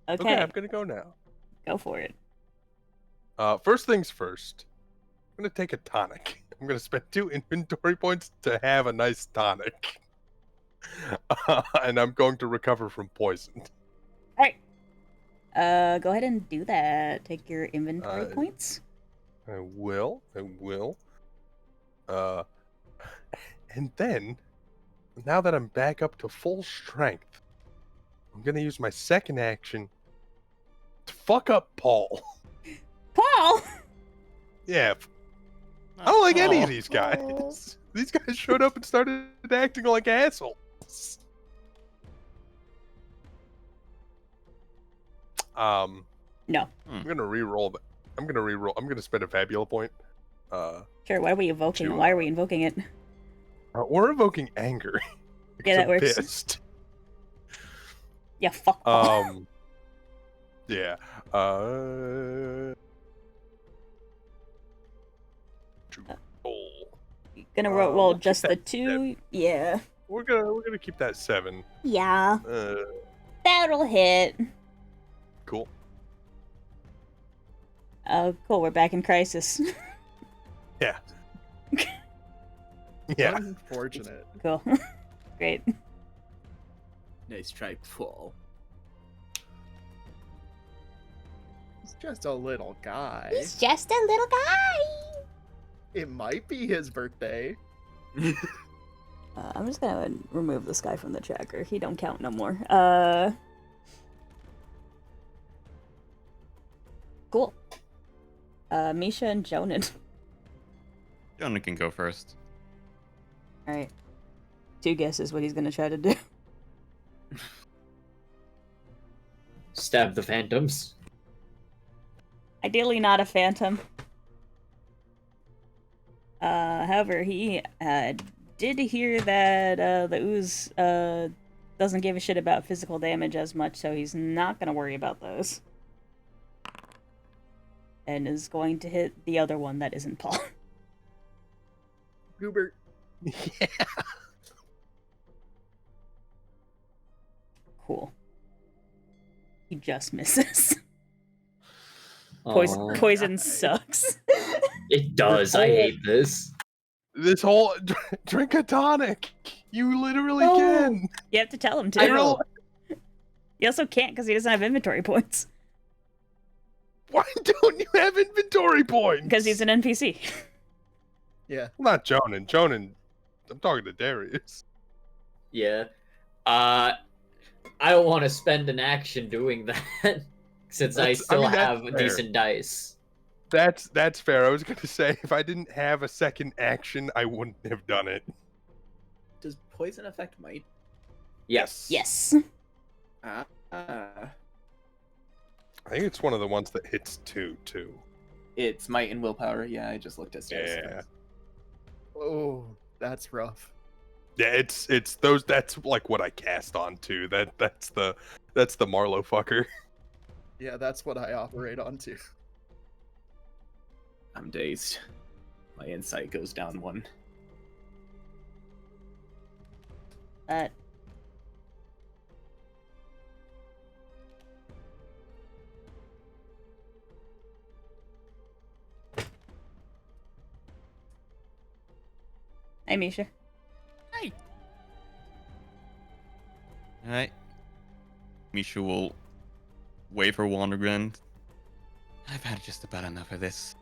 Okay, I'm gonna go now. go for it. First things first. I'm gonna take a tonic. I'm gonna spend 2 inventory points to have a nice tonic. And I'm going to recover from poison. Alright. Go ahead and do that. Take your inventory points. I will. And then, now that I'm back up to full strength, I'm gonna use my second action to fuck up Paul. Paul! Yeah, I don't like any of these guys. These guys showed up and started acting like assholes. No. I'm gonna re-roll. I'm gonna spend a fabula point. Sure, what are we evoking? To, Why are we invoking it? We're invoking anger. Yeah, that I'm works. pissed. Yeah, fuck Paul. Yeah. Gonna roll we'll keep just the that 2. Yeah. We're gonna keep that 7. Yeah. Uh, That'll hit. cool. Oh, cool. We're back in crisis. Yeah. Yeah. Unfortunate. Cool. Great. Nice try, Paul. He's just a little guy. He's just a little guy. It might be his birthday. I'm just gonna remove this guy from the tracker. He don't count no more. Cool. Misha and Jonan. Jonah can go first. Alright. 2 guesses what he's gonna try to do. Stab the phantoms. Ideally not a phantom. However, he did hear that the ooze doesn't give a shit about physical damage as much, so he's not gonna worry about those. And is going to hit the other one that isn't Paul. Goober. Yeah. Cool. He just misses. Aw. Poison sucks. It does. I hate this. This whole drink a tonic. You literally Oh. can. You have to tell him I to. know. He also can't because he doesn't have inventory points. Why don't you have inventory points? Because he's an NPC. Yeah. Not Jonan. Jonan. I'm talking to Darius. Yeah. I don't want to spend an action doing that since I still that's have fair. decent dice. That's fair. I was gonna say if I didn't have a second action, I wouldn't have done it. Does poison affect might? Yes. Yes. Ah. I think it's one of the ones that hits 2 too. It's might and willpower. Yeah, I just looked at stats. Yeah. Oh, that's rough. Yeah, it's those. That's like what I cast on too. That's the Marlowe fucker. Yeah, that's what I operate on too. I'm dazed. My insight goes down 1. Hey, Misha. Alright. Misha will wave her wand again. I've had just about enough of this.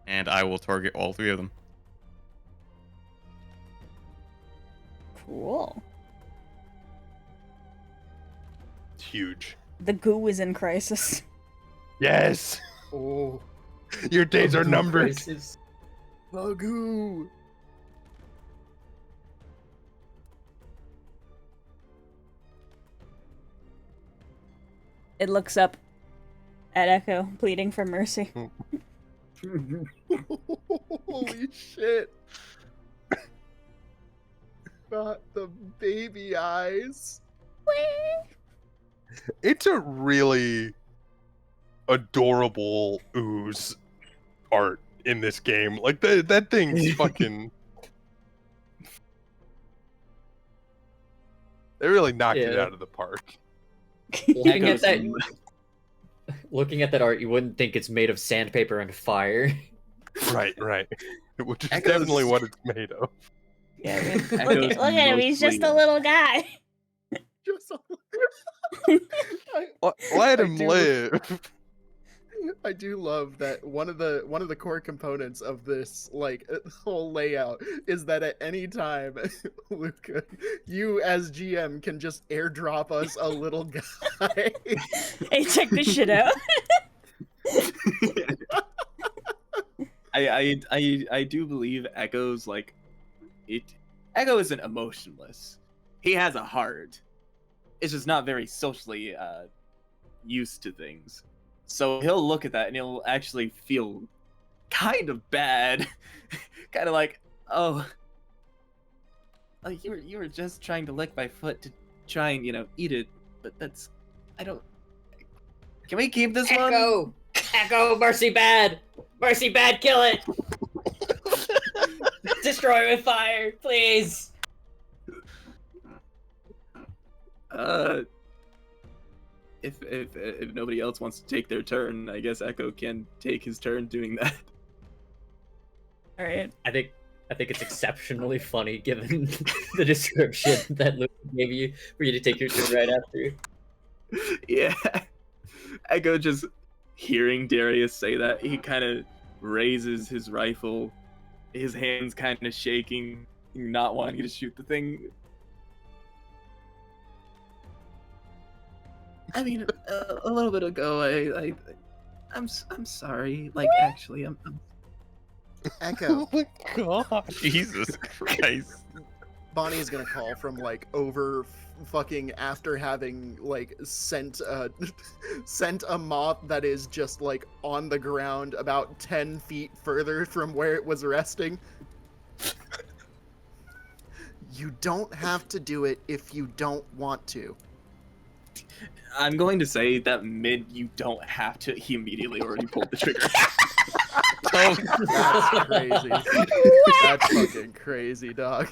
And I will target all 3 of them. Cool. It's huge. The goo is in crisis. Yes, Oh, your days are numbered. Crisis. Magoo. It looks up at Echo, pleading for mercy. Holy shit. Not the baby eyes. It's a really adorable ooze art in this game. Like that thing's fucking. They really knocked it Yeah. out of the park. Looking at Echoes that, in- looking at that art, you wouldn't think it's made of sandpaper and fire. Right, which is Echoes- definitely what it's made of. Yeah, I mean, look, Echoes look at him. He's just a mostly- little guy. Just Let I him do- live. I do love that one of the core components of this like whole layout is that at any time, Luca, you as GM can just airdrop us a little guy. Hey, check this shit out. I do believe Echo's like it. Echo isn't emotionless. He has a heart. It's just not very socially used to things. So he'll look at that and he'll actually feel kind of bad. Kind of like, oh, you were just trying to lick my foot to try and, eat it, but that's, I don't, can we keep this one? Echo, Mercy Bad! Mercy Bad, kill it! Destroy it with fire, please! If nobody else wants to take their turn, I guess Echo can take his turn doing that. All right. I think it's exceptionally funny given the description that Luke gave you for you to take your turn right after. Yeah. Echo just hearing Darius say that, he kind of raises his rifle, his hands kind of shaking, not wanting to shoot the thing. I mean, a little bit ago, I'm sorry. Like, actually, I'm Echo. Oh my god. Jesus Christ. Bonnie is gonna call from like over fucking after having like sent a moth that is just like on the ground about 10 feet further from where it was resting. You don't have to do it if you don't want to. I'm going to say that mid you don't have to, he immediately already pulled the trigger. That's crazy. That's fucking crazy, dog.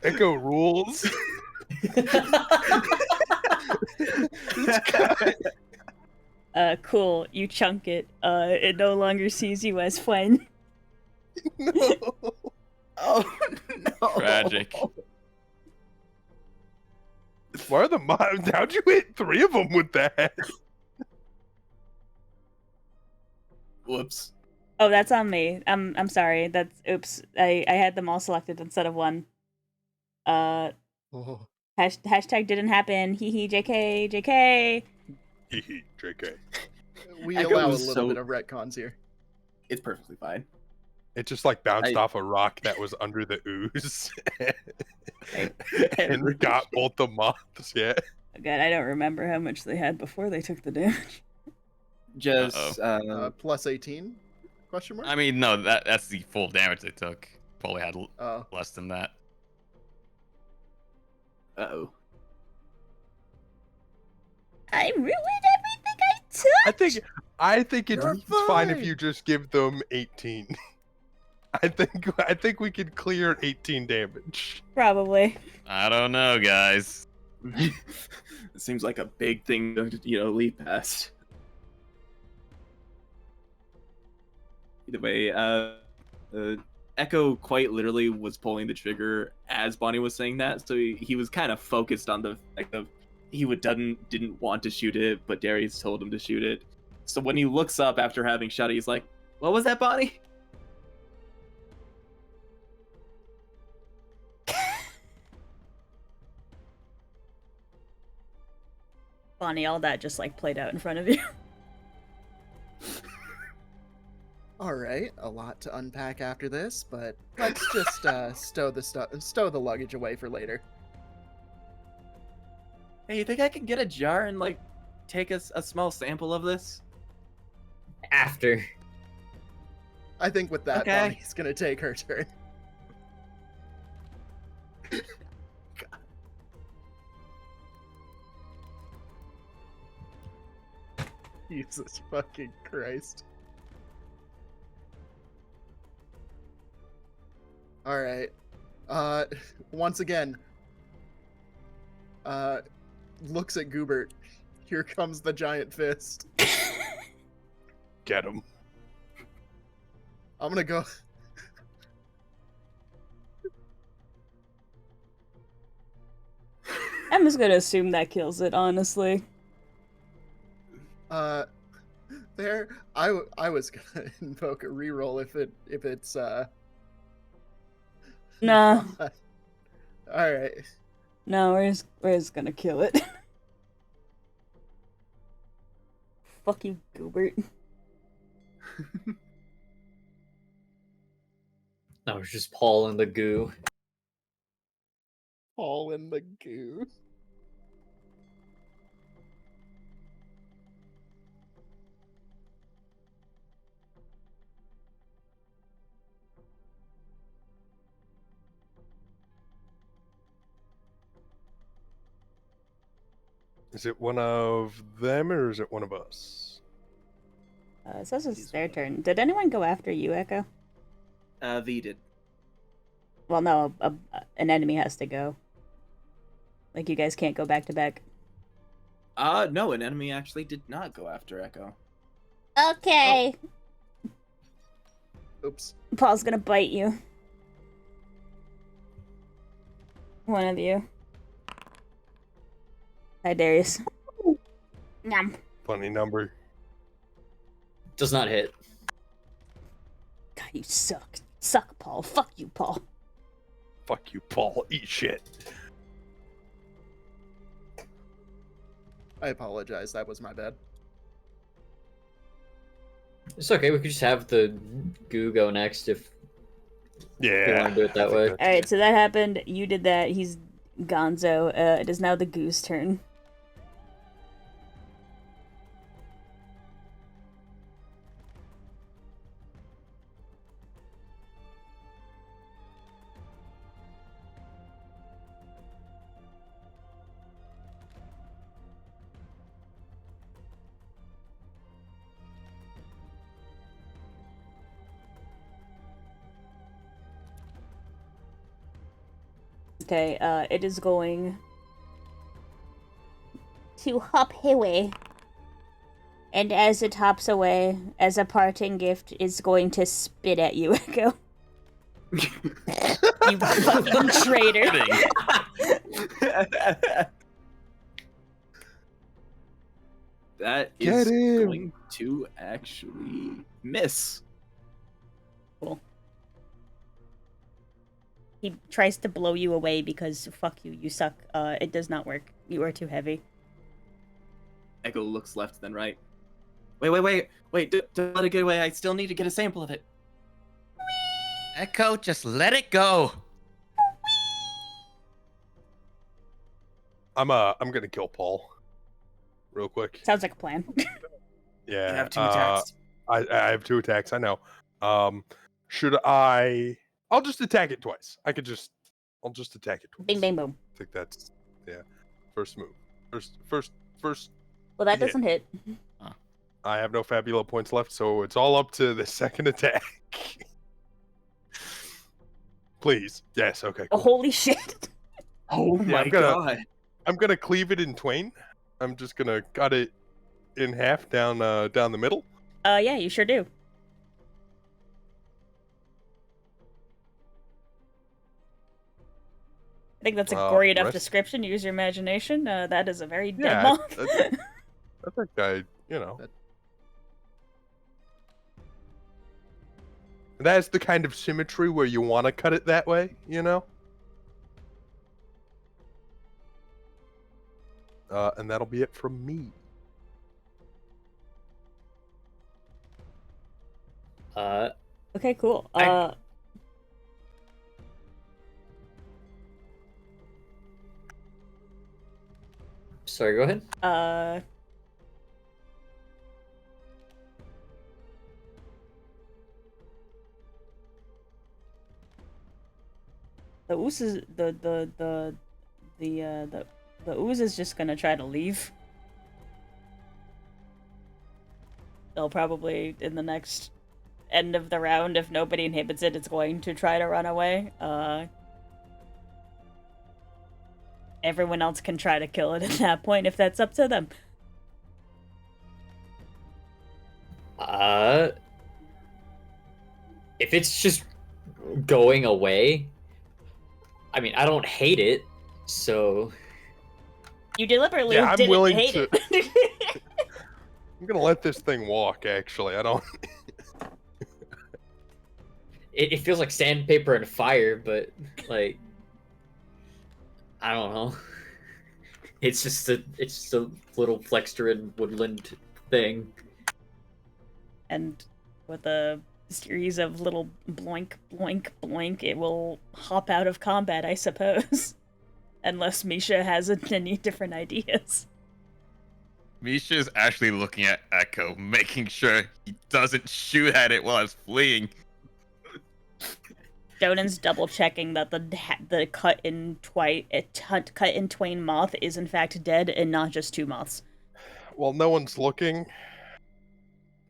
Echo rules. Cool. You chunk it. It no longer sees you as Fwen. No. Oh no! Tragic. Why are the mobs? How'd you hit 3 of them with that? Whoops. Oh, that's on me. I'm sorry. That's oops. I had them all selected instead of one. Oh. Hashtag didn't happen. Hee hee. JK. JK. JK. We Echo allow a was little so- bit of retcons here. It's perfectly fine. It just like bounced I- off a rock that was under the ooze And and got both the moths. Yeah. Oh, God, I don't remember how much they had before they took the damage. Just Plus 18? Question mark? I mean, no, that's the full damage they took. Probably had Oh. less than that. uh-oh. I ruined everything I took. I think it's You're fine if fine. you just give them 18. I think we could clear 18 damage. Probably. I don't know, guys. It seems like a big thing to, leap past. Either way, Echo quite literally was pulling the trigger as Bonnie was saying that, so he was kind of focused on the fact of he didn't want to shoot it, but Darius told him to shoot it. So when he looks up after having shot it, he's like, "What was that, Bonnie?" Bonnie, all that just like played out in front of you. All right, a lot to unpack after this, but let's just stow the luggage away for later. Hey, you think I can get a jar and like take a small sample of this? After. I think with that, Okay. Bonnie's gonna take her turn. Jesus fucking Christ. Alright. Once again, looks at Goobert. Here comes the giant fist. Get him. I'm gonna go. I'm just gonna assume that kills it, honestly. There. I was gonna invoke a reroll if it's Nah. Alright. No, we're just gonna kill it. Fuck you, Gilbert. That was just Paul in the goo. All in the goo. Is it one of them or is it one of us? It says it's their turn. Did anyone go after you, Echo? V did. Well, no, an enemy has to go. Like, you guys can't go back to back. No, an enemy actually did not go after Echo. Okay. Oops. Paul's gonna bite you. One of you. Hi, Darius. Yum. Funny number. Does not hit. God, you suck. Suck, Paul. Fuck you, Paul. Fuck you, Paul. Eat shit. I apologize. That was my bad. It's okay. We could just have the goo go next if Yeah. you want to do it I that think way. that's- Alright, so that happened. You did that. He's gonzo. It is now the goose turn. Okay, it is going to hop away. And as it hops away, as a parting gift, is going to spit at you, Echo. You fucking traitor. That Get is him. going to actually miss. Cool. He tries to blow you away because fuck you, you suck. It does not work. You are too heavy. Echo looks left, then right. Wait, don't let it get away. I still need to get a sample of it. Echo, just let it go. I'm gonna kill Paul. Real quick. Sounds like a plan. Yeah. You have 2 attacks. I have 2 attacks, I know. Should I I'll just attack it twice. I'll just attack it twice. Bing, bang, boom. I think that's first move. First Well, that Yeah. doesn't hit. I have no Fabula points left, so it's all up to the second attack. Please. Yes, okay. Oh, Cool. holy shit. Oh Yeah, my I'm gonna- god. I'm gonna cleave it in twain. I'm just gonna cut it in half down the middle. Yeah, you sure do. I think that's a gory enough rest- description. Use your imagination. That is a very dead Yeah, moth. I think that's the kind of symmetry where you want to cut it that way, you know? And that'll be it from me. Okay, cool. Sorry, go ahead. The ooze is the ooze is just gonna try to leave. They'll probably in the next end of the round, if nobody inhibits it, it's going to try to run away. Everyone else can try to kill it at that point if that's up to them. If it's just going away, I mean, I don't hate it, so You deliberately Yeah, I'm didn't willing hate to- it. I'm gonna let this thing walk, actually. I don't... it feels like sandpaper and fire, but like I don't know. It's just a little Flexterin woodland thing. And with a series of little bloink, bloink, bloink, it will hop out of combat, I suppose. Unless Misha has any different ideas. Misha's actually looking at Echo, making sure he doesn't shoot at it while it's fleeing. Jonan's double checking that the cut in twain moth is in fact dead and not just two moths. Well, no one's looking.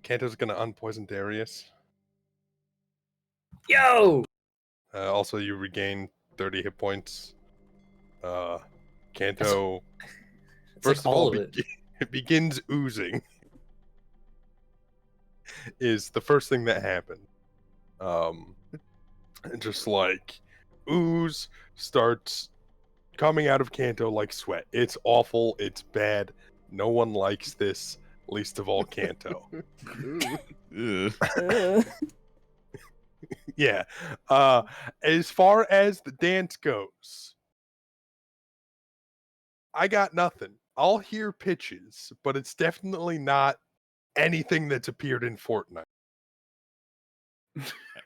Kanto's gonna unpoison Darius. Yo! Also, you regain 30 hit points. Kanto, It's first like of all, all of it. it begins oozing. Is the first thing that happened. And just like ooze starts coming out of Kanto like sweat. It's awful. It's bad. No one likes this, least of all Kanto. Ooh. Ugh. Ugh. Yeah. As far as the dance goes, I got nothing. I'll hear pitches, but it's definitely not anything that's appeared in Fortnite.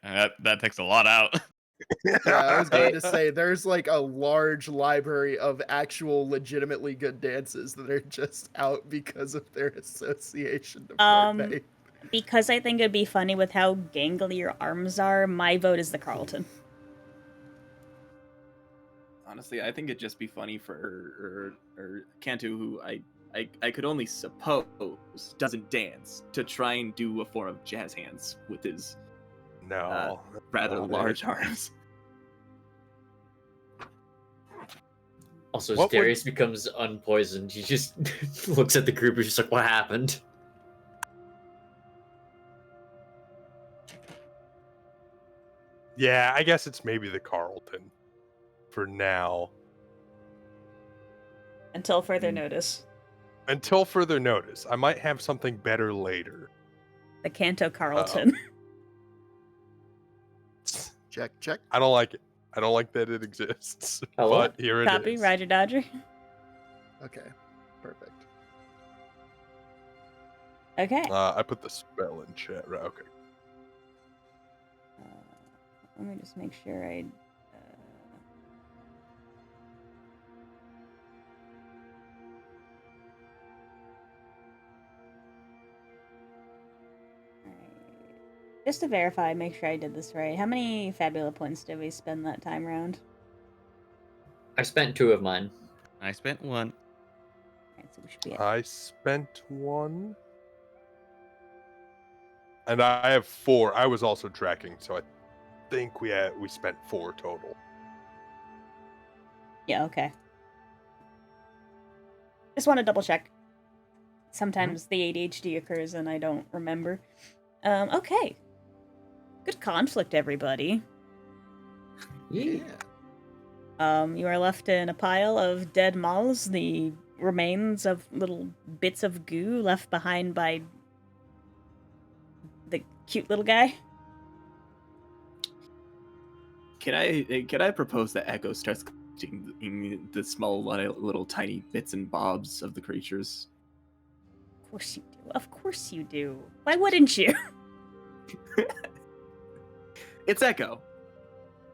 That takes a lot out. Yeah, I was going to say there's like a large library of actual legitimately good dances that are just out because of their association to Fortnite. Because I think it'd be funny with how gangly your arms are, my vote is the Carlton. Honestly, I think it'd just be funny for Kanto, who I could only suppose doesn't dance, to try and do a form of jazz hands with his No. rather not large it. arms. Also, as What would- Darius becomes unpoisoned, he just looks at the group and just like, what happened? Yeah, I guess it's maybe the Carlton for now. Until further notice. Until further notice. I might have something better later. The Kanto Carlton. Check, check. I don't like it. I don't like that it exists. Hello? But here it is. Copy, Roger Dodger. Okay, perfect. Okay. I put the spell in chat. Right, okay. Let me just make sure I... Just to verify, make sure I did this right. How many Fabula points did we spend that time round? I spent 2 of mine. I spent one. Alright, so we should be at... I spent one. And I have 4. I was also tracking, so I think we spent 4 total. Yeah, okay. Just want to double check. Sometimes the ADHD occurs and I don't remember. Okay. Good conflict, everybody. Yeah. You are left in a pile of dead moths, the remains of little bits of goo left behind by the cute little guy. Can I propose that Echo starts collecting the small little tiny bits and bobs of the creatures? Of course you do. Of course you do. Why wouldn't you? It's Echo.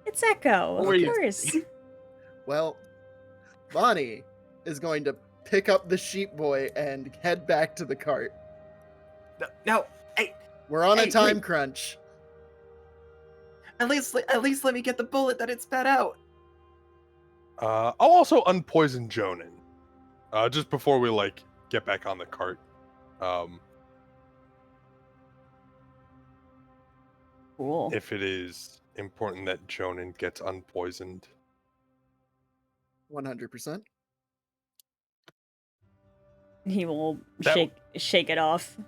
It's Echo, What were of you course. saying? Well, Bonnie is going to pick up the sheep boy and head back to the cart. No, hey, We're on a Hey, time wait. crunch. at least let me get the bullet that it spat out. I'll also unpoison Jonan. Just before we get back on the cart. Cool. If it is important that Jonan gets unpoisoned. 100%. He will That- shake it off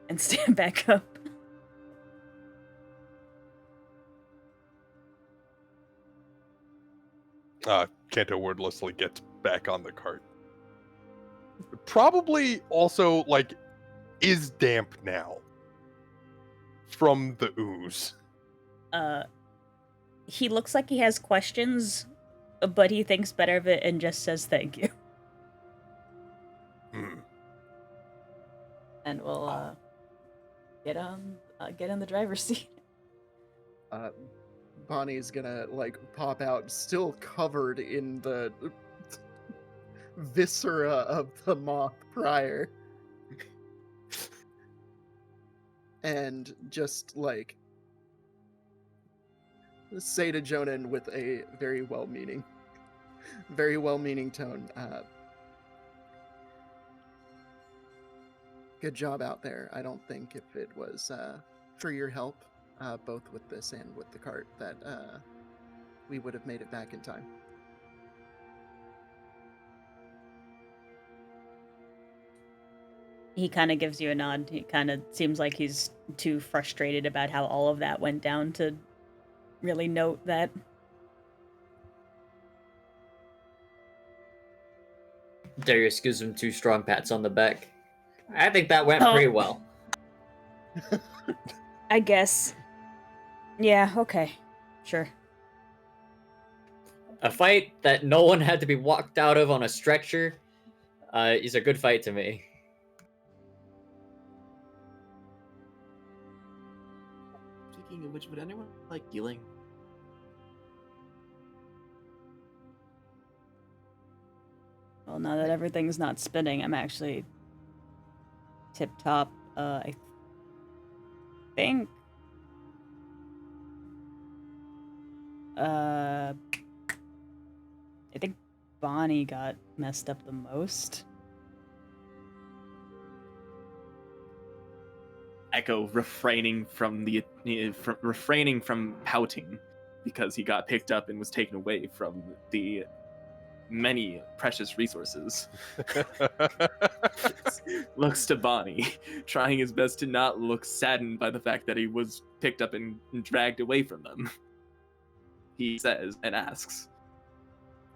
and stand back up. Kanto wordlessly gets back on the cart. Probably also is damp now from the ooze. He looks like he has questions, but he thinks better of it and just says thank you. Hmm. And we'll get in the driver's seat. Bonnie's gonna pop out, still covered in the viscera of the moth prior, and just say to Jonan with a very well-meaning tone, good job out there. I don't think if it was for your help, both with this and with the cart, that we would have made it back in time. He kind of gives you a nod. He kind of seems like he's too frustrated about how all of that went down to really note that. Darius gives him 2 strong pats on the back. I think that went Oh. pretty well. I guess. Yeah, okay. Sure. A fight that no one had to be walked out of on a stretcher is a good fight to me. Speaking of which, would anyone like healing? Well, now that everything's not spinning, I'm actually tip-top. I think... I think Bonnie got messed up the most. Echo refraining from pouting because he got picked up and was taken away from the many precious resources. Looks to Bonnie, trying his best to not look saddened by the fact that he was picked up and dragged away from them. He says and asks,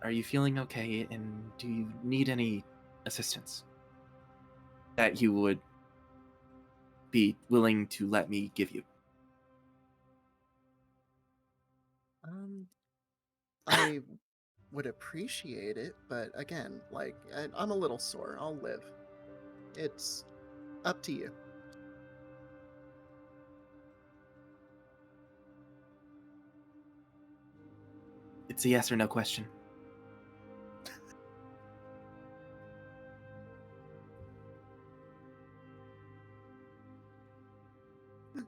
"Are you feeling okay, and do you need any assistance that you would be willing to let me give you?" I would appreciate it, but again, like, I'm a little sore. I'll live. It's up to you. It's a yes or no question.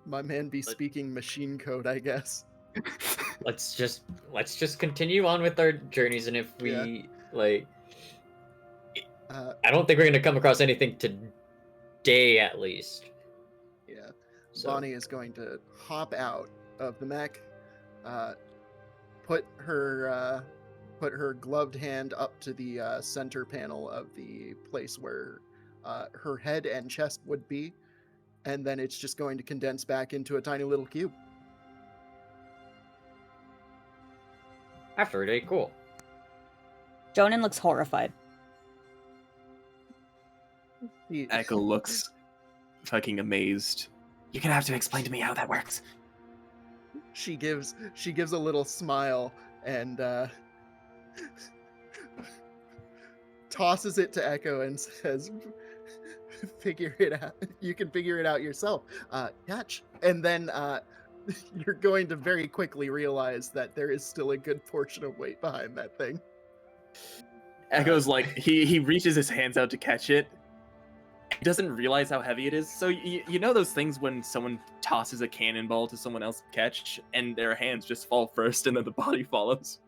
My man be speaking machine code, I guess. Let's just continue on with our journeys, and if we I don't think we're gonna come across anything today, at least. Yeah. So. Bonnie is going to hop out of the mech, put her gloved hand up to the center panel of the place where her head and chest would be, and then it's just going to condense back into a tiny little cube. After a day, cool. Jonan looks horrified. Echo looks fucking amazed. You're gonna have to explain to me how that works. She gives a little smile and tosses it to Echo and says, "Figure it out. You can figure it out yourself. Catch." And then you're going to very quickly realize that there is still a good portion of weight behind that thing. Echo's like, he reaches his hands out to catch it. He doesn't realize how heavy it is. So you know those things when someone tosses a cannonball to someone else to catch, and their hands just fall first, and then the body follows.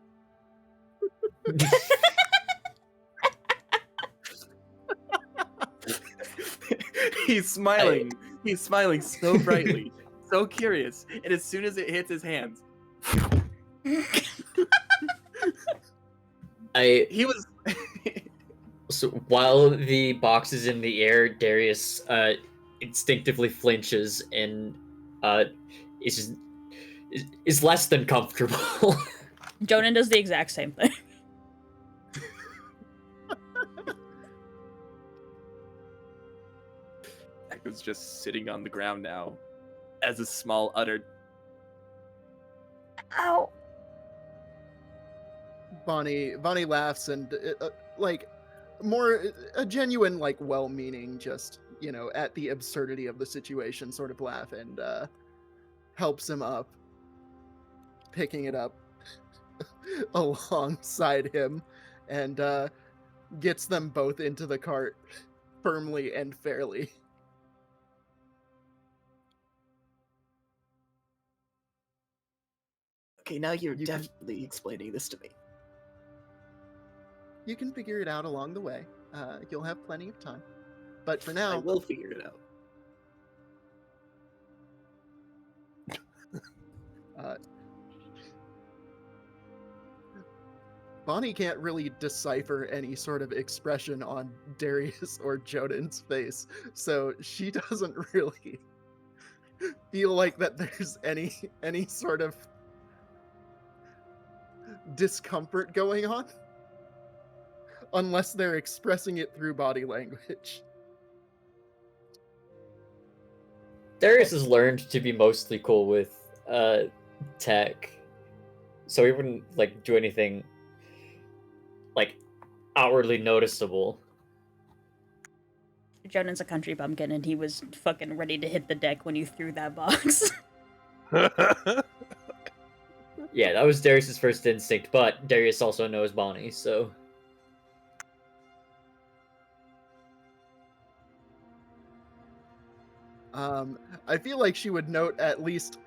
He's smiling. He's smiling so brightly, so curious, and as soon as it hits his hands, he was. So while the box is in the air, Darius instinctively flinches and is less than comfortable. Jonan does the exact same thing. Echo's just sitting on the ground now, as a small uttered, "Ow!" Bonnie laughs and like more a genuine, like, well-meaning, just, you know, at the absurdity of the situation sort of laugh, and helps him up, picking it up alongside him, and gets them both into the cart firmly and fairly. Okay, now you're You can- definitely explaining this to me. You can figure it out along the way. You'll have plenty of time. But for I now, will figure it out. Bonnie can't really decipher any sort of expression on Darius or Joden's face, so she doesn't really feel like that there's any sort of discomfort going on, unless they're expressing it through body language. Darius has learned to be mostly cool with tech, so he wouldn't like do anything like outwardly noticeable. Jonan's a country bumpkin, and he was fucking ready to hit the deck when you threw that box. Yeah, that was Darius's first instinct, but Darius also knows Bonnie, so I feel like she would note at least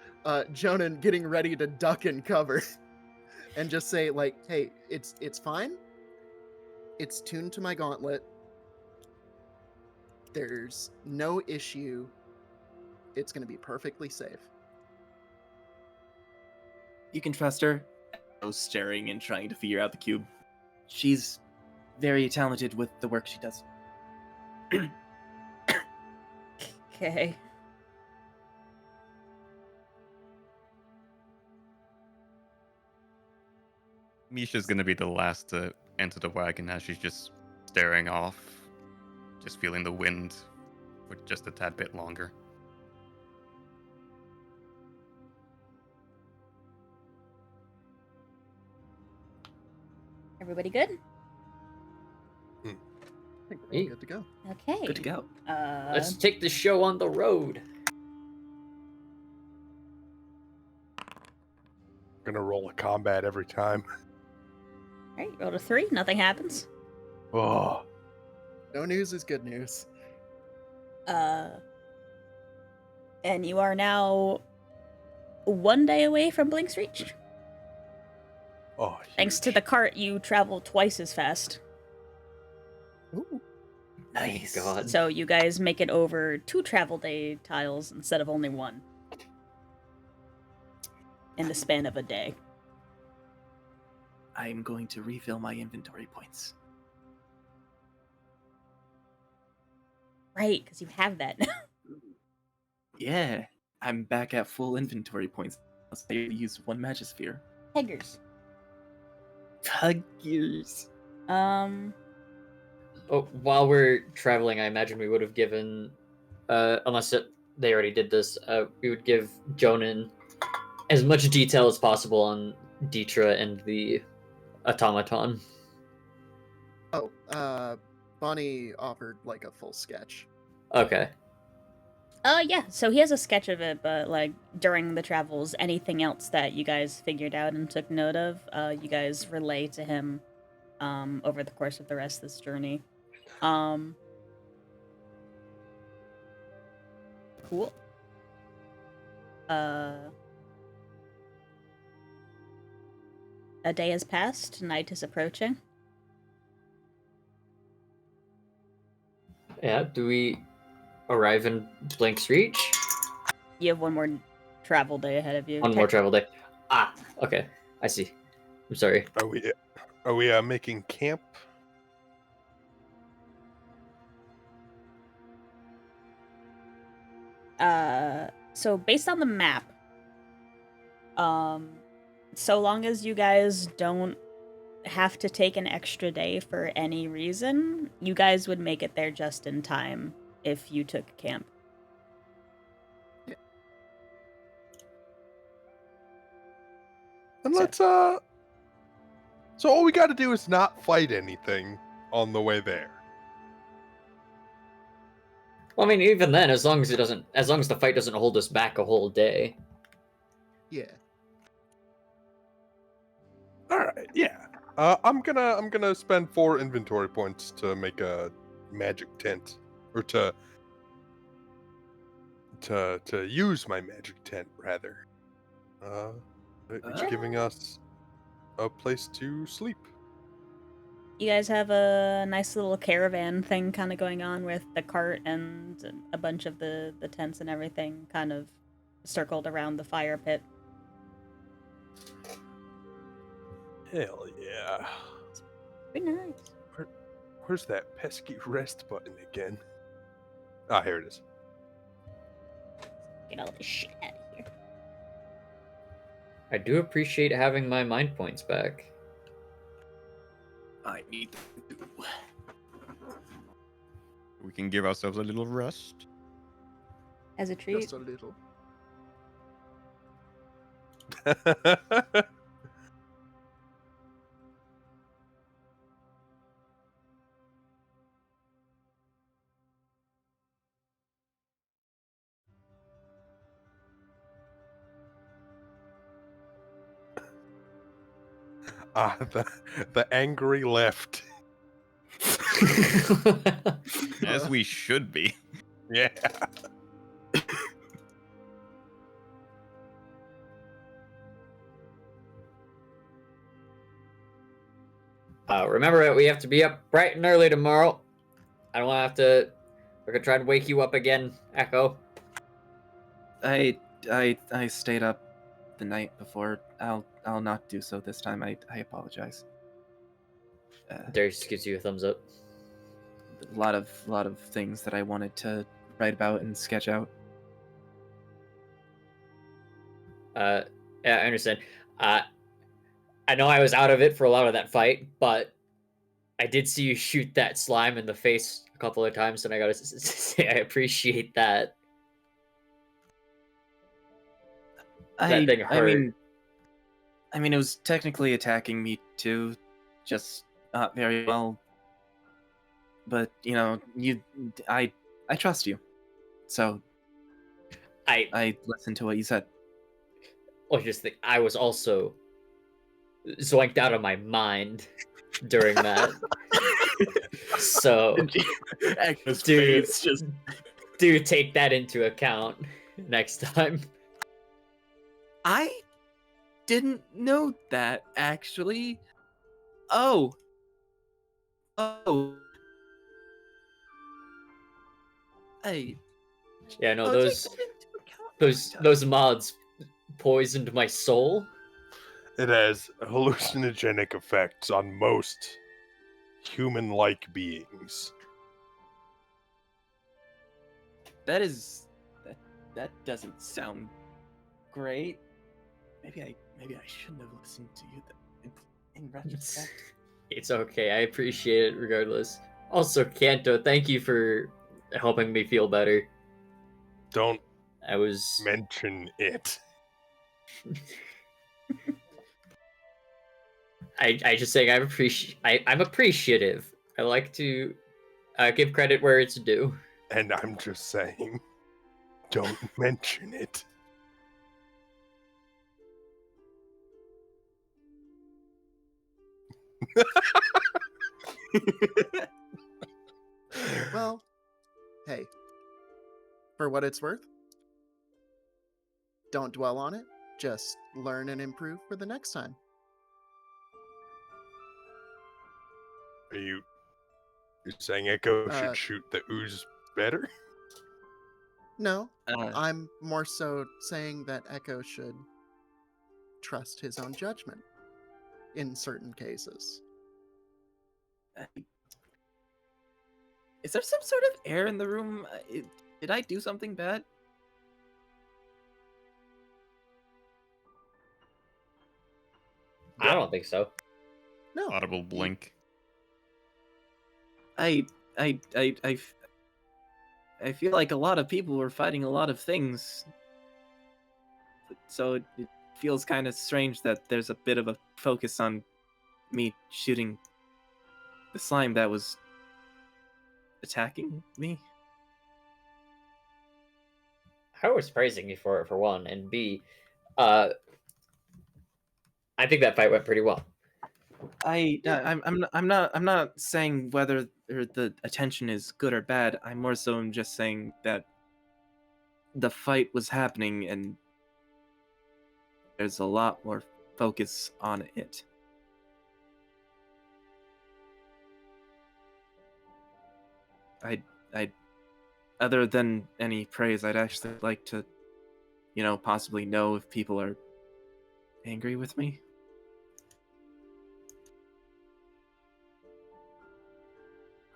Jonan getting ready to duck and cover, and just say like, "Hey, it's fine. It's tuned to my gauntlet. There's no issue. It's going to be perfectly safe." You can trust her. I was staring and trying to figure out the cube. She's very talented with the work she does. Okay. Misha's gonna be the last to enter the wagon as she's just staring off, just feeling the wind for just a tad bit longer. Everybody good? I think we're all Hey. good to go. Okay. Good to go. let's take the show on the road. Gonna roll a combat every time. Alright, rolled a 3, nothing happens. Oh, No news is good news. And you are now 1 day away from Blink's Reach. oh. Thanks to huge. the cart, you travel twice as fast. Ooh. Nice. Oh my god. So you guys make it over 2 travel day tiles instead of only 1. In the span of a day. I'm going to refill my inventory points. Right, because you have that now. Yeah, I'm back at full inventory points. I used 1 Magisphere. Peggers. Figures. Oh, while we're traveling, I imagine we would have given, unless they already did this, we would give Jonan as much detail as possible on Deetra and the automaton. Oh, Bonnie offered like a full sketch. Okay. Yeah, so he has a sketch of it, but like during the travels, anything else that you guys figured out and took note of, you guys relay to him over the course of the rest of this journey. Cool. A day has passed, night is approaching. Yeah, do we arrive in Blink's Reach? You have 1 more travel day ahead of you. One more travel day. Ah, okay. I see. I'm sorry. Are we making camp? So based on the map, so long as you guys don't have to take an extra day for any reason, you guys would make it there just in time if you took camp. And So- let's So all we got to do is not fight anything on the way there. Well, I mean, even then, as long as the fight doesn't hold us back a whole day. Yeah. All right, yeah. I'm gonna spend 4 inventory points to make a magic tent, or to use my magic tent rather. It's giving us a place to sleep. You guys have a nice little caravan thing kind of going on with the cart and a bunch of the tents and everything kind of circled around the fire pit. Hell yeah. Pretty nice. Where's that pesky rest button again? Ah, here it is. Get all this shit out of here. I do appreciate having my mind points back. I need them too. We can give ourselves a little rest. As a treat. Just a little. The angry left. As we should be. Yeah. Remember, we have to be up bright and early tomorrow. I don't want to have to. We're gonna try and wake you up again, Echo. I stayed up the night before. I'll not do so this time. I apologize. Darius gives you a thumbs up. A lot of things that I wanted to write about and sketch out. Yeah, I understand. I know I was out of it for a lot of that fight, but I did see you shoot that slime in the face a couple of times, and I gotta say I appreciate that. That thing hurt. I mean, it was technically attacking me too, just not very well. But I trust you, so I listened to what you said. Oh, just think, I was also zoinked out of my mind during that. So, do take that into account next time. I didn't know that, actually. Oh. Hey. Yeah, no, I'll take those that into account. those mods poisoned my soul. It has hallucinogenic effects on most human-like beings. That doesn't sound great. Maybe I shouldn't have listened to you in retrospect. It's okay. I appreciate it regardless. Also, Kanto, thank you for helping me feel better. Don't I was mention it. I just saying I'm appreciative. I like to give credit where it's due. And I'm just saying, don't mention it. Well, hey, for what it's worth, don't dwell on it. Just learn and improve for the next time. Are you're saying Echo should shoot the ooze better? No, I'm more so saying that Echo should trust his own judgment in certain cases. Is there some sort of air in the room? Did I do something bad? I don't think so. No. Audible blink. I feel like a lot of people were fighting a lot of things. So it feels kind of strange that there's a bit of a focus on me shooting the slime that was attacking me. I was praising you for it, for one, and B, I think that fight went pretty well. I'm not saying whether the attention is good or bad. I'm more so just saying that the fight was happening and there's a lot more focus on it. I other than any praise, I'd actually like to, possibly know if people are angry with me.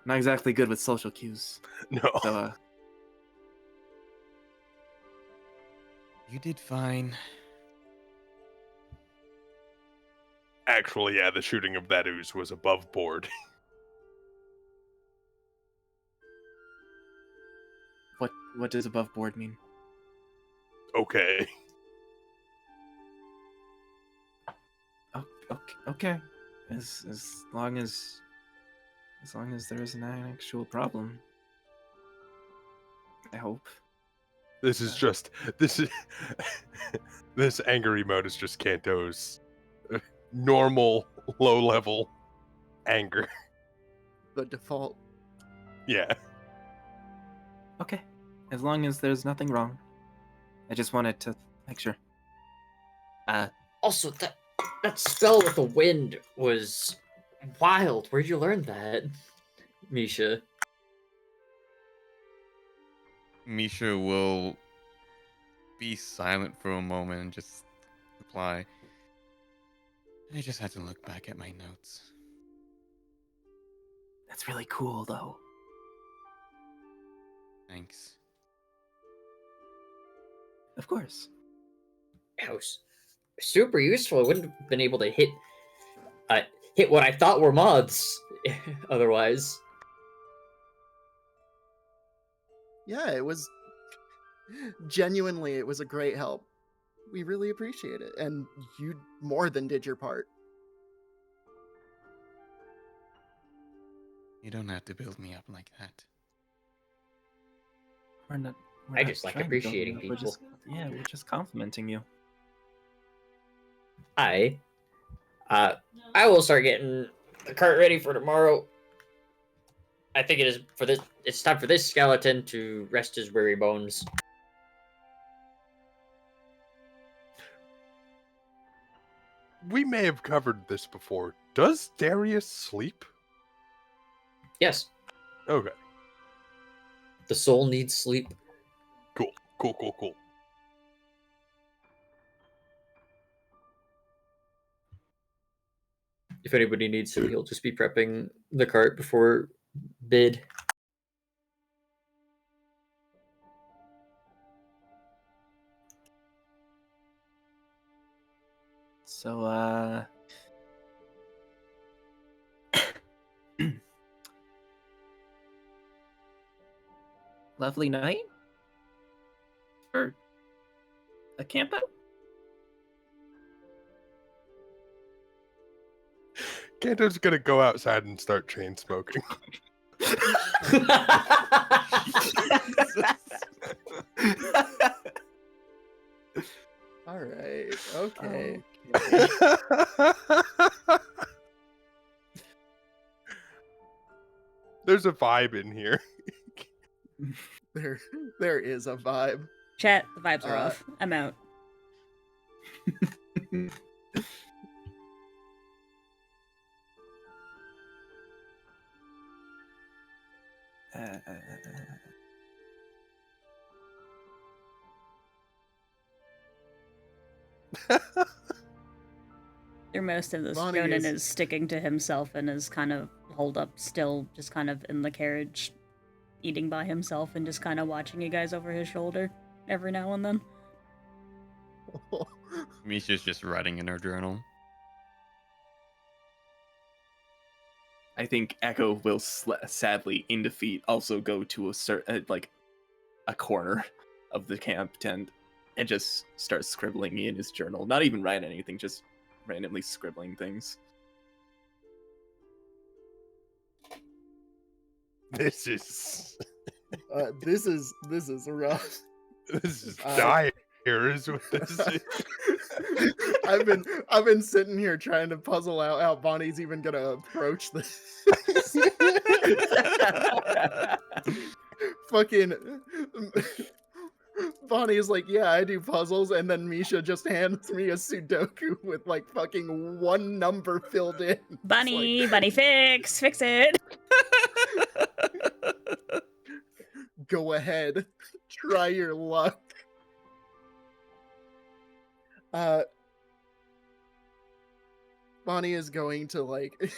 Not exactly good with social cues. No. So, You did fine. Actually, yeah, the shooting of that ooze was above board. what does above board mean? Okay. Okay. As long as there isn't an actual problem, I hope. This is just this is this anger emote is just Kanto's normal low level anger. The default. Yeah. Okay. As long as there's nothing wrong. I just wanted to make sure. Also, that spell with the wind was wild. Where'd you learn that, Misha? Misha will be silent for a moment and just reply, I just had to look back at my notes. That's really cool, though. Thanks. Of course. That was super useful. I wouldn't have been able to hit what I thought were moths otherwise. Yeah, it was genuinely, it was a great help. We really appreciate it, and you more than did your part. You don't have to build me up like that. We're I not just like trying to build appreciating you up, people. We're just complimenting you. I will start getting the cart ready for tomorrow. I think it's time for this skeleton to rest his weary bones. We may have covered this before. Does Darius sleep? Yes, Okay. the soul needs sleep. Cool. If anybody needs him, he'll just be prepping the cart before bid. So, lovely night for a camp out. Kanto's gonna go outside and start chain smoking. All right. Okay. There's a vibe in here. There is a vibe. Chat, the vibes are off. I'm out. Through most of this, Lonnie Jonan is- is sticking to himself and is kind of holed up still, just kind of in the carriage, eating by himself and just kind of watching you guys over his shoulder every now and then. Misha's just writing in her journal. I think Echo will sadly, in defeat, also go to a certain a corner of the camp tent and just start scribbling in his journal. Not even write anything, just randomly scribbling things. This is This is rough. this is dire. Is what this is. I've been sitting here trying to puzzle out how Bonnie's even gonna approach this. Fucking Bonnie is like, yeah, I do puzzles, and then Misha just hands me a Sudoku with like fucking one number filled in. It's Bunny, like, bunny, fix it. go ahead, try your luck. Bonnie is going to like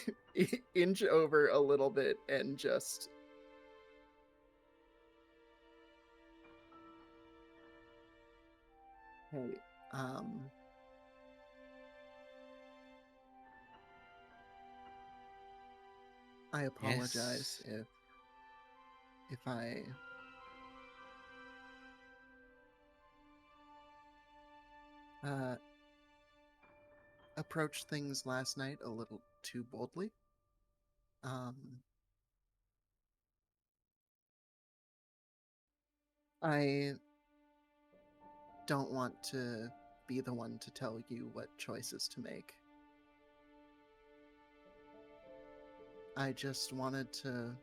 inch over a little bit and just hey, I apologize Yes. if I approached things last night a little too boldly. I don't want to be the one to tell you what choices to make. I just wanted to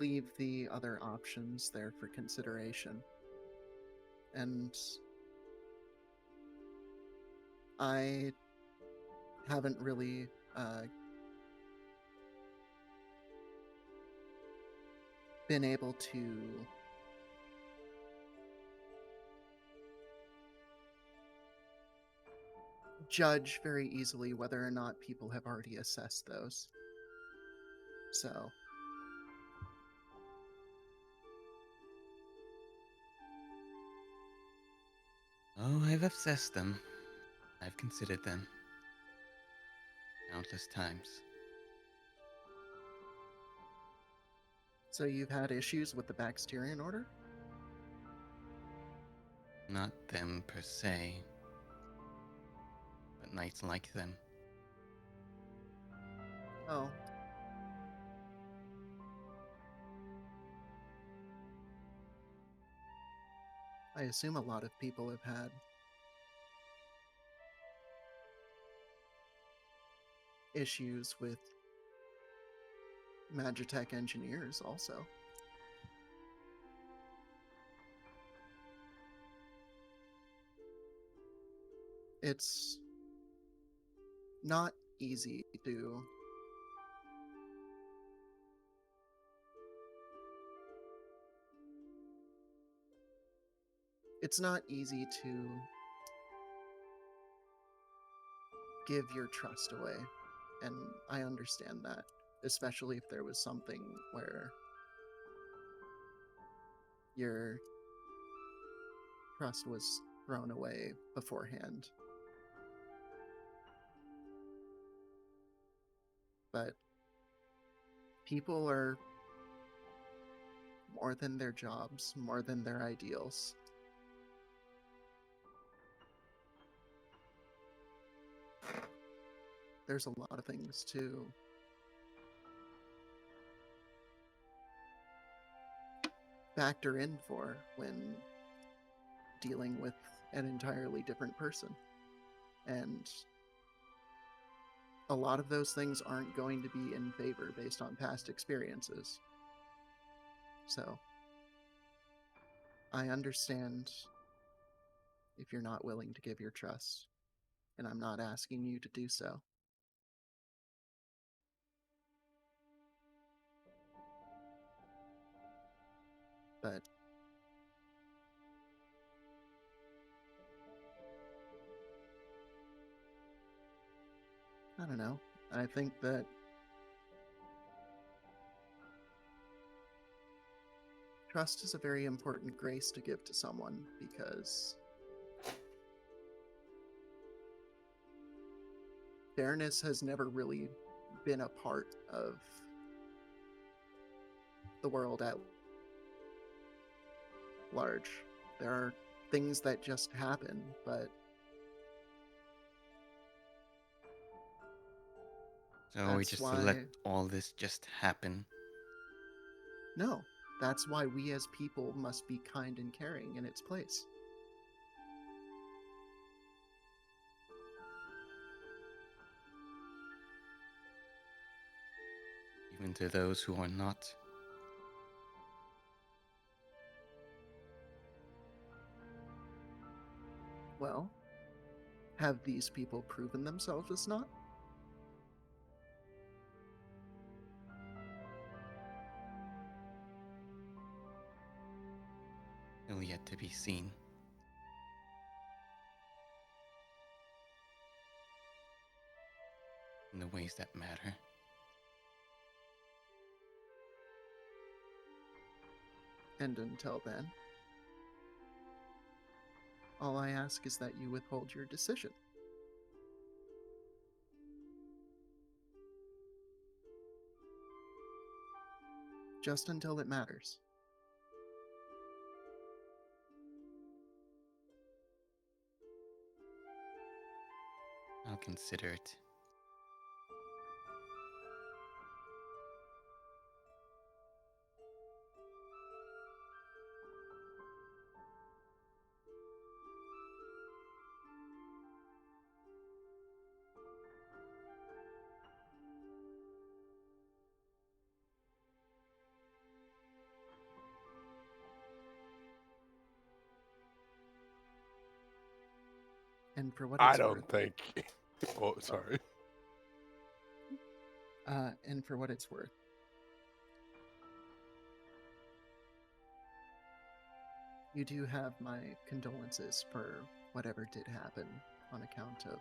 leave the other options there for consideration. And I haven't really been able to judge very easily whether or not people have already assessed those. So Oh, I've assessed them. I've considered them. Countless times. So you've had issues with the Baxterian Order? Not them per se, but knights like them. Oh. I assume a lot of people have had issues with Magitech engineers also. It's not easy to give your trust away, and I understand that, especially if there was something where your trust was thrown away beforehand. But people are more than their jobs, more than their ideals. There's a lot of things to factor in for when dealing with an entirely different person. And a lot of those things aren't going to be in favor based on past experiences. So I understand if you're not willing to give your trust, and I'm not asking you to do so. But I don't know. I think that trust is a very important grace to give to someone, because fairness has never really been a part of the world at large. There are things that just happen, but So we that's just why... let all this just happen. No, that's why we as people must be kind and caring in its place. even to those who are not. Well, have these people proven themselves as not? Still yet to be seen. In the ways that matter. And until then, all I ask is that you withhold your decision. Just until it matters. I'll consider it. And for what I it's don't worth, think. Oh, sorry. and for what it's worth, you do have my condolences for whatever did happen on account of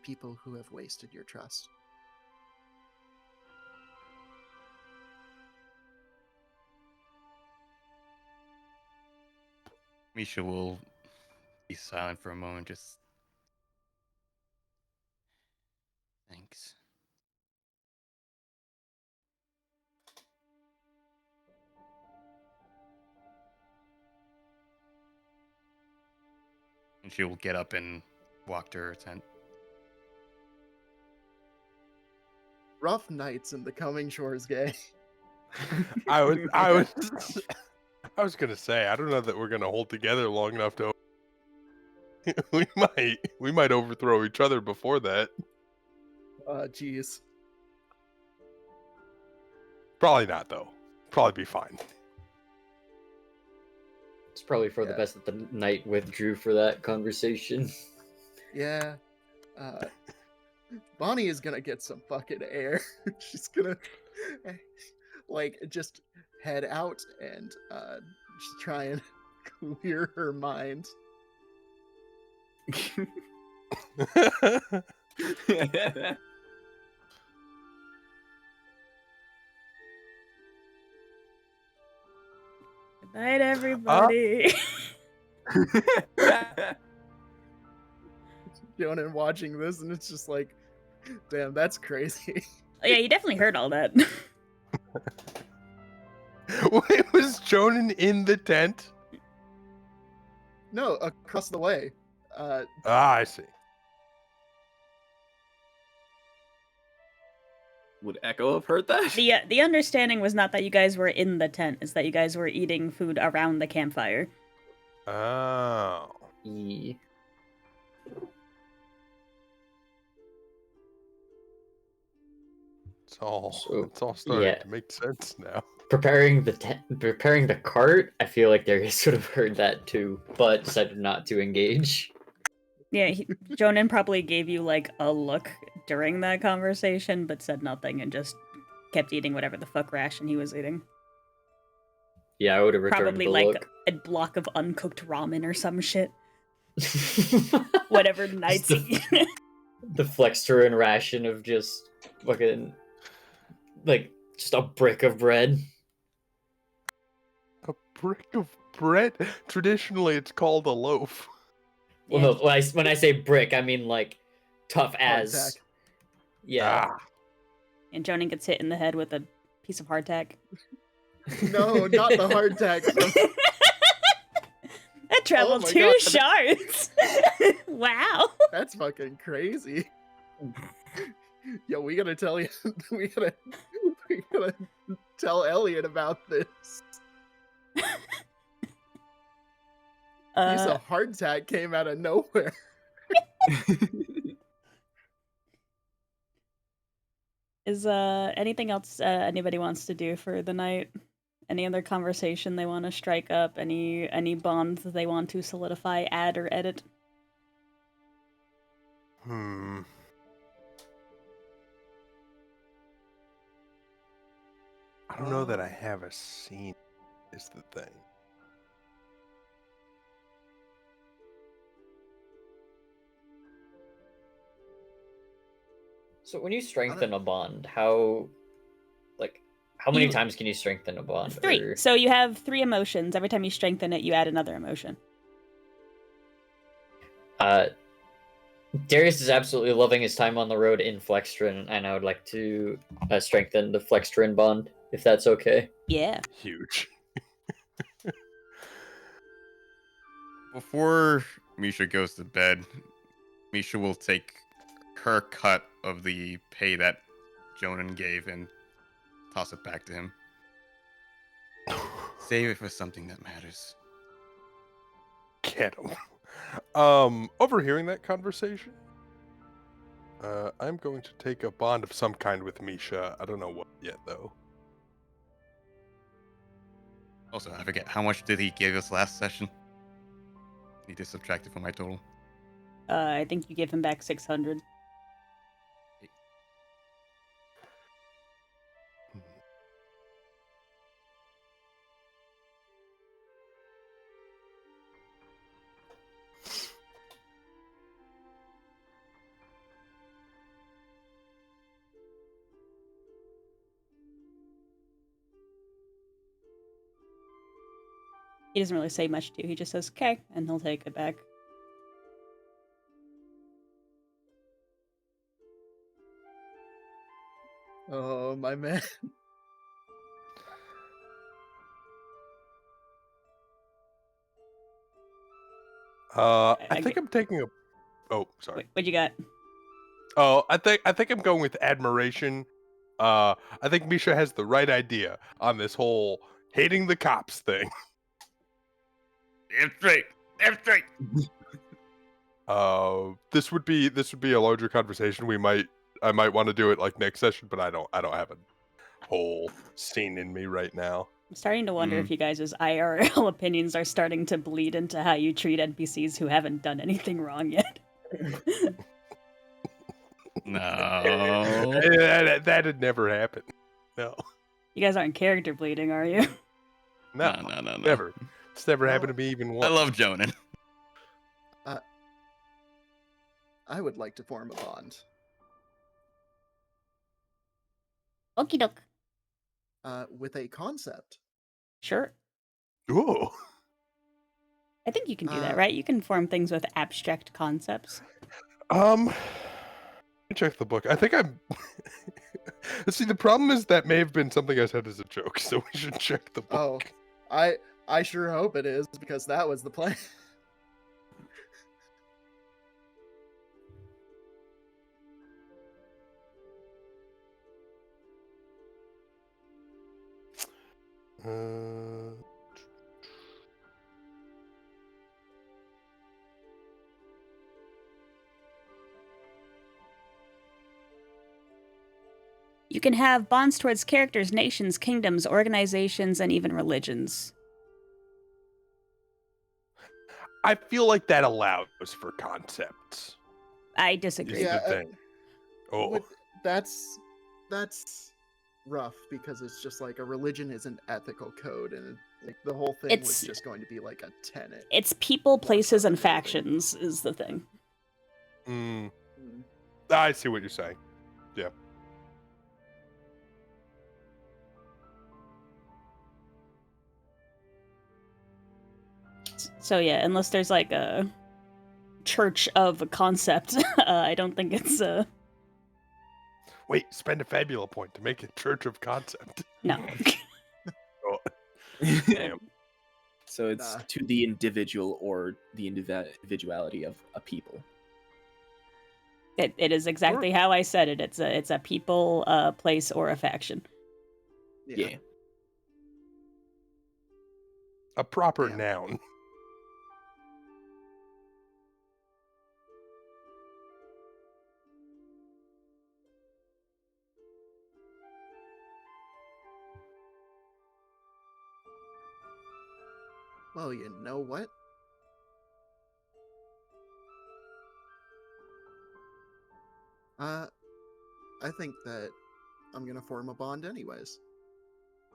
people who have wasted your trust. Misha will be silent for a moment, just. Thanks. And she will get up and walk to her tent. Rough nights in the coming shores, gay. I was gonna say, I don't know that we're gonna hold together long enough to. We might overthrow each other before that. Jeez. Probably not though. Probably be fine. It's probably for the Yeah. best that the knight withdrew for that conversation. Yeah. Bonnie is gonna get some fucking air. She's gonna like just head out and just try and clear her mind. Good night, everybody. Jonan watching this, and it's just like, damn, that's crazy. Oh, yeah, you definitely heard all that. Wait, was Jonan in the tent? No, across the way. I see. Would Echo have heard that? The understanding was not that you guys were in the tent; it's that you guys were eating food around the campfire. Oh. E. It's all So, starting yeah. to make sense now. Preparing the cart, I feel like Darius would have heard that too, but decided not to engage. Yeah, Jonan probably gave you like a look during that conversation, but said nothing and just kept eating whatever the fuck ration he was eating. Yeah, I would have returned Probably the like look. a block of uncooked ramen or some shit. Whatever nights. The Flexterin ration of just fucking like just a brick of bread. A brick of bread? Traditionally, it's called a loaf. Well, Yeah. no, when I say brick, I mean like tough as. Hardtack. Yeah. Ah. And Jonan gets hit in the head with a piece of hardtack. No, not the hardtack. That traveled my 2 God. shards. Wow. That's fucking crazy. Yo, we gotta tell you. We gotta tell Elliot about this. Piece of hardtack came out of nowhere. Is anything else anybody wants to do for the night? Any other conversation they want to strike up? Any bonds that they want to solidify, add, or edit? Hmm. I don't know that I have a scene. Is the thing. So when you strengthen a bond, how many times can you strengthen a bond? 3. Or... So you have 3 emotions. Every time you strengthen it, you add another emotion. Darius is absolutely loving his time on the road in Flextrin, and I would like to strengthen the Flextrin bond, if that's okay. Yeah. Huge. Before Misha goes to bed, Misha will take her cut of the pay that Jonan gave and toss it back to him. Save it for something that matters. Get him. Overhearing that conversation, I'm going to take a bond of some kind with Misha. I don't know what yet, though. Also, I forget, how much did he give us last session? Need to subtract it from my total. I think you gave him back 600. He doesn't really say much to you. He just says, okay, and he'll take it back. Oh, my man. I think I'm taking a. Oh, sorry. What you got? Oh, I think I'm going with admiration. I think Misha has the right idea on this whole hating the cops thing. Damn straight! Damn straight! This would be a larger conversation. I might want to do it like next session, but I don't have a whole scene in me right now. I'm starting to wonder if you guys' IRL opinions are starting to bleed into how you treat NPCs who haven't done anything wrong yet. No. That had never happened. No. You guys aren't character bleeding, are you? No. No. Never. It's never No. happened to me even I once. love Jonan. I would like to form a bond. Okie doke. With a concept. Sure. Ooh. I think you can do that, right? You can form things with abstract concepts. Let me check the book. I think I'm. See, the problem is that may have been something I said as a joke, so we should check the book. Oh, I sure hope it is, because that was the plan. You can have bonds towards characters, nations, kingdoms, organizations, and even religions. I feel like that allows for concepts. I disagree. Is the thing. Oh. That's rough, because it's just like a religion is an ethical code, and like the whole thing was just going to be like a tenet. It's people, places, and factions is the thing. I see what you're saying. Yeah. So yeah, unless there's like a church of a concept, I don't think it's Wait, spend a fabula point to make a church of concept. no. Oh. Damn. So it's to the individual or the individuality of a people. It is exactly how I said it. It's a people, place, or a faction. Yeah. A proper noun. Well, you know what? I think that I'm gonna form a bond anyways.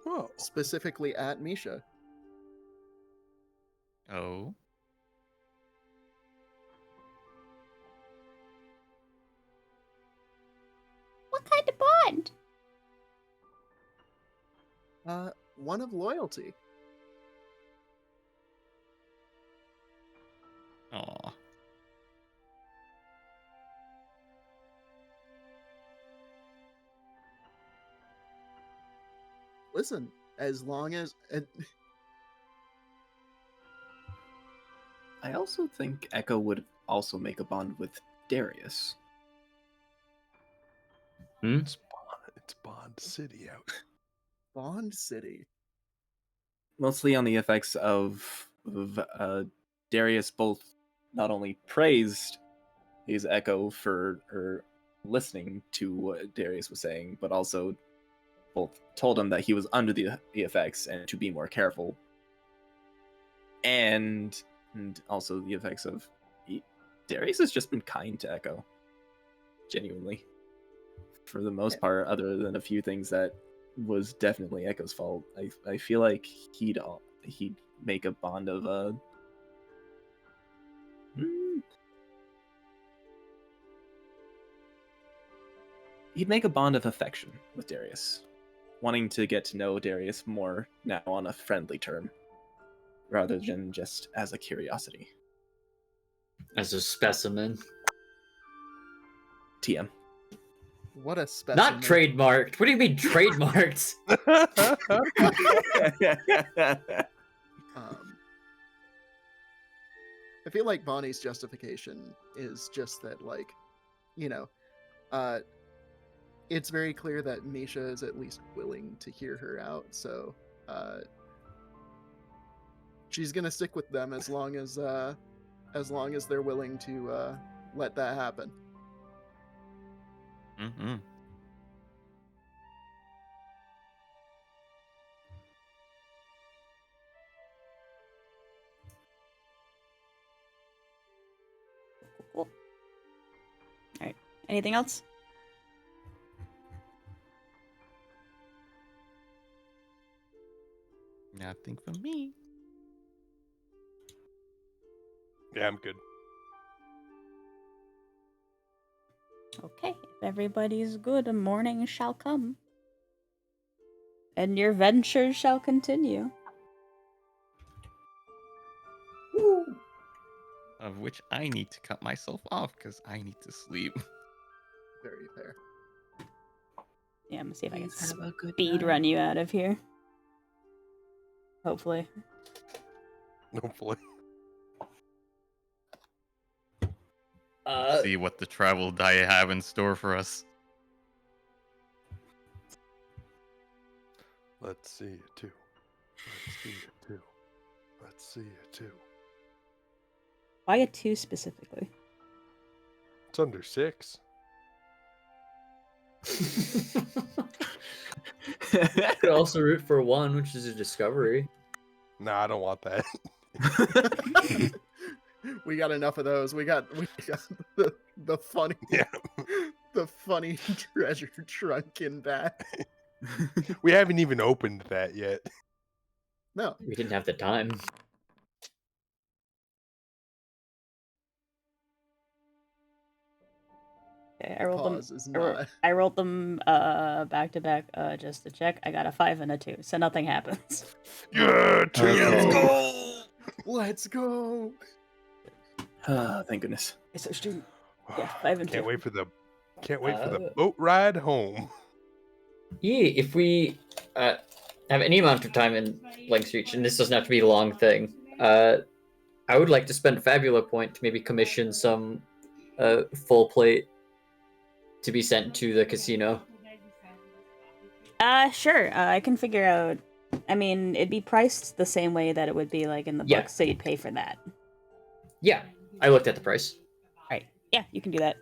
Well, Specifically at Misha. Oh. What kind of bond? One of loyalty. Aw. Listen, as long as I also think Echo would also make a bond with Darius. it's Bond City out. Bond City. Mostly on the effects of Darius both not only praised his Echo for listening to what Darius was saying, but also both told him that he was under the effects and to be more careful. And also the effects of Darius has just been kind to Echo, genuinely, for the most part. Other than a few things that was definitely Echo's fault, I feel like he'd make a bond of he'd make a bond of affection with Darius, wanting to get to know Darius more now on a friendly term, rather than just as a curiosity. As a specimen. TM. What a specimen. Not trademarked. What do you mean trademarked? I feel like Bonnie's justification is just that, like, you know, it's very clear that Misha is at least willing to hear her out, so she's gonna stick with them as long as they're willing to let that happen. Mm-hmm. Cool. All right. Anything else? Nothing for me. Yeah, I'm good. Okay. If everybody's good, a morning shall come. And your ventures shall continue. Of which I need to cut myself off because I need to sleep. Very fair. Yeah, I'm gonna see if I can Have a good speed night. run you out of here. Hopefully. Hopefully. See what the travel die have in store for us. Let's see it too. Let's see it too. Let's see it too. Why a 2 specifically? It's under 6. Could also root for 1, which is a discovery. Nah, I don't want that. We got enough of those. We got the funny Yeah. the funny treasure trunk in back. We haven't even opened that yet. No. We didn't have the time. Okay, I rolled them. Pause is not. I rolled them back to back just to check. I got a 5 and a 2, so nothing happens. Yeah, Triad, Okay. go! Let's go. Thank goodness. It's so stupid. Yeah, 5 and 2. Can't wait for the boat ride home. Yeah, if we have any amount of time in Length Reach, and this doesn't have to be a long thing, I would like to spend a Fabula point to maybe commission some full plate to be sent to the casino. Sure. I can figure out. I mean, it'd be priced the same way that it would be like in the Yeah. book, so you'd pay for that. Yeah, I looked at the price. Right. Yeah, you can do that.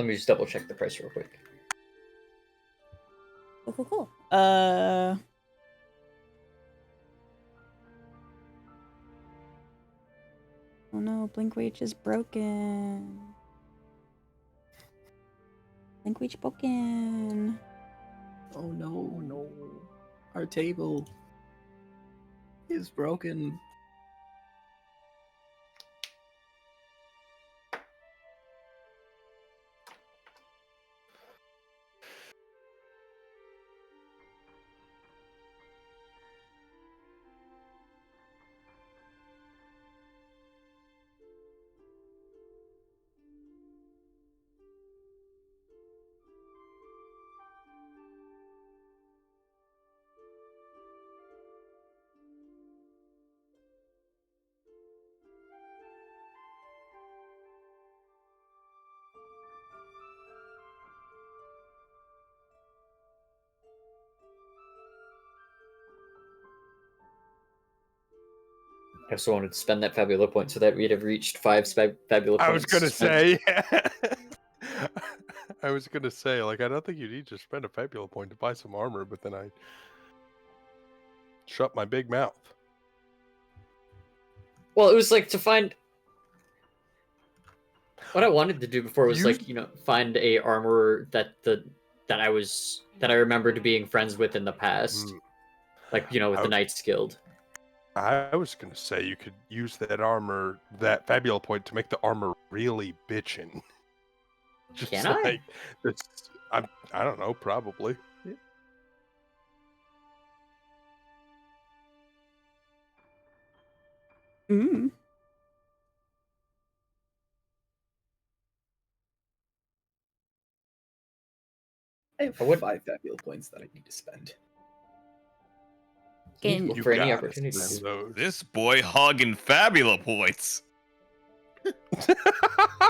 Let me just double check the price real quick. Cool. Oh no, Blink Reach is broken. Blink Reach broken. Oh no. Oh no. Our table is broken. I also wanted to spend that Fabula point so that we'd have reached 5 Fabula points. I was gonna spent. say. I was gonna say, like, I don't think you need to spend a Fabula point to buy some armor, but then I shut my big mouth. Well, it was like to find. What I wanted to do before was Use- find a armorer that I remembered being friends with in the past, Mm. like with I the was- Knights Guild. I was gonna say you could use that armor, that Fabula point, to make the armor really bitchin'. Just Can I? like this, I don't know, probably. Mm. I have I would- 5 Fabula points that I need to spend. Can- Look You for any gotta opportunity. spend those. This boy hogging Fabula points.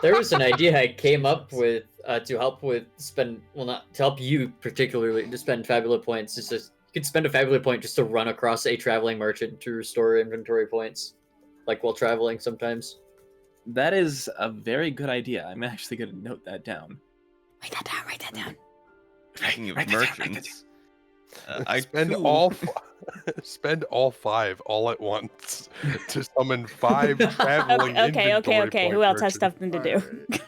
There was an idea I came up with to help with spend. Well, not to help you particularly to spend Fabula points. It's just you could spend a Fabula point just to run across a traveling merchant to restore inventory points, like while traveling sometimes. That is a very good idea. I'm actually going to note that down. Write that down. Write that down. Speaking of Write that down, write that merchants, I spend too- all spend all 5 all at once to summon 5 traveling Okay. inventory Who else has point something to do? Alright.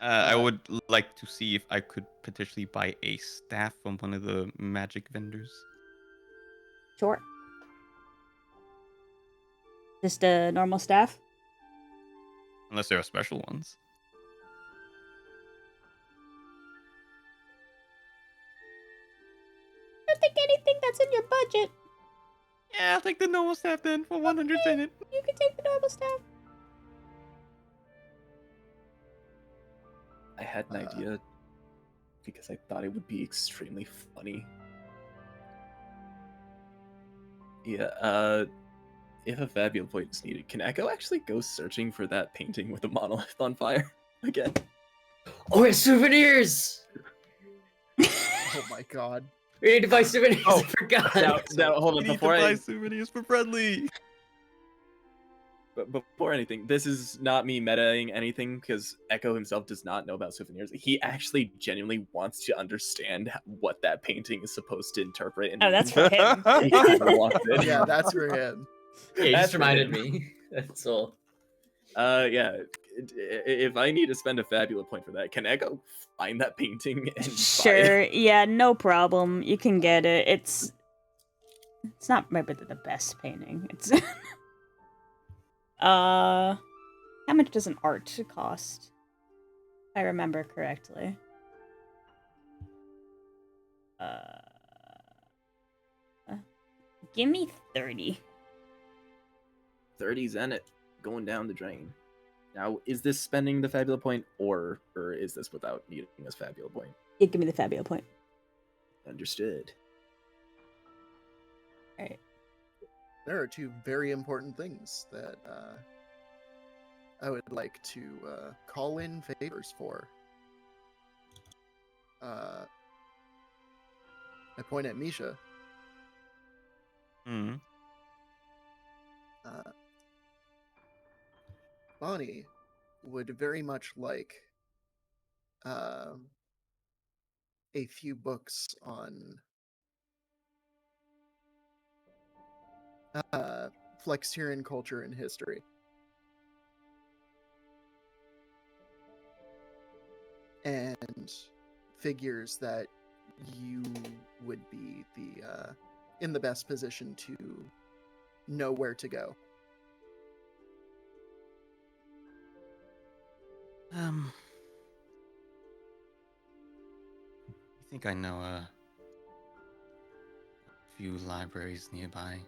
I would like to see if I could potentially buy a staff from one of the magic vendors. Sure. Just a normal staff? Unless there are special ones. I don't think anything that's in your budget. Yeah, I'll take the normal staff then for 100 in it. You can take the normal staff. I had an idea because I thought it would be extremely funny. Yeah, if a Fabula point is needed, can Echo actually go searching for that painting with the monolith on fire again? Oh, it's souvenirs! Oh my god. We need to buy souvenirs. Oh, I forgot. Now, hold We on, need to before buy I souvenirs for Friendly. But before anything, this is not me metaing anything because Echo himself does not know about souvenirs. He actually genuinely wants to understand what that painting is supposed to interpret. And Oh, that's for him. he kinda wants it. Yeah, that's for him. Yeah, you That's just reminded right. me. That's all. Yeah. If I need to spend a Fabula point for that, can Echo find that painting and buy it? Sure. Yeah, no problem. You can get it. It's not maybe the best painting. It's how much does an art cost? If I remember correctly. Give me 30. 30 Zenit going down the drain. Now, is this spending the Fabula point or is this without needing this Fabula point? Yeah, give me the Fabio point. Understood. Alright. There are 2 very important things that I would like to call in favors for. I point at Misha. Hmm. Bonnie would very much like a few books on Flexterian culture and history. And figures that you would be in the best position to know where to go. I think I know a few libraries nearby.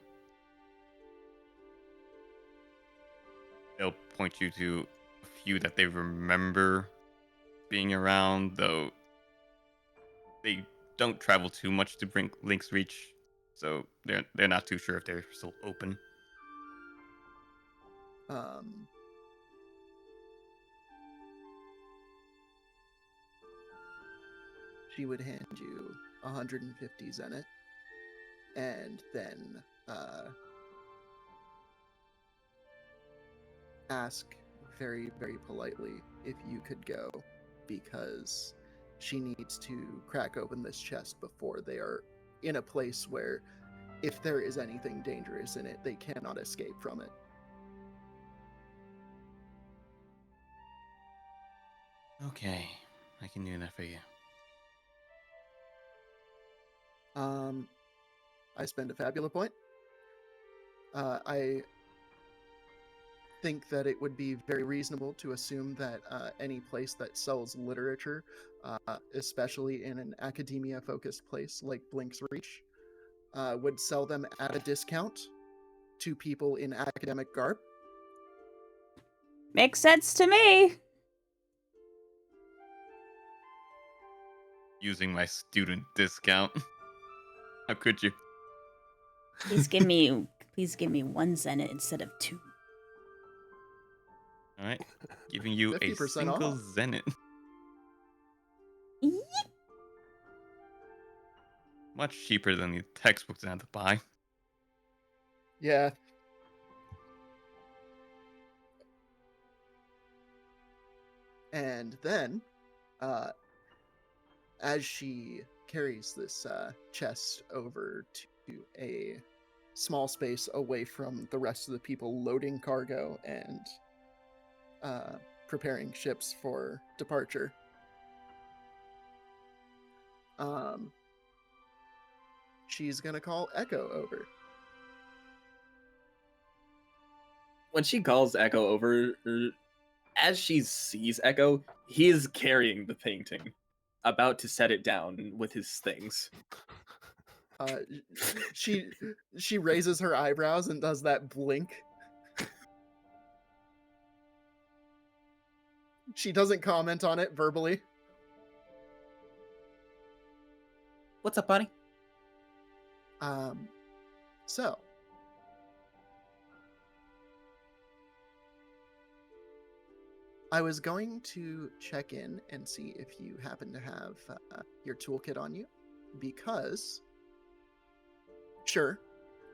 They'll point you to a few that they remember being around, though they don't travel too much to bring Link's Reach, so they're not too sure if they're still open. She would hand you 150 zenith, and then ask very, very politely if you could go, because she needs to crack open this chest before they are in a place where, if there is anything dangerous in it, they cannot escape from it. Okay, I can do that for you. I spend a fabula point. I think that it would be very reasonable to assume that any place that sells literature, especially in an academia-focused place like Blink's Reach, would sell them at a discount to people in academic garb. Makes sense to me. Using my student discount. How could you? Please give me 1 zenith instead of 2. All right, giving you a 50% single off. zenith. Yeet. Much cheaper than the textbooks I had to buy. Yeah. And then, as she carries this chest over to a small space away from the rest of the people loading cargo and preparing ships for departure, she's gonna call Echo over. When she calls Echo over, as she sees Echo, he is carrying the painting, about to set it down with his things. She raises her eyebrows and does that blink. She doesn't comment on it verbally. What's up, buddy? So I was going to check in and see if you happen to have your toolkit on you, because sure,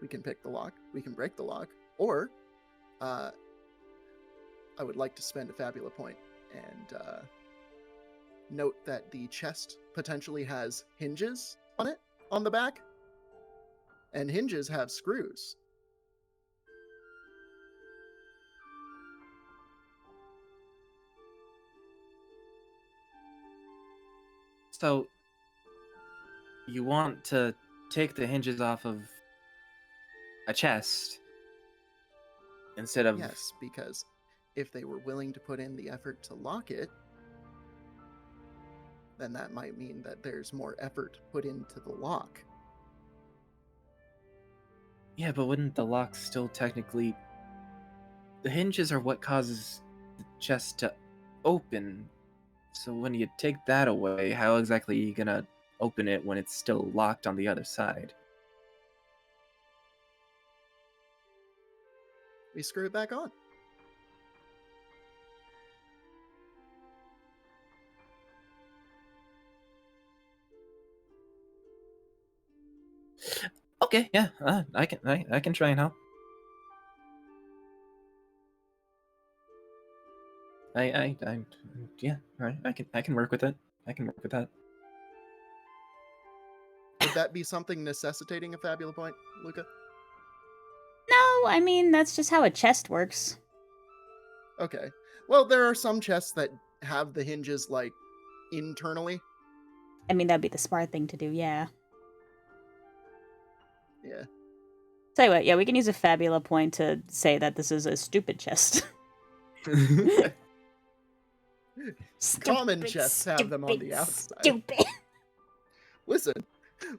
we can pick the lock, we can break the lock, or I would like to spend a fabula point and note that the chest potentially has hinges on it, on the back, and hinges have screws. So, you want to take the hinges off of a chest instead of... Yes, because if they were willing to put in the effort to lock it, then that might mean that there's more effort put into the lock. Yeah, but wouldn't the lock still technically... The hinges are what causes the chest to open. So when you take that away, how exactly are you gonna open it when it's still locked on the other side? We screw it back on. Okay, yeah, I can try and help. Yeah, all right. I can work with it. I can work with that. Would that be something necessitating a fabula point, Luca? No, I mean, that's just how a chest works. Okay. Well, there are some chests that have the hinges like internally. I mean, that'd be the smart thing to do, yeah. Yeah. Tell you what, yeah, we can use a fabula point to say that this is a stupid chest. Common chests have them on the outside. Stupid. Listen,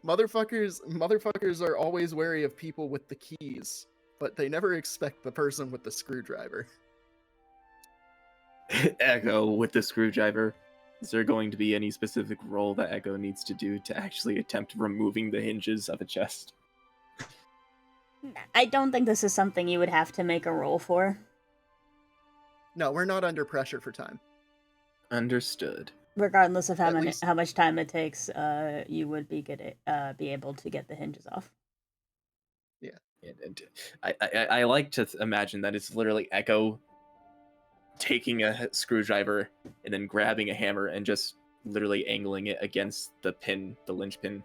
motherfuckers are always wary of people with the keys, but they never expect the person with the screwdriver. Echo with the screwdriver. Is there going to be any specific role that Echo needs to do to actually attempt removing the hinges of a chest? I don't think this is something you would have to make a roll for. No, we're not under pressure for time. Understood. Regardless of At least- how much time it takes, you would be able to get the hinges off. And I like to imagine that it's literally Echo taking a screwdriver and then grabbing a hammer and just literally angling it against the pin, the linchpin,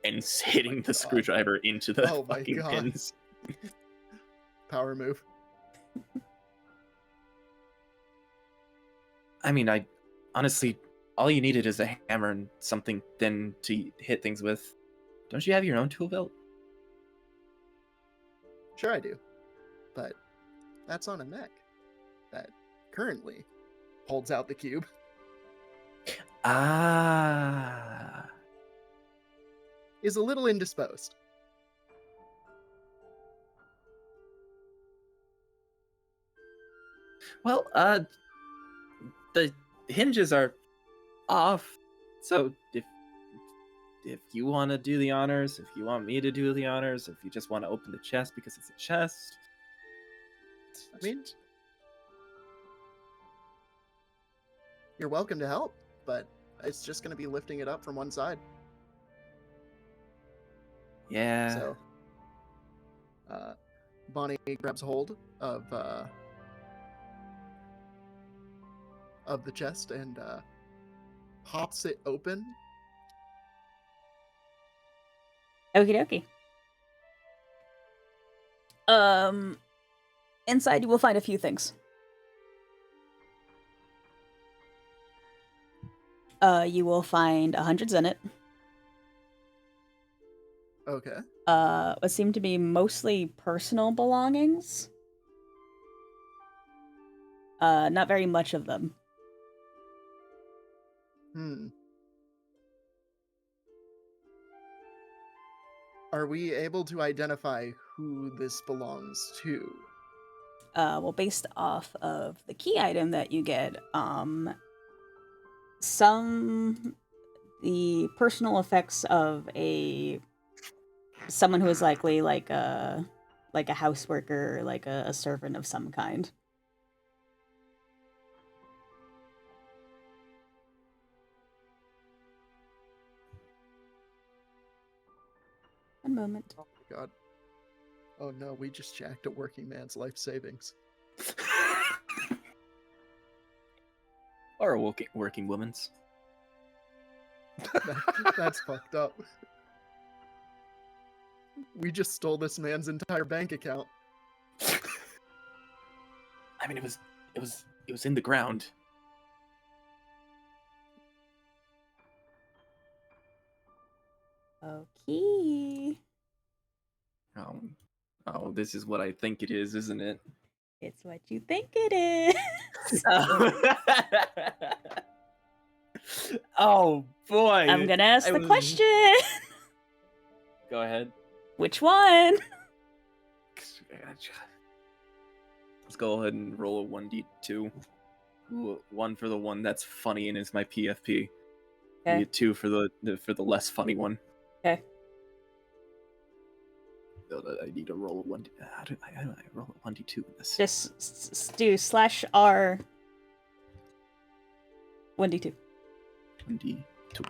and hitting the God. screwdriver into the Oh my fucking God. pins. Power move. I mean, I honestly, all you needed is a hammer and something thin to hit things with. Don't you have your own tool belt? Sure I do. But that's on a neck that currently holds out the cube. Ah. Is a little indisposed. Well, the hinges are off, so if you want to do the honors, if you want me to do the honors, if you just want to open the chest because it's a chest, I mean, you're welcome to help, but it's just going to be lifting it up from one side. yeah. So, Bonnie grabs hold of the chest and pops it open. Okie dokie. Inside you will find a few things. You will find 100 zenit. Okay. What seem to be mostly personal belongings. Not very much of them. Are we able to identify who this belongs to? Well, based off of the key item that you get, the personal effects of someone who is likely like a house worker, like a servant of some kind. One moment. Oh my God. Oh no, we just jacked a working man's life savings. Or a working woman's. That's fucked up. We just stole this man's entire bank account. I mean, it was in the ground. Okay. Oh, this is what I think it is, isn't it? It's what you think it is. Oh boy! I'm gonna ask the question. Go ahead. Which one? Let's go ahead and roll a 1d2. One for the one that's funny and is my PFP. Okay. You get 2 for the less funny one. Okay. I need to roll a 1d. How do I roll a 1d2 in this? Just do /R 1d2. 1d2.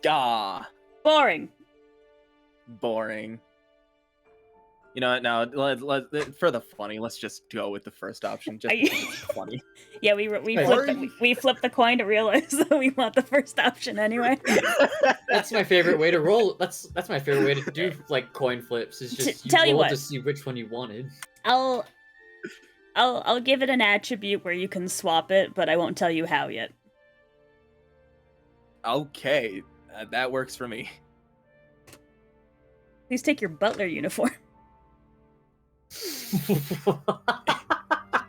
Gah! Boring. Boring. You know what? No, for the funny, let's just go with the first option. Just Are you- because it's funny. Yeah, we Wait, we flipped the coin to realize that we want the first option anyway. That's my favorite way to roll. That's my favorite way to do like coin flips. Is just Tell you roll what. to see which one you wanted. I'll give it an attribute where you can swap it, but I won't tell you how yet. Okay, that works for me. Please take your butler uniform.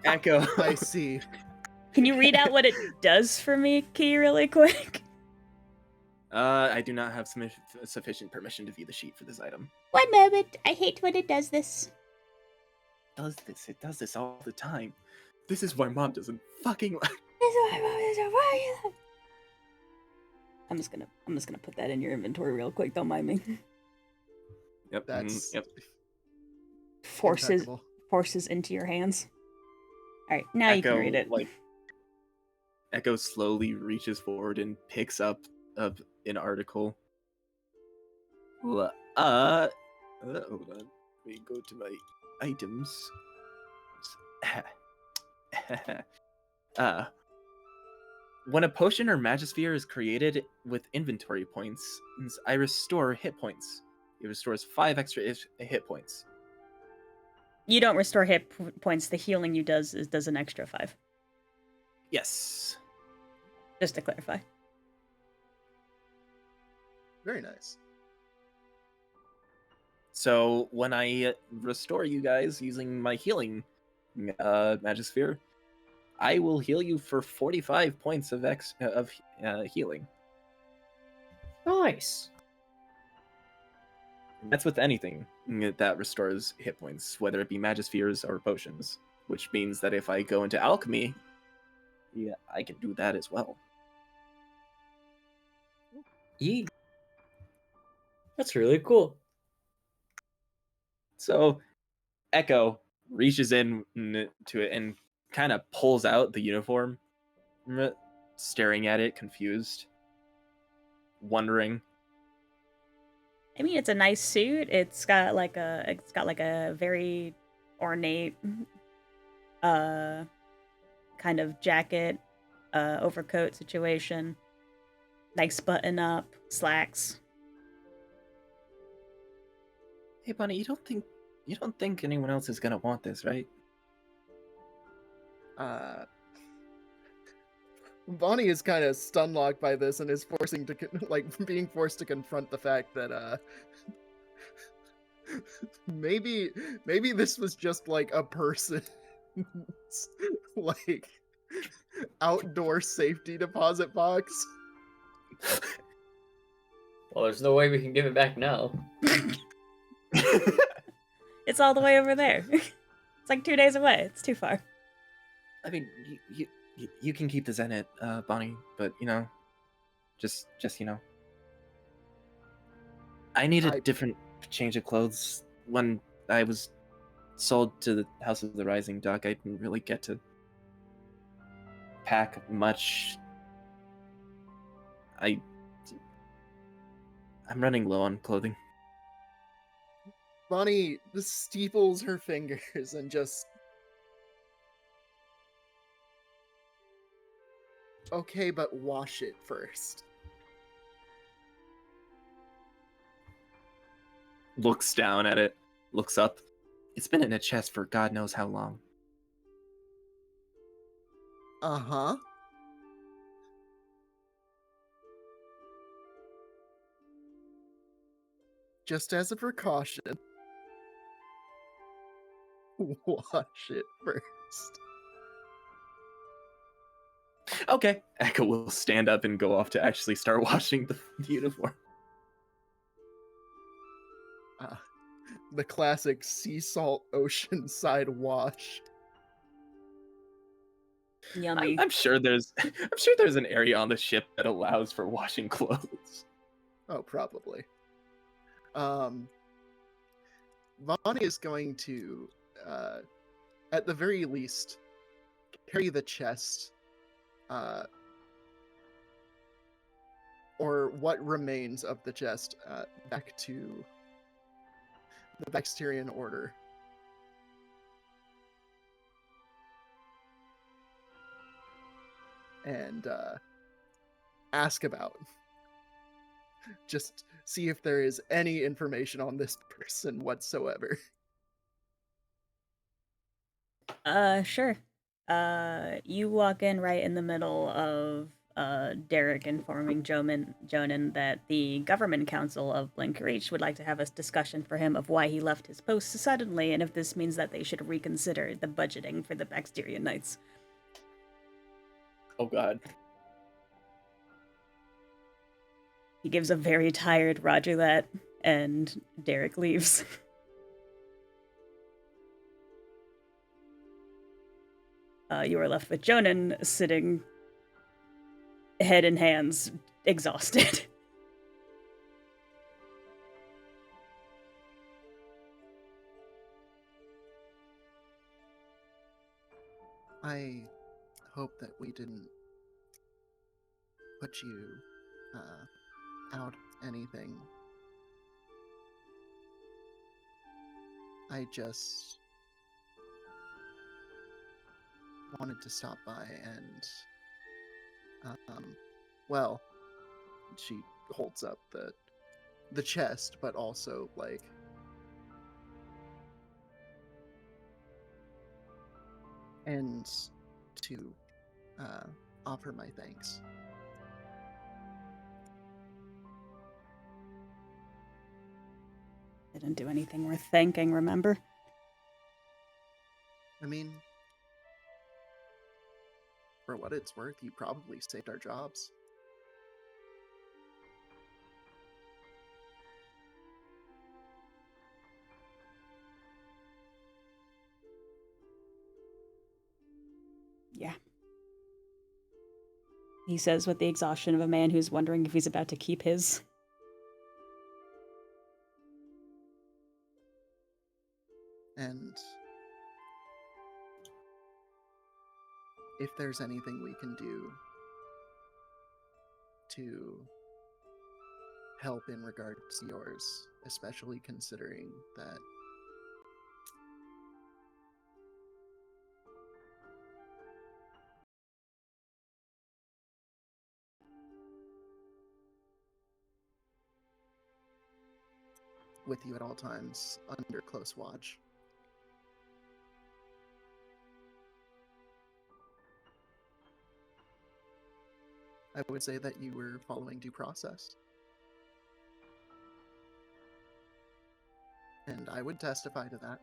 Echo. I see. Can you read out what it does for me, Key, really quick? I do not have sufficient permission to view the sheet for this item. One moment. I hate when it does this. It does this all the time. This is why Mom doesn't fucking like. I'm just gonna put that in your inventory real quick. Don't mind me. Yep. That's yep. impeccable. Forces into your hands. All right, now you can read it. Echo slowly reaches forward and picks up an article. Hold on. Let me go to my items. When a potion or magisphere is created with inventory points, I restore hit points. It restores 5 extra hit points. You don't restore hit points. The healing you does an extra 5. Yes. Just to clarify. Very nice. So when I restore you guys using my healing magisphere, I will heal you for 45 points of healing. Nice. That's with anything that restores hit points, whether it be magispheres or potions. Which means that if I go into alchemy, yeah, I can do that as well. Yeet. That's really cool. So Echo reaches in to it and kind of pulls out the uniform, staring at it, confused, wondering. I mean, it's a nice suit. It's got like a very ornate kind of jacket, overcoat situation. Nice button up, slacks. Hey, Bunny, you don't think anyone else is gonna want this, right? Bonnie is kind of stun-locked by this and is being forced to confront the fact that maybe this was just like a person's like outdoor safety deposit box. Well, there's no way we can give it back now. It's all the way over there. It's like 2 days away. It's too far. I mean, you can keep the Zenit, Bonnie, but just I need a different change of clothes. When I was sold to the House of the Rising Duck, I didn't really get to pack much. I'm running low on clothing. Bonnie steeples her fingers and just... Okay, but wash it first. Looks down at it, looks up. It's been in a chest for God knows how long. Uh-huh. Just as a precaution, wash it first. Okay. Echo will stand up and go off to actually start washing the uniform. The classic sea salt oceanside wash. Yummy. I'm sure there's an area on the ship that allows for washing clothes. Oh, probably. Bonnie is going to, at the very least, carry the chest, or what remains of the chest, back to the Baxterian Order. And ask about. Just see if there is any information on this person whatsoever. Sure. You walk in right in the middle of Derek informing Jonan that the Government Council of Blink Reach would like to have a discussion for him of why he left his post so suddenly, and if this means that they should reconsider the budgeting for the Baxterian Knights. Oh god. He gives a very tired Roger that, and Derek leaves. You are left with Jonan sitting head in hands, exhausted. I hope that we didn't put you out anything. I just wanted to stop by and well, she holds up the chest, but also like and to offer my thanks. Didn't do anything worth thanking, remember? I mean, for what it's worth, you probably saved our jobs. Yeah. He says with the exhaustion of a man who's wondering if he's about to keep his. And if there's anything we can do to help in regards to yours, especially considering that with you at all times under close watch. I would say that you were following due process. And I would testify to that.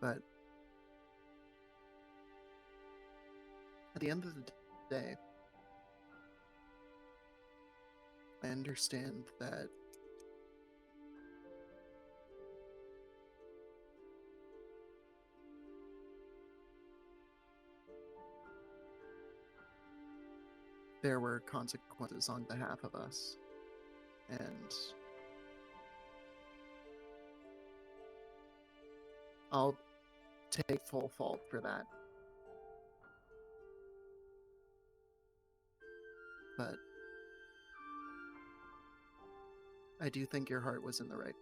But at the end of the day, I understand that there were consequences on behalf of us. And I'll take full fault for that. But I do think your heart was in the right.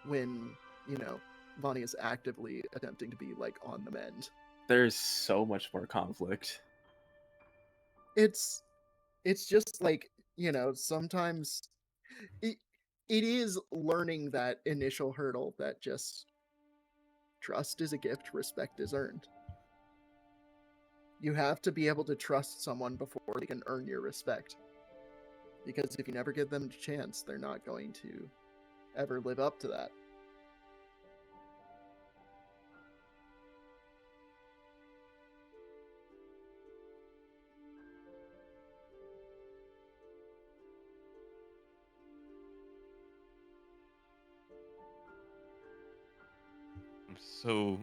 When, you know, Vonnie is actively attempting to be like on the mend. There's so much more conflict. It's just like, you know, sometimes it is learning that initial hurdle that just trust is a gift, respect is earned. You have to be able to trust someone before they can earn your respect. Because if you never give them a chance, they're not going to ever live up to that. I'm so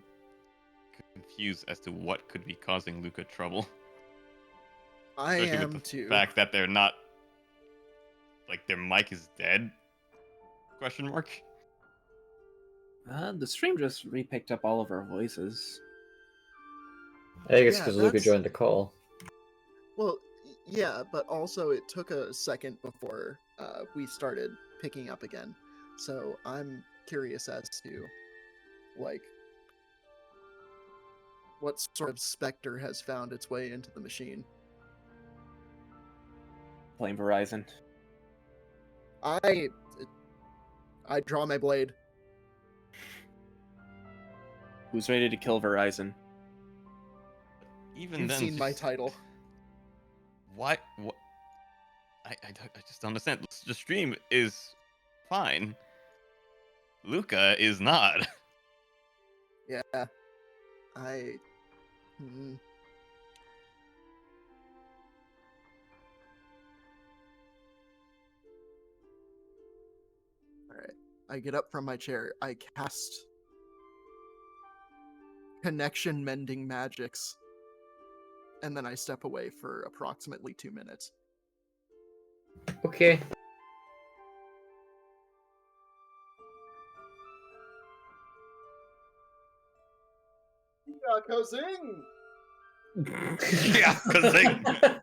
confused as to what could be causing Luca trouble. I Especially am with the too. fact that they're not, like, their mic is dead? Question mark. The stream just re-picked up all of our voices. I think it's Yeah, because Luca that's- joined the call. Well, yeah, but also it took a second before we started picking up again. So I'm curious as to, like, what sort of specter has found its way into the machine. Blame Verizon. I draw my blade. Who's ready to kill Verizon? Even You've then, seen my just- title. Why? What? I just don't understand. The stream is fine. Luca is not. Yeah. I. Alright. I get up from my chair. I cast connection mending magics. And then I step away for approximately 2 minutes. Okay. Yeah, Kazing! Yeah, 'cause they-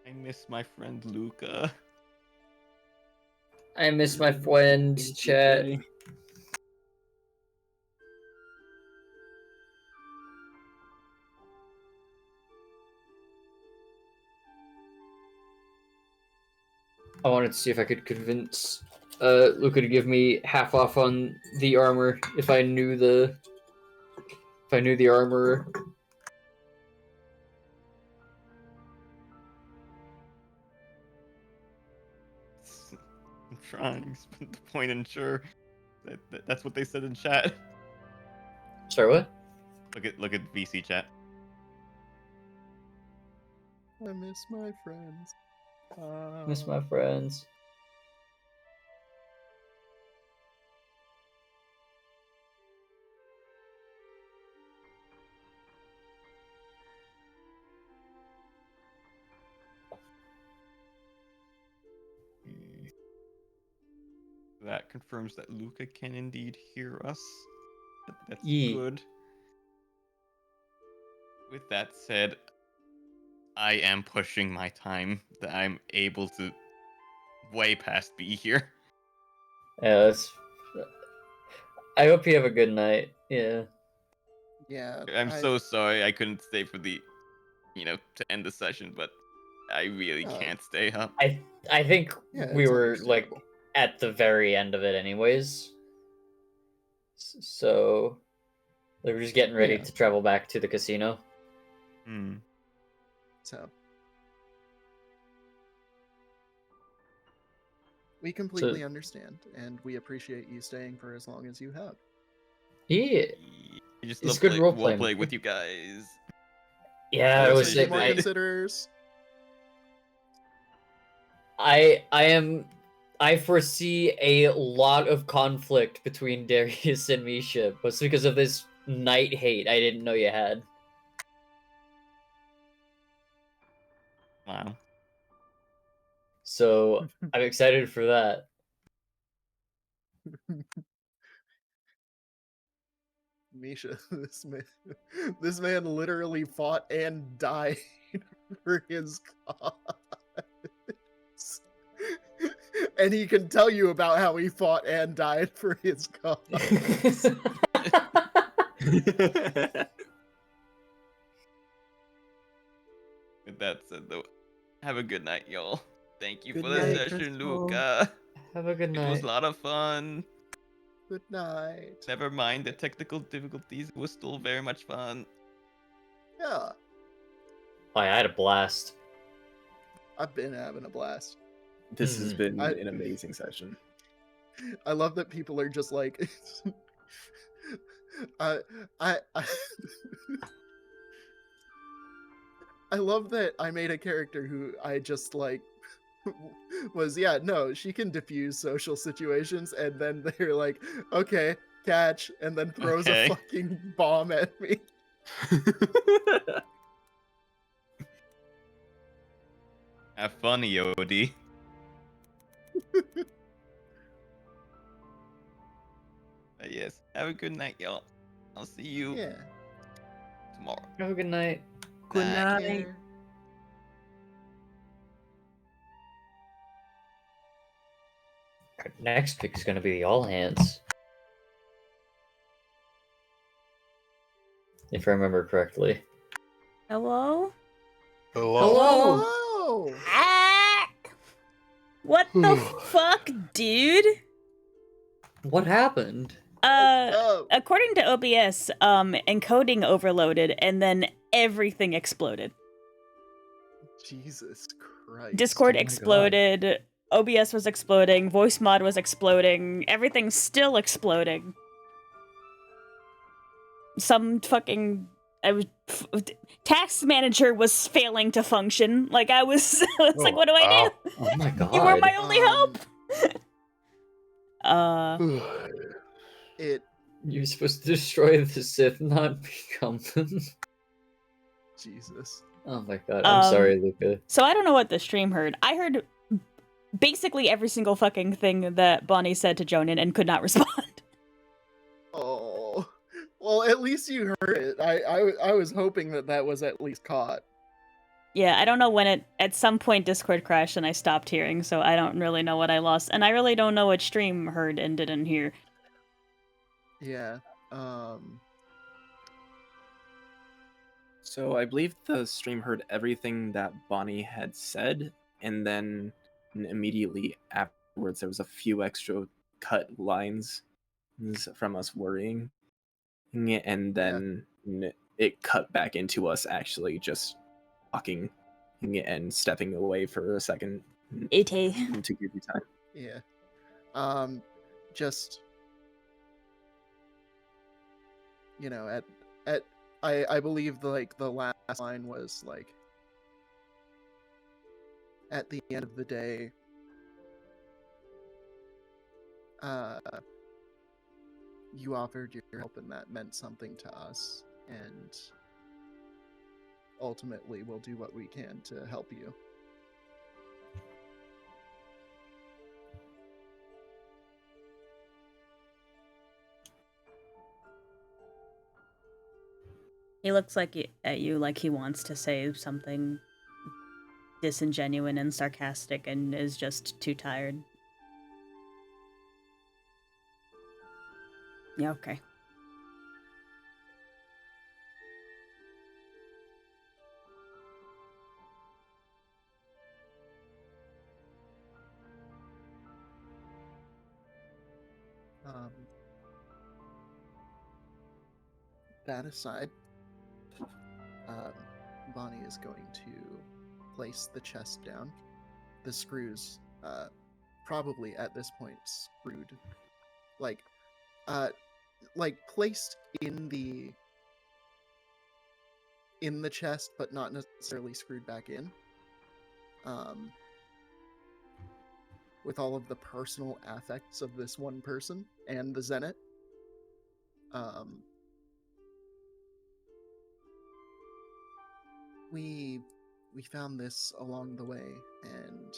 I miss my friend Luca. I miss my friend, chat. I wanted to see if I could convince Luca to give me half off on the armor if I knew the armorer. I'm trying, but the point and sure. That's what they said in chat. Sorry, what? Look at VC chat. I miss my friends. Miss my friends. That confirms that Luca can indeed hear us. That's Ye- good. With that said, I am pushing my time that I'm able to way past be here. Yeah, I hope you have a good night. Yeah. Yeah, I'm so sorry I couldn't stay for the, to end the session, but I really Oh. can't stay up. I think Yeah, we it's were like understandable. at the very end of it anyways. So they were just getting ready Yeah. to travel back to the casino. Hmm. So we completely understand, and we appreciate you staying for as long as you have. Yeah. I just It's love good role role playing. playing with you guys. Yeah, What I say was you more I, considers? I foresee a lot of conflict between Darius and Misha, but it's because of this knight hate I didn't know you had. Wow. So I'm excited for that. Misha, this man literally fought and died for his cause. And he can tell you about how he fought and died for his cause. With that said, though, have a good night, y'all. Thank you Good for the night, session, Crystal. Luca. Have a good It was night. a lot of fun. Good night. Never mind the technical difficulties. It was still very much fun. Yeah, Oh, yeah, I had a blast. I've been having a blast. This has been I- an amazing session. I love that people are just like, I, I, I love that I made a character who I just like was she can diffuse social situations, and then they're like, okay, catch, and then throws Okay. a fucking bomb at me. Have fun, Yodi. Yes, have a good night, y'all. I'll see you Yeah. tomorrow. Have a good night. Good Take night. care. Our next pick is going to be the All Hands. If I remember correctly. Hello? Hello. Hello. Ah! What the fuck, dude? What happened? Oh, According to OBS, encoding overloaded and then everything exploded. Jesus Christ. Discord Oh my God. exploded, OBS was exploding, voice mod was exploding, everything's still exploding. Some fucking task manager was failing to function. Like I was it's like, what do I do? Oh my God. You were my only hope. It You're supposed to destroy the Sith, not become them. Jesus. Oh my God. I'm sorry, Luca. So I don't know what the stream heard. I heard basically every single fucking thing that Bonnie said to Jonan and could not respond. Oh. Well, at least you heard it. I was hoping that was at least caught. Yeah, I don't know when it at some point Discord crashed and I stopped hearing, so I don't really know what I lost. And I really don't know what stream heard and didn't hear. Yeah. So I believe the stream heard everything that Bonnie had said, and then immediately afterwards there was a few extra cut lines from us worrying, and then it cut back into us actually just talking and stepping away for a second It to give you time. Yeah. Just at I believe the last line was like, at the end of the day, you offered your help and that meant something to us, and ultimately we'll do what we can to help you. He looks at you like he wants to say something disingenuous and sarcastic and is just too tired. Yeah, okay. That aside, Bonnie is going to place the chest down. The screws, probably at this point screwed, like placed in the chest, but not necessarily screwed back in. With all of the personal affects of this one person and the Zenit. We found this along the way, and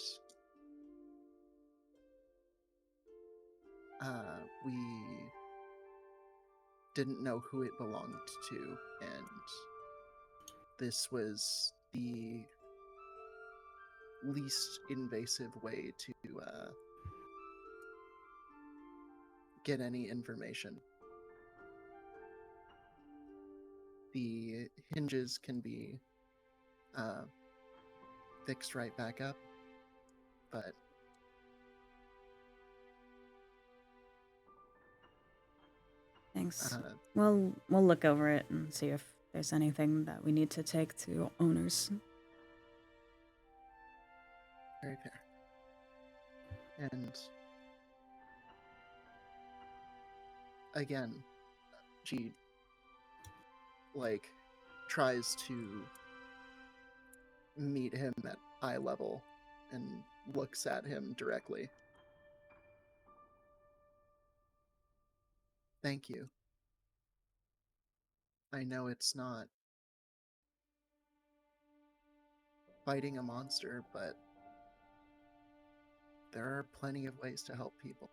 we didn't know who it belonged to, and this was the least invasive way to get any information. The hinges can be fixed right back up, but Thanks. We'll look over it and see if there's anything that we need to take to owners. very fair. And again, she tries to meet him at eye level and looks at him directly. Thank you. I know it's not fighting a monster, but there are plenty of ways to help people.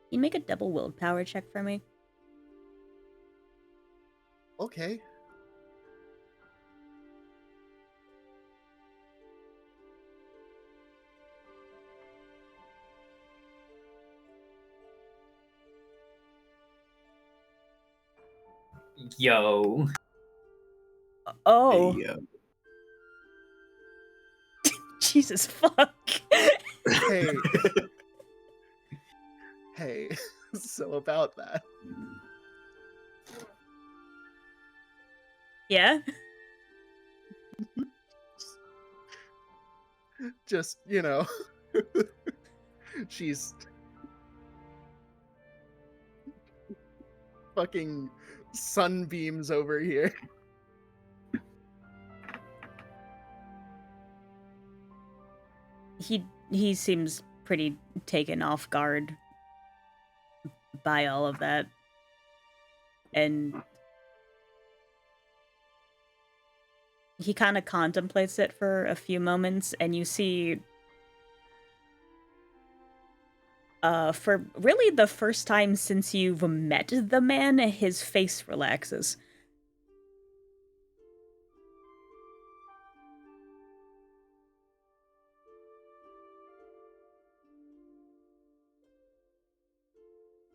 Can you make a double willpower check for me? Okay. Yo. Oh. Hey, Jesus fuck. Hey. Hey. So about that. Yeah? Just, she's fucking sunbeams over here. He seems pretty taken off guard by all of that. And he kind of contemplates it for a few moments, and you see for really the first time since you've met the man, his face relaxes.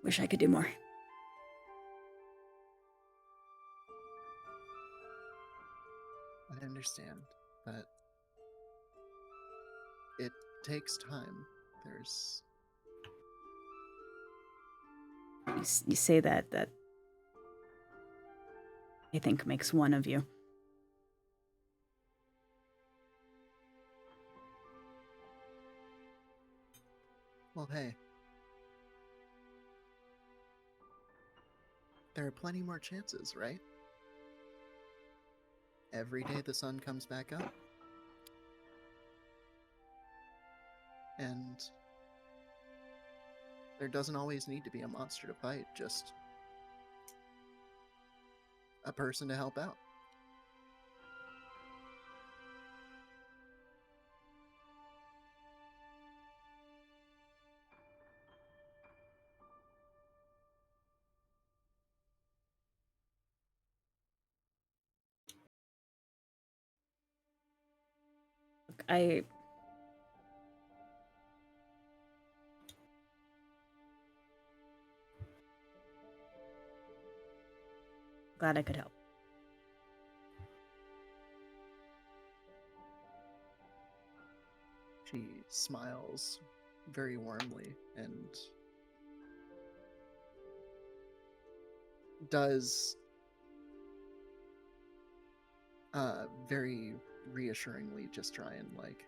Wish I could do more. I understand, but it takes time. There's... You say that I think makes one of you. Well, hey. There are plenty more chances, right? Every day the sun comes back up. And there doesn't always need to be a monster to fight, just a person to help out. I glad I could help. She smiles very warmly and does very reassuringly just try and like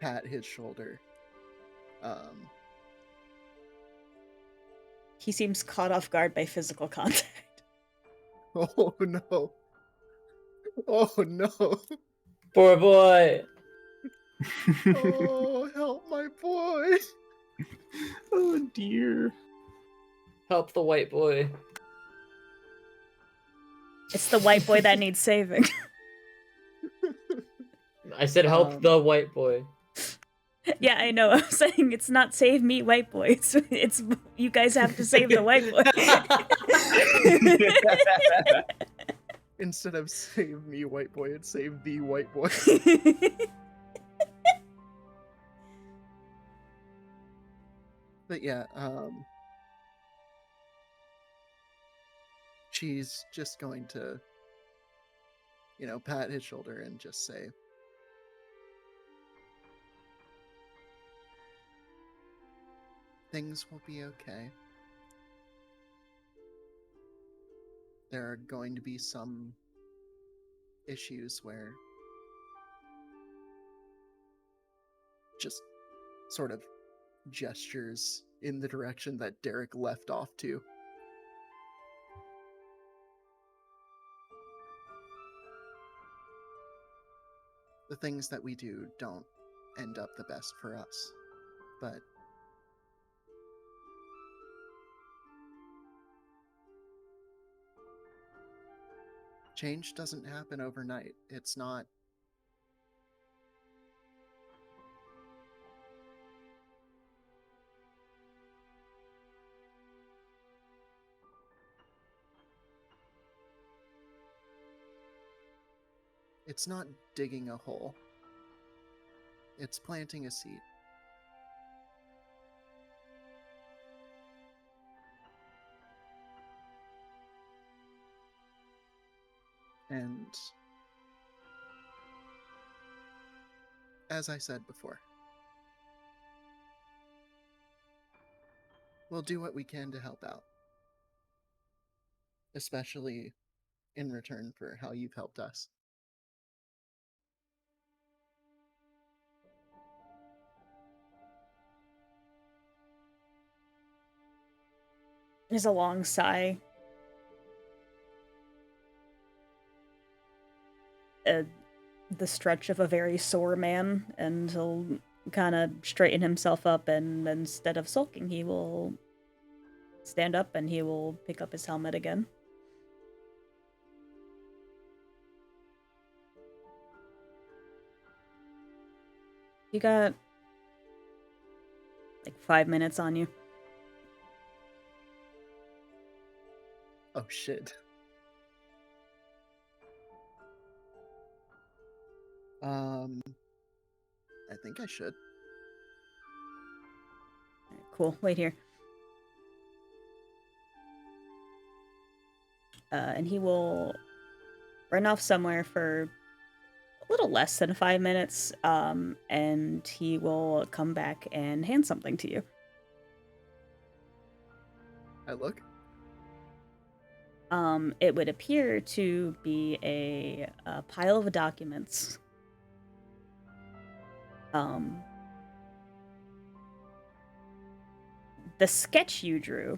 pat his shoulder. He seems caught off guard by physical contact. Oh no. Oh no. Poor boy. Oh, help my boy. Oh dear. Help the white boy. It's the white boy that needs saving. I said help the white boy. Yeah, I know. I'm saying it's not save me, white boy. It's you guys have to save the white boy. Instead of save me, white boy, it's save the white boy. But yeah, she's just going to, pat his shoulder and just say, things will be okay. There are going to be some issues where just sort of gestures in the direction that Derek left off to. The things that we do don't end up the best for us, but change doesn't happen overnight. It's not. It's not digging a hole. It's planting a seed. And as I said before, we'll do what we can to help out. Especially in return for how you've helped us. There's a long sigh. The stretch of a very sore man, and he'll kind of straighten himself up, and instead of sulking, he will stand up and he will pick up his helmet again. You got like 5 minutes on you. Oh shit. I think I should. Alright, cool, wait here. And he will run off somewhere for a little less than 5 minutes, and he will come back and hand something to you. I look. It would appear to be a pile of documents. the sketch you drew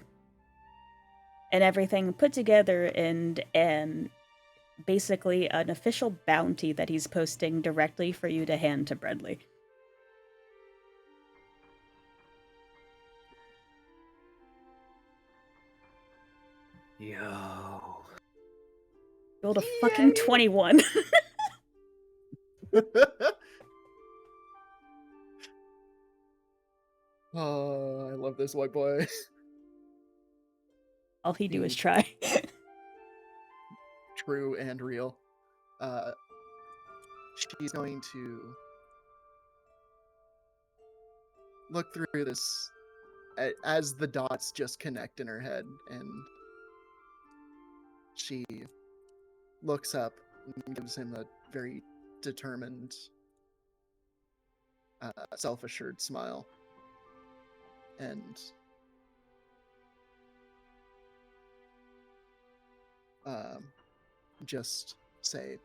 and everything put together and basically an official bounty that he's posting directly for you to hand to Bradley. Yo. Rolled a fucking 21. Oh, I love this white boy. All he do is try. True and real. She's going to look through this as the dots just connect in her head, and she looks up and gives him a very determined, self-assured smile. And just say,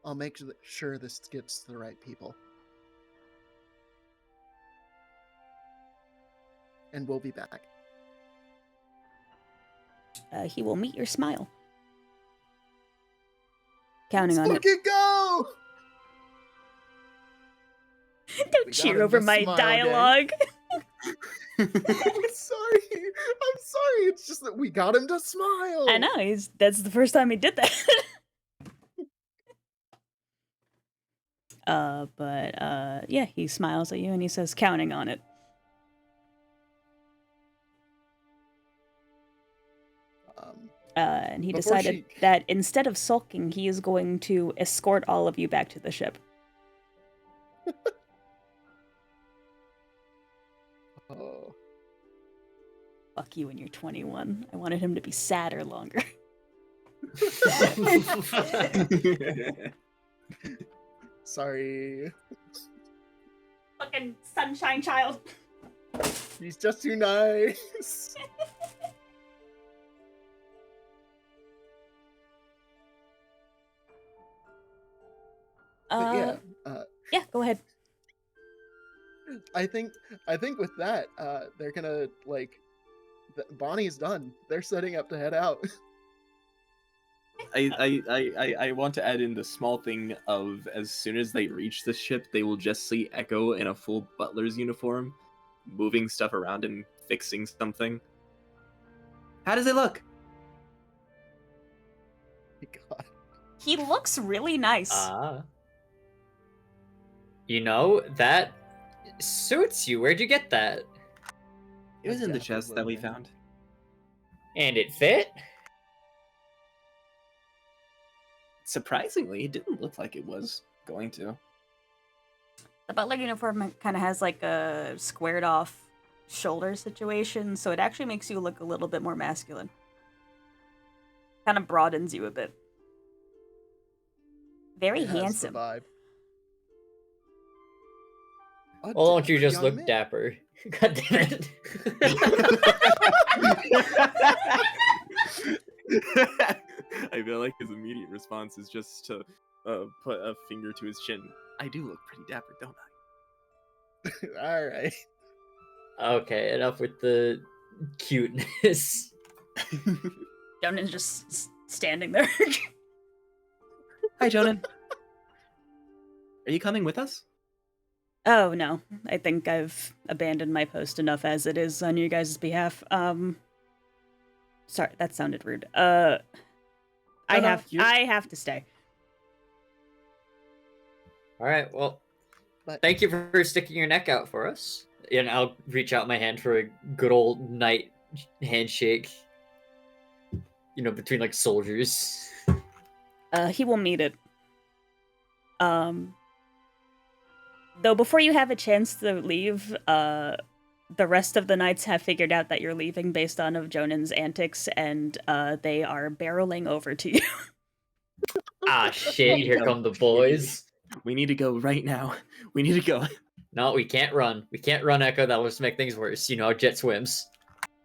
I'll make sure this gets to the right people. And we'll be back. He will meet your smile. Counting Let's on it. fucking go! Don't We got cheer him over to my smile, gang. dialogue. I'm sorry. I'm sorry. It's just that we got him to smile. I know, that's the first time he did that. Yeah, he smiles at you and he says, counting on it. And he Before decided that instead of sulking, he is going to escort all of you back to the ship. Oh. Fuck you when you're 21. I wanted him to be sadder longer. Sorry. Fucking sunshine child. He's just too nice. But Yeah, go ahead. I think with that, they're gonna Bonnie's done. They're setting up to head out. I want to add in the small thing of, as soon as they reach the ship, they will just see Echo in a full butler's uniform, moving stuff around and fixing something. How does it look? God. He looks really nice. That suits you. Where'd you get that? It was in the Jack chest was that we living. found. And it fit? Surprisingly, it didn't look like it was going to. The butler uniform kind of has like a squared off shoulder situation, so it actually makes you look a little bit more masculine. Kind of broadens you a bit. Very It has the handsome. vibe. A Well, don't you dapper just young look man. dapper? God damn it. I feel like his immediate response is just to put a finger to his chin. I do look pretty dapper, don't I? All right. Okay, enough with the cuteness. Jonan's just standing there. Hi, Jonan. Are you coming with us? Oh, no. I think I've abandoned my post enough as it is on your guys' behalf. Sorry, that sounded rude. I have to stay. All right, well, But- thank you for sticking your neck out for us. And I'll reach out my hand for a good old knight handshake. Between like soldiers. He will meet it. Though before you have a chance to leave, the rest of the knights have figured out that you're leaving based on of Jonan's antics, and they are barreling over to you. Ah, shit! Here come the boys. We need to go right now. We need to go. No, we can't run. We can't run, Echo. That'll just make things worse. You know how Jet swims.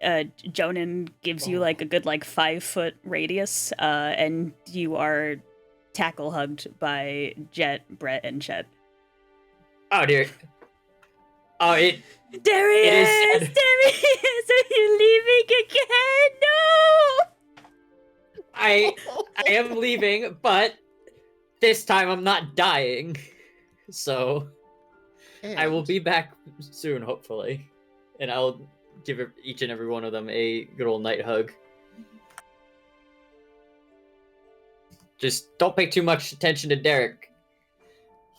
Jonan gives you like a good 5-foot radius, and you are tackle hugged by Jet, Brett, and Chet. Oh dear. Oh, it Darius! sad. Darius, are you leaving again? No! I am leaving, but this time I'm not dying. So I will And be back soon, hopefully. And I'll give each and every one of them a good old night hug. Just don't pay too much attention to Derek.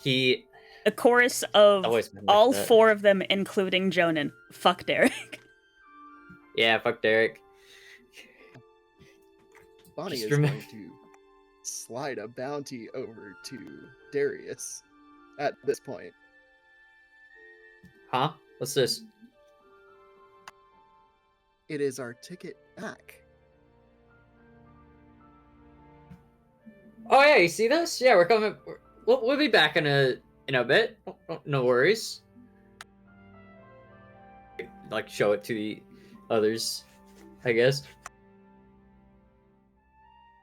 He A chorus of always been like all that. 4 of them, including Jonan. Fuck Derek. Yeah, fuck Derek. Bonnie Just is remem- going to slide a bounty over to Darius at this point. Huh? What's this? It is our ticket back. Oh yeah, you see this? Yeah, we're coming. We'll be back in a bit. No worries. Like show it to the others, I guess.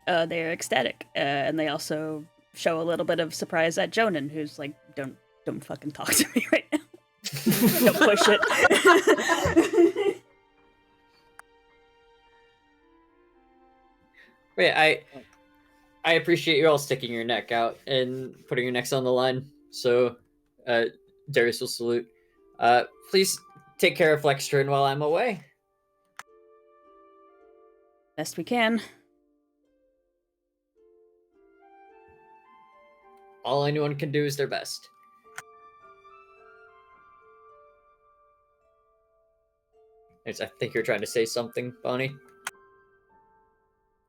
They're ecstatic, and they also show a little bit of surprise at Jonan, who's like, "Don't fucking talk to me right now. Don't push it." Wait, I appreciate you all sticking your neck out and putting your necks on the line. So, Darius will salute. Please take care of Flextrin while I'm away. Best we can. All anyone can do is their best. I think you're trying to say something, Bonnie.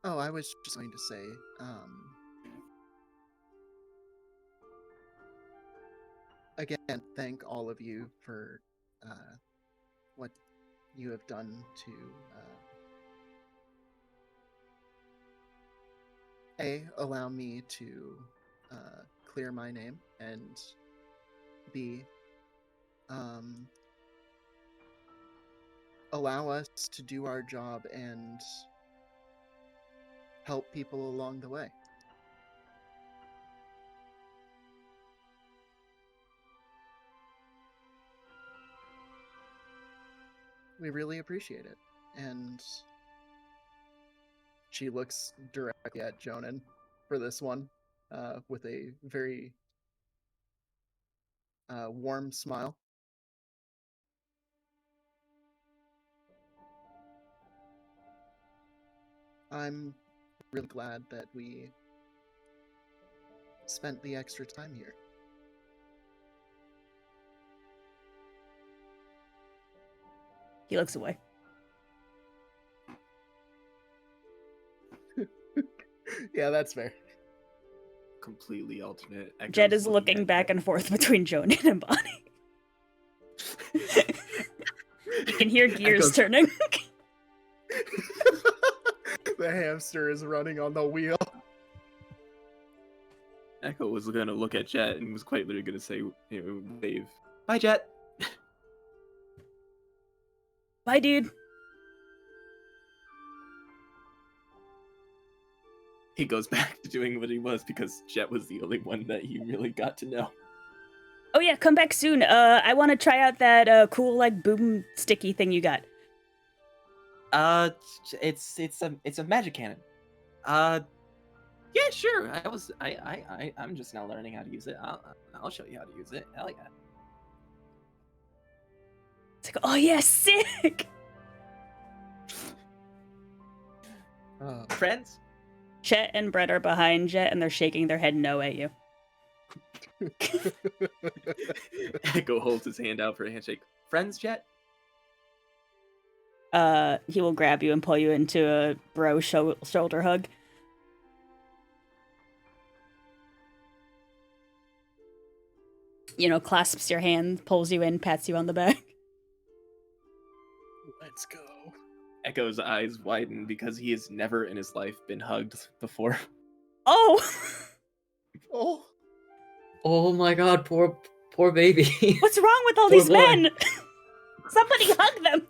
Oh, I was just going to say, again, thank all of you for what you have done to allow me to clear my name, and B, allow us to do our job and help people along the way. We really appreciate it. And she looks directly at Jonan for this one, with a very warm smile. I'm really glad that we spent the extra time here. He looks away. Yeah, that's fair. Completely alternate. Jed echoes is looking at back and forth between Jonan and Bonnie. You can hear gears Echoes- turning. The hamster is running on the wheel. Echo was gonna look at Jet and was quite literally gonna say, wave. Bye, Jet. Bye, dude. He goes back to doing what he was because Jet was the only one that he really got to know. Oh yeah, come back soon. I want to try out that cool like boom sticky thing you got. It's a magic cannon. Yeah, sure. I'm just now learning how to use it. I'll show you how to use it. Hell yeah. It's like, oh yeah, sick. Friends? Chet and Brett are behind Jet, and they're shaking their head no at you. Echo holds his hand out for a handshake. Friends, Jet? He will grab you and pull you into a bro shoulder hug. You know, clasps your hand, pulls you in, pats you on the back. Let's go. Echo's eyes widen because he has never in his life been hugged before. Oh! Oh, Oh my god, poor baby. What's wrong with all Poor these boy. men? Somebody hug them!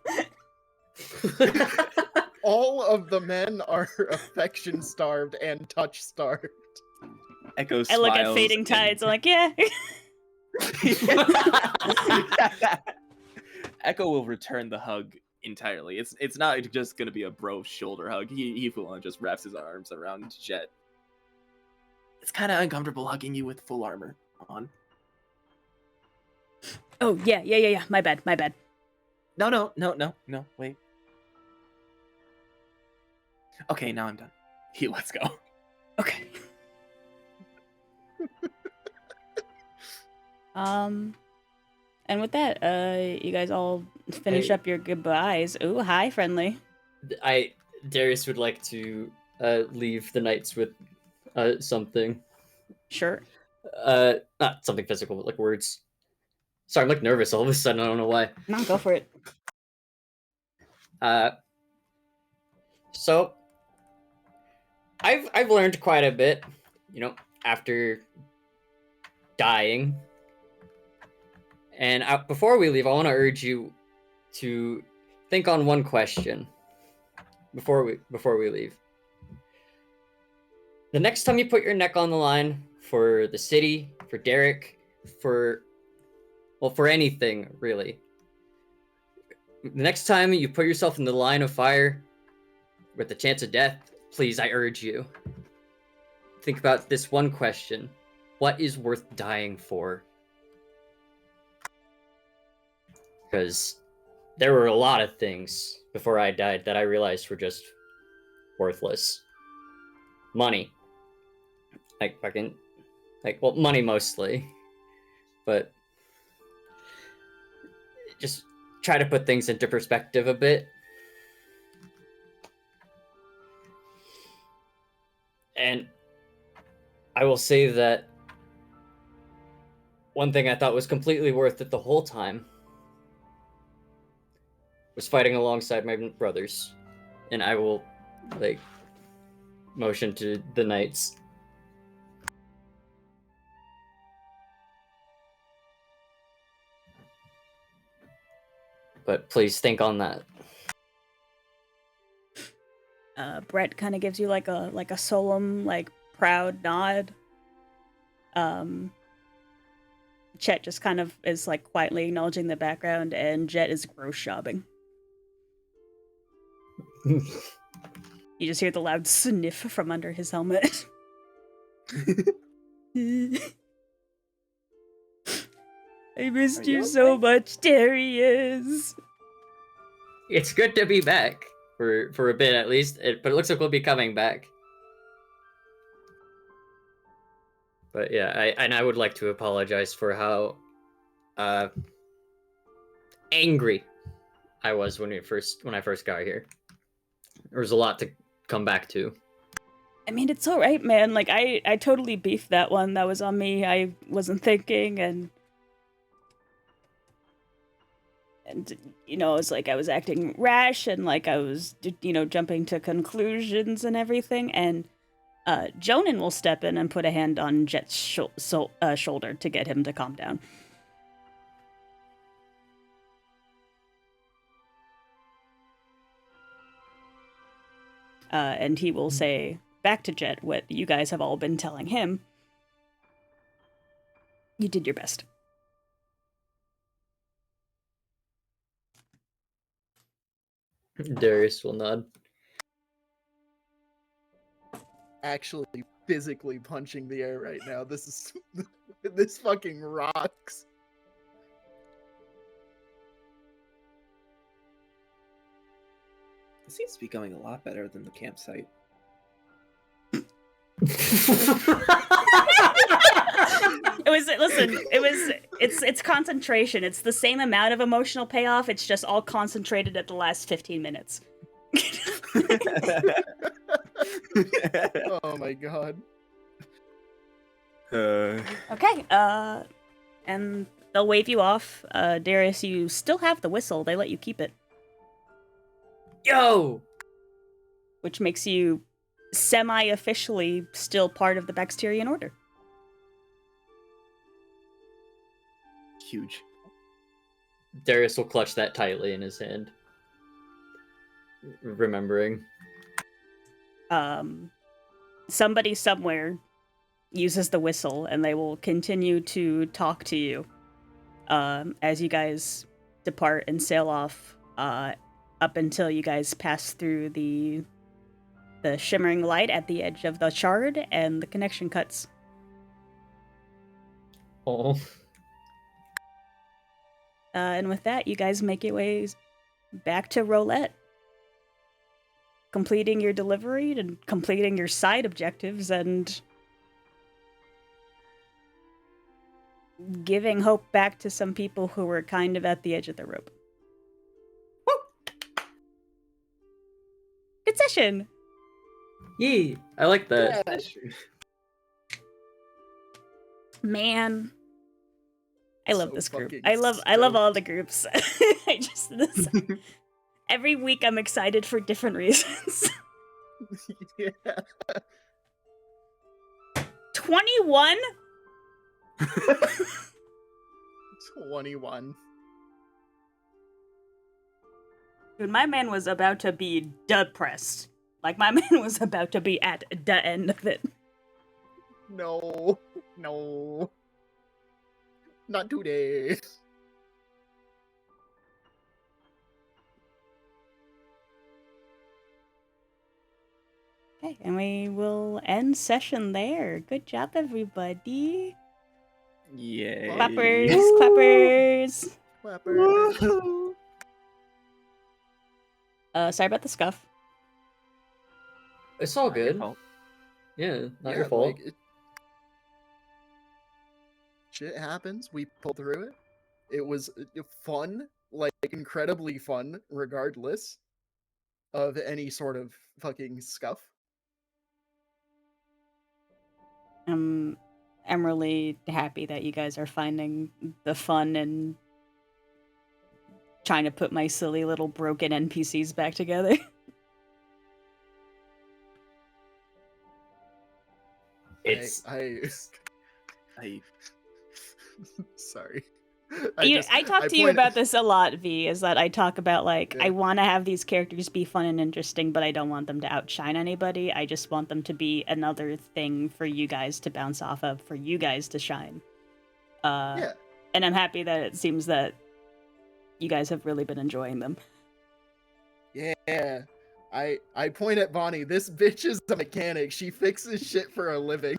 all of the men are affection starved and touch starved. Echo I look at smiles Fading and- Tides, I'm like, yeah. Echo will return the hug entirely. It's not just gonna be a bro shoulder hug. He full on just wraps his arms around Jet. It's kind of uncomfortable hugging you with full armor on. Oh, yeah. My bad. No, wait. Okay, now I'm done. Let's go. Okay. And with that, you guys all finish Hey. up your goodbyes. Ooh, hi, friendly. Darius would like to leave the knights with something. Sure. Not something physical, but like words. Sorry, I'm like nervous all of a sudden. I don't know why. No, go for it. So I've learned quite a bit, after dying. And before we leave, I want to urge you to think on one question before we leave. The next time you put your neck on the line for the city, for Derek, for anything really. The next time you put yourself in the line of fire with the chance of death, please, I urge you, think about this one question. What is worth dying for? Because there were a lot of things before I died that I realized were just worthless. Money. Money mostly. But just try to put things into perspective a bit. And I will say that one thing I thought was completely worth it the whole time was fighting alongside my brothers. And I will, motion to the knights. But please think on that. Brett kind of gives you like a solemn, proud nod. Chet just kind of is quietly acknowledging the background, and Jet is gross shopping. You just hear the loud sniff from under his helmet. I missed you so much, Darius. It's good to be back for a bit at least, but it looks like we'll be coming back. But yeah, I would like to apologize for how angry I was when I first got here. There was a lot to come back to. I mean, it's all right, man. I totally beefed that one. That was on me. I wasn't thinking, and it's I was acting rash, and I was, jumping to conclusions and everything. And Jonan will step in and put a hand on Jet's shoulder to get him to calm down. And he will say back to Jet what you guys have all been telling him. You did your best. Darius will nod. Actually physically punching the air right now. This fucking rocks. It seems to be going a lot better than the campsite. It's concentration. It's the same amount of emotional payoff. It's just all concentrated at the last 15 minutes. Oh my god. Okay, and they'll wave you off. Darius, you still have the whistle. They let you keep it. Yo! Which makes you semi-officially still part of the Baxterian Order. Huge. Darius will clutch that tightly in his hand. Remembering. Somebody somewhere uses the whistle, and they will continue to talk to you as you guys depart and sail off up until you guys pass through the shimmering light at the edge of the shard, and the connection cuts. Oh. And with that, you guys make your ways back to Roulette, completing your delivery and completing your side objectives and giving hope back to some people who were kind of at the edge of the rope. Good session! Yee! I like that. Man. I love So this group. fucking I love all the groups. Every week I'm excited for different reasons. Yeah. 21? 21. Dude, my man was about to be depressed. Like, my man was about to be at the end of it. No. No. Not today. Okay, and we will end session there. Good job, everybody. Yay. Clappers, clappers. Clapper. Sorry about the scuff. It's all Not your good. fault. Yeah, not your fault. Shit happens. We pulled through it. It was fun, like incredibly fun, regardless of any sort of fucking scuff. I'm really happy that you guys are finding the fun and trying to put my silly little broken NPCs back together. It's I I sorry. I talk to you about this a lot, V, is that I talk about, like, Yeah. I want to have these characters be fun and interesting, but I don't want them to outshine anybody. I just want them to be another thing for you guys to bounce off of, for you guys to shine. Yeah. And I'm happy that it seems that you guys have really been enjoying them. Yeah. I point at Bonnie. This bitch is a mechanic. She fixes shit for a living.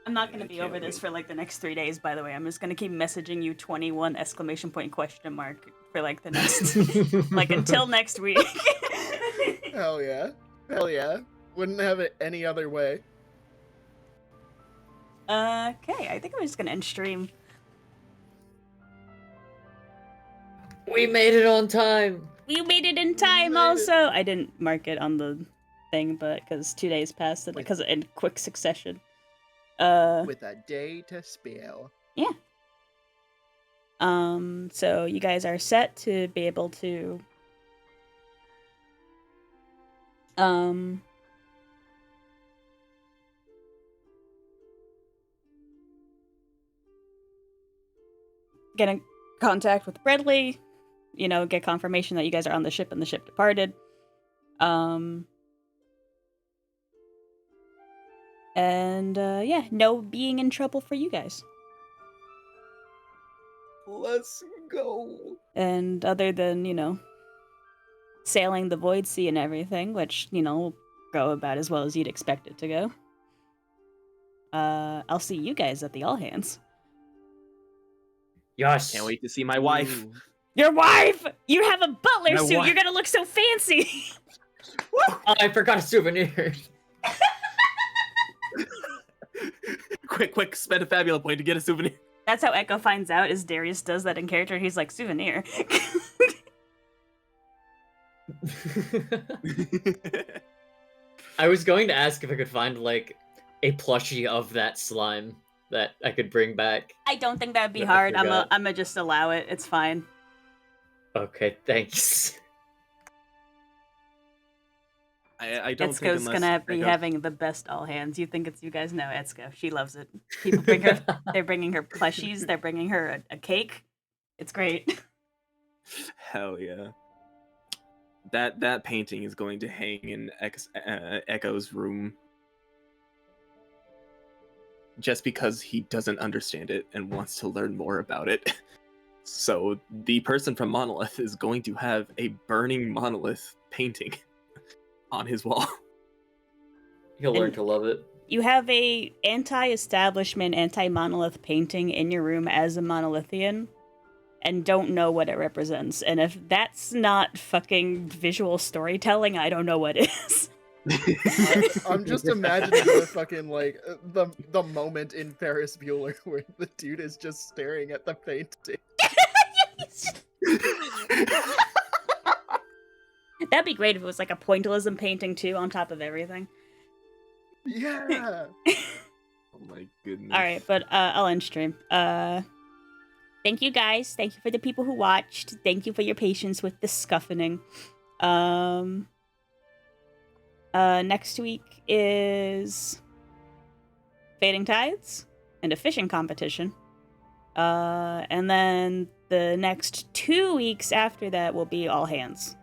I'm not going Yeah, to be I over can't this wait. for, like, the next 3 days, by the way. I'm just going to keep messaging you 21 exclamation point question mark for, like, the next... like, until next week. Hell yeah. Hell yeah. Wouldn't have it any other way. Okay, I think I'm just going to end stream. We made it on time. We made it in time, made it. also. I didn't mark it on the thing, but because 2 days passed, because in quick succession. With a day to spare. Yeah. So you guys are set to be able to get in contact with Bradley, you know, get confirmation that you guys are on the ship and the ship departed. And yeah, no being in trouble for you guys. Let's go. And other than, you know, sailing the void sea and everything, which, you know, will go about as well as you'd expect it to go. I'll see you guys at the all hands. Yes. Can't wait to see my wife. Ooh. Your wife! You have a butler My suit! wife. You're gonna look so fancy! Oh, I forgot a souvenir. quick, spend a fabula point to get a souvenir. That's how Echo finds out, is Darius does that in character. He's like, souvenir. I was going to ask if I could find, like, a plushie of that slime that I could bring back. I don't think that'd be I hard. forgot. I'ma just allow it. It's fine. Okay, thanks. I don't think Etsuko's unless gonna be Echo- having the best all hands. You think it's you guys know Etsuko. She loves it. People bring her. They're bringing her plushies. They're bringing her a cake. It's great. Hell yeah. that painting is going to hang in Echo's room. Just because he doesn't understand it and wants to learn more about it. So the person from Monolith is going to have a burning monolith painting on his wall. He'll learn And- to love it. You have a anti-establishment, anti-monolith painting in your room as a monolithian, and don't know what it represents. And if that's not fucking visual storytelling, I don't know what is. I'm just imagining the fucking like the moment in Ferris Bueller where the dude is just staring at the painting. That'd be great if it was like a pointillism painting too, on top of everything. Yeah. Oh my goodness. All right, but I'll end stream. Thank you guys. Thank you for the people who watched. Thank you for your patience with the scuffing. Next week is Fading Tides and a fishing competition. And then the next 2 weeks after that will be All Hands.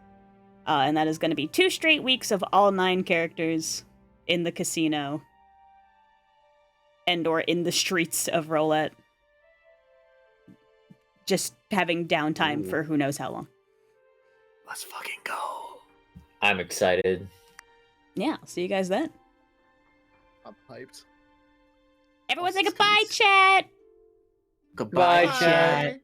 And that is going to be 2 straight weeks of all 9 characters in the casino and or in the streets of Roulette. Just having downtime for who knows how long. Let's fucking go. I'm excited. Yeah, I'll see you guys then. I'm hyped. Everyone say Awesome. goodbye, chat! Goodbye, Bye, chat.